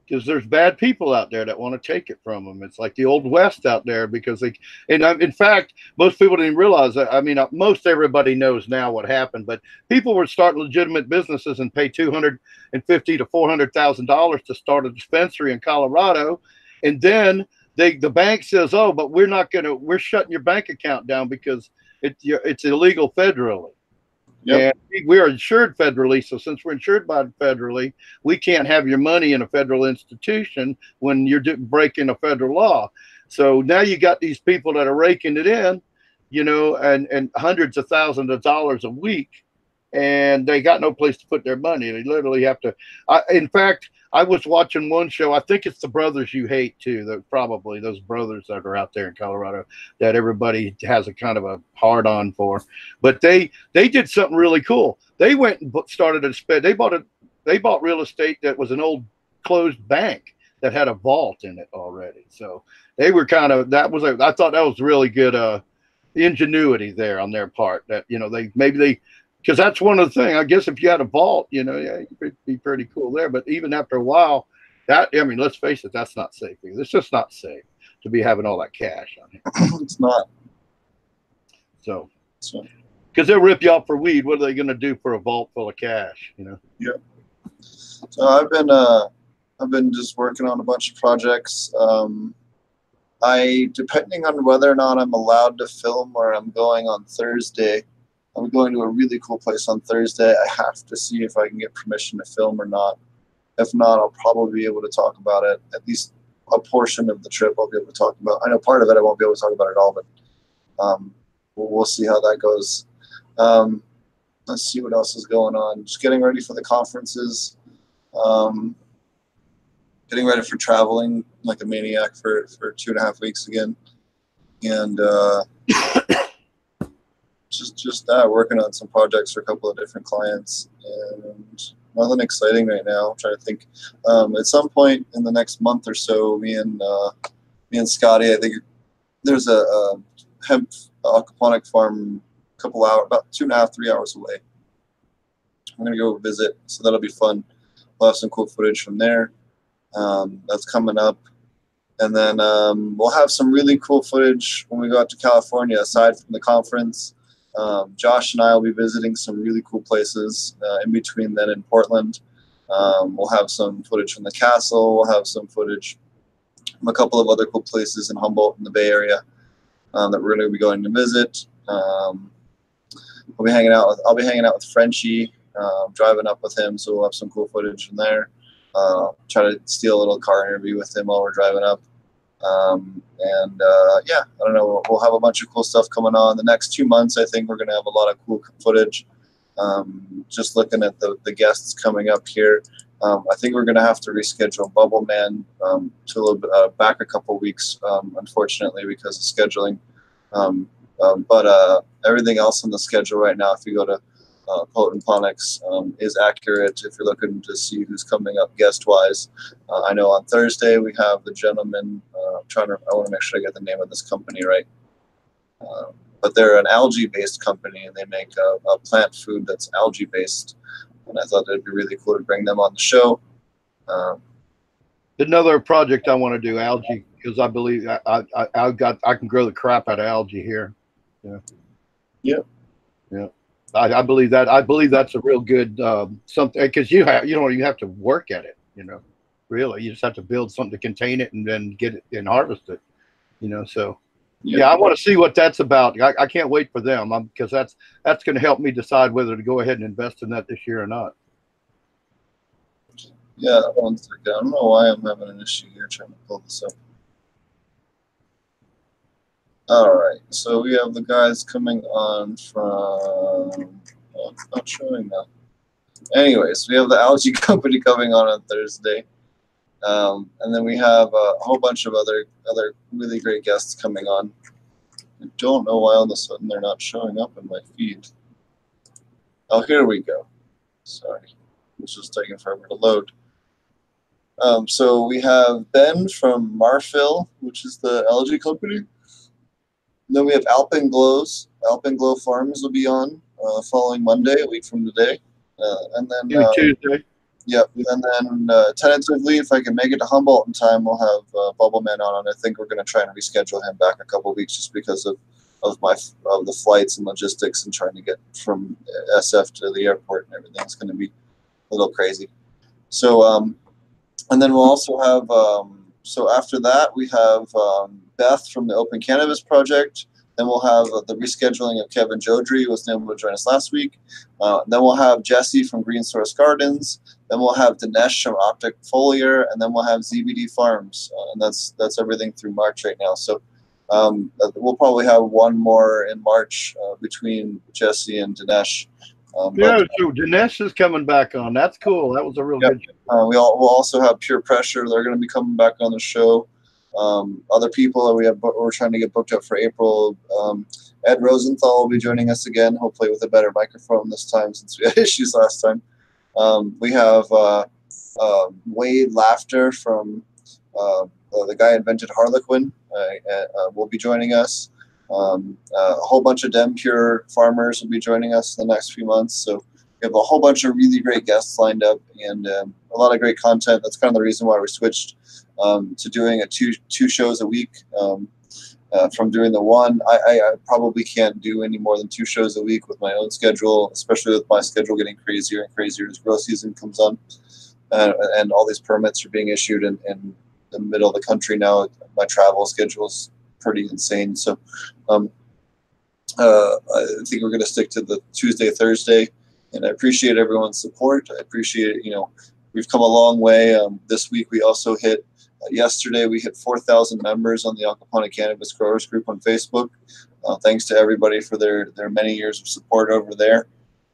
Because there's bad people out there that want to take it from them. It's like the old West out there, because in fact, most people didn't realize that. I mean, most everybody knows now what happened, but people were starting legitimate businesses and pay $250,000 to $400,000 to start a dispensary in Colorado. And then the bank says, "Oh, but we're shutting your bank account down because it's illegal federally." Yep. And we are insured federally, so since we're insured by federally, we can't have your money in a federal institution when you're breaking a federal law. So now you got these people that are raking it in, you know, and hundreds of thousands of dollars a week, and they got no place to put their money. They literally have to. In fact, I was watching one show. I think it's The Brothers You Hate too. Probably those brothers that are out there in Colorado that everybody has a kind of a hard on for. But they did something really cool. They went and started they bought real estate that was an old closed bank that had a vault in it already. So they were I thought that was really good ingenuity there on their part. That, you know, because that's one of the things. I guess if you had a vault, you know, yeah, it could be pretty cool there. But even after a while, let's face it, that's not safe. It's just not safe to be having all that cash on here. It's not. So, because they'll rip you off for weed. What are they going to do for a vault full of cash? You know. Yeah. So I've been just working on a bunch of projects. Depending on whether or not I'm allowed to film where I'm going on Thursday, I'm going to a really cool place on Thursday. I have to see if I can get permission to film or not. If not, I'll probably be able to talk about it. At least a portion of the trip I'll be able to talk about. I know part of it I won't be able to talk about at all, but we'll see how that goes. Let's see what else is going on. Just getting ready for the conferences. Getting ready for traveling like a maniac for 2.5 weeks again. And just that, working on some projects for a couple of different clients. And nothing exciting right now. I'm trying to think. At some point in the next month or so, me and Scotty, I think there's a hemp aquaponic farm a couple hours, about 2.5, 3 hours away. I'm gonna go visit, so that'll be fun. We'll have some cool footage from there. That's coming up, and then we'll have some really cool footage when we go out to California. Aside from the conference, Josh and I will be visiting some really cool places in between then in Portland. We'll have some footage from the castle. We'll have some footage from a couple of other cool places in Humboldt in the Bay Area that we're going to be going to visit. I'll be hanging out with Frenchie, driving up with him, so we'll have some cool footage from there. Try to steal a little car interview with him while we're driving up. Yeah, I don't know. We'll have a bunch of cool stuff coming on. The next 2 months, I think we're going to have a lot of cool footage. Just looking at the guests coming up here, I think we're going to have to reschedule Bubble Man to a little bit back a couple weeks, unfortunately, because of scheduling. But everything else on the schedule right now, if you go to Potent Ponics, is accurate if you're looking to see who's coming up guest-wise. I know on Thursday we have the gentleman. I want to make sure I get the name of this company right. But they're an algae-based company, and they make a plant food that's algae-based. And I thought it'd be really cool to bring them on the show. Another project I want to do, algae, because I believe I can grow the crap out of algae here. Yeah. Yep. Yeah. I believe that. I believe that's a real good something, because you don't even have to work at it. Really, you just have to build something to contain it and then get it and harvest it. So yeah, I want to see what that's about. I can't wait for them, because that's going to help me decide whether to go ahead and invest in that this year or not. Yeah, 1 second. I don't know why I'm having an issue here trying to pull this up. All right, so we have the guys coming on from. Oh, it's not showing now. Anyways, we have the algae company coming on Thursday, and then we have a whole bunch of other really great guests coming on. I don't know why all of a sudden they're not showing up in my feed. Oh, here we go. Sorry, this is taking forever to load. So we have Ben from Marfil, which is the algae company. And then we have Alpenglow Farms will be on following Monday, a week from today. And then Tuesday. Yep. And then tentatively, if I can make it to Humboldt in time, we'll have Bubble Man on. And I think we're going to try and reschedule him back a couple of weeks just because of the flights and logistics and trying to get from SF to the airport and everything. It's going to be a little crazy. So, and then we'll also have, so after that, we have Beth from the Open Cannabis Project. Then we'll have the rescheduling of Kevin Jodry, who was able to join us last week. Then we'll have Jesse from Green Source Gardens. Then we'll have Dinesh from Optic Foliar, and then we'll have ZBD Farms. And that's everything through March right now. So we'll probably have one more in March between Jesse and Dinesh. So Dinesh is coming back on. That's cool. That was a real good job. We'll also have Pure Pressure. They're going to be coming back on the show. Other people that we're trying to get booked up for April. Ed Rosenthal will be joining us again, hopefully with a better microphone this time since we had issues last time. We have Wade Laughter from the guy who invented Harlequin will be joining us. A whole bunch of DemPure farmers will be joining us in the next few months. So we have a whole bunch of really great guests lined up and a lot of great content. That's kind of the reason why we switched to doing two shows a week from doing the one. I probably can't do any more than 2 shows a week with my own schedule, especially with my schedule getting crazier and crazier as grow season comes on. And all these permits are being issued in the middle of the country now. My travel schedule is pretty insane. So I think we're going to stick to the Tuesday, Thursday, and I appreciate everyone's support. I appreciate it. We've come a long way. This week we also hit, yesterday we hit 4,000 members on the Aquaponic Cannabis Growers Group on Facebook. Thanks to everybody for their many years of support over there.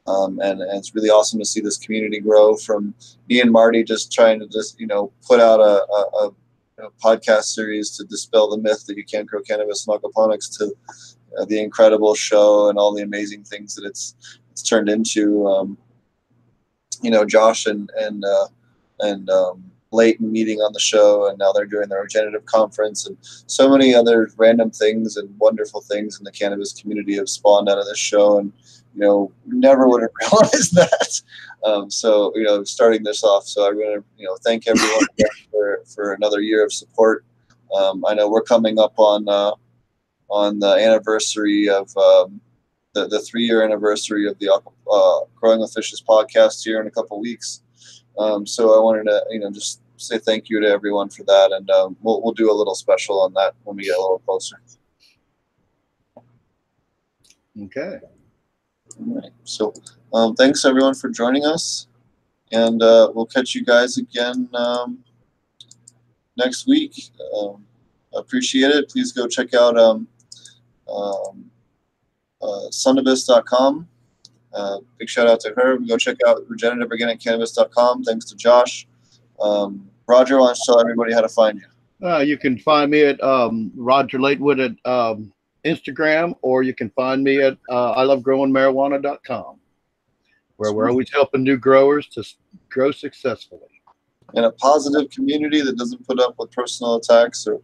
And it's really awesome to see this community grow from me and Marty just trying to put out a podcast series to dispel the myth that you can't grow cannabis and aquaponics to the incredible show and all the amazing things that it's turned into. Josh and Leighton meeting on the show, and now they're doing their Regenerative conference, and so many other random things and wonderful things in the cannabis community have spawned out of this show, and never would have realized that. So starting this off, so I'm going to thank everyone for another year of support. I know we're coming up on the anniversary of the 3-year anniversary of the Growing with Fishes podcast here in a couple weeks. So I wanted to just say thank you to everyone for that, and we'll do a little special on that when we get a little closer. Okay. All right. So thanks everyone for joining us, and we'll catch you guys again next week. Appreciate it. Please go check out sunabis.com. Big shout out to her. Go check out regenerativeorganiccannabis.com. Thanks to Josh. Roger, why don't you tell everybody how to find you? You can find me at Roger Latewood at Instagram, or you can find me at ilovegrowingmarijuana.com, where we're always helping new growers to grow successfully. In a positive community that doesn't put up with personal attacks or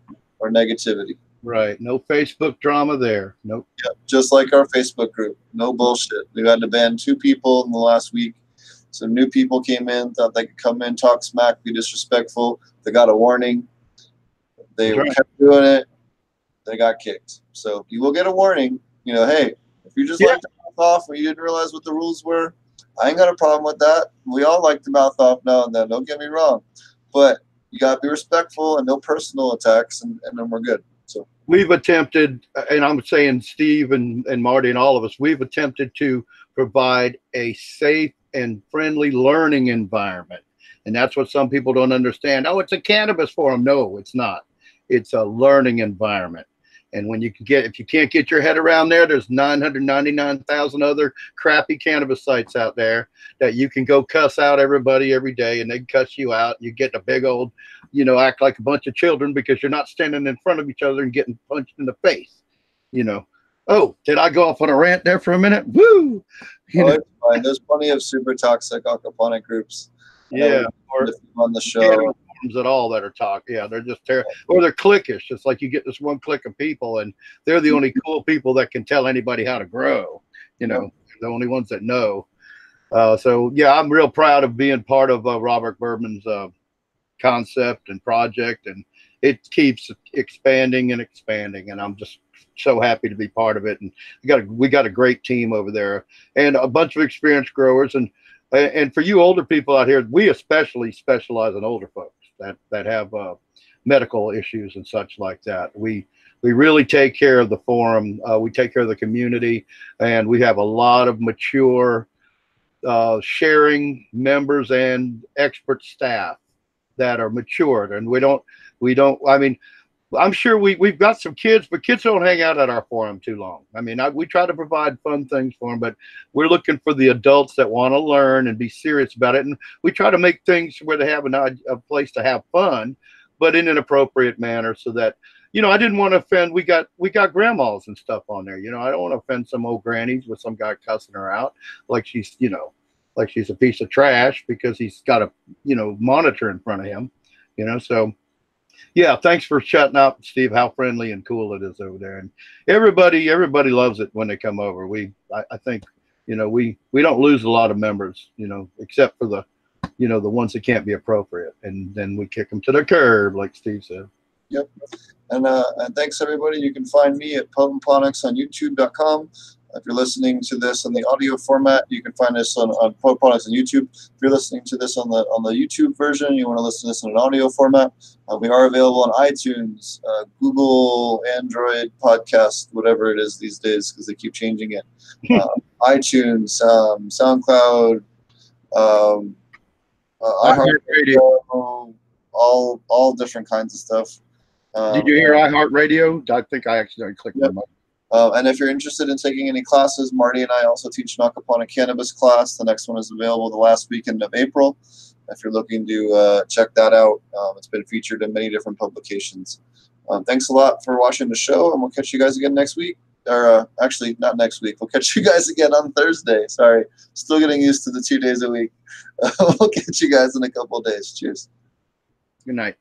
negativity. Right. No Facebook drama there. Nope. Yeah, just like our Facebook group. No bullshit. We had to ban 2 people in the last week. So new people came in, thought they could come in, talk smack, be disrespectful. They got a warning. They kept doing it. They got kicked. So you will get a warning. Hey, if you just like to mouth off or you didn't realize what the rules were, I ain't got a problem with that. We all like to mouth off now and then. Don't get me wrong. But you got to be respectful and no personal attacks, and then we're good. So we've attempted, and I'm saying Steve and Marty and all of us, we've attempted to provide a safe and friendly learning environment. And that's what some people don't understand. Oh, it's a cannabis forum. No, it's not. It's a learning environment. And when if you can't get your head around there, there's 999,000 other crappy cannabis sites out there that you can go cuss out everybody every day, and they can cuss you out. You get a big old, act like a bunch of children because you're not standing in front of each other and getting punched in the face. Oh, did I go off on a rant there for a minute? Woo! It's fine. There's plenty of super toxic aquaponic groups. Yeah, or on the show. At all that are talking. Yeah, they're just terrible, or they're cliquish. It's like you get this one clique of people, and they're the only cool people that can tell anybody how to grow. The only ones that know. So yeah, I'm real proud of being part of Robert Berman's concept and project, and it keeps expanding and expanding, and I'm just so happy to be part of it. And we got a great team over there, and a bunch of experienced growers, and for you older people out here, we especially specialize in older folks that have medical issues and such like that. We really take care of the forum. We take care of the community, and we have a lot of mature sharing members and expert staff that are matured. And we don't, I mean, I'm sure we've got some kids, but kids don't hang out at our forum too long. I mean, we try to provide fun things for them, but we're looking for the adults that want to learn and be serious about it. And we try to make things where they have a place to have fun, but in an appropriate manner, so that, I didn't want to offend. We got grandmas and stuff on there. I don't want to offend some old grannies with some guy cussing her out like she's, like she's a piece of trash because he's got a, monitor in front of him, so. Yeah, thanks for shutting up, Steve, how friendly and cool it is over there. And everybody loves it when they come over. I think, we don't lose a lot of members, except for the, the ones that can't be appropriate. And then we kick them to the curb, like Steve said. Yep. And thanks, everybody. You can find me at Ponics on YouTube.com. If you're listening to this in the audio format, you can find us on Ponics on YouTube. If you're listening to this on the YouTube version, you want to listen to this in an audio format, we are available on iTunes, Google, Android podcast, whatever it is these days, because they keep changing it. iTunes, SoundCloud, iHeartRadio, all different kinds of stuff. Did you hear iHeartRadio? I think I accidentally clicked on that. And if you're interested in taking any classes, Marty and I also teach an aquaponic cannabis class. The next one is available the last weekend of April. If you're looking to check that out, it's been featured in many different publications. Thanks a lot for watching the show, and we'll catch you guys again next week. Or actually, not next week. We'll catch you guys again on Thursday. Sorry. Still getting used to the 2 days a week. We'll catch you guys in a couple of days. Cheers. Good night.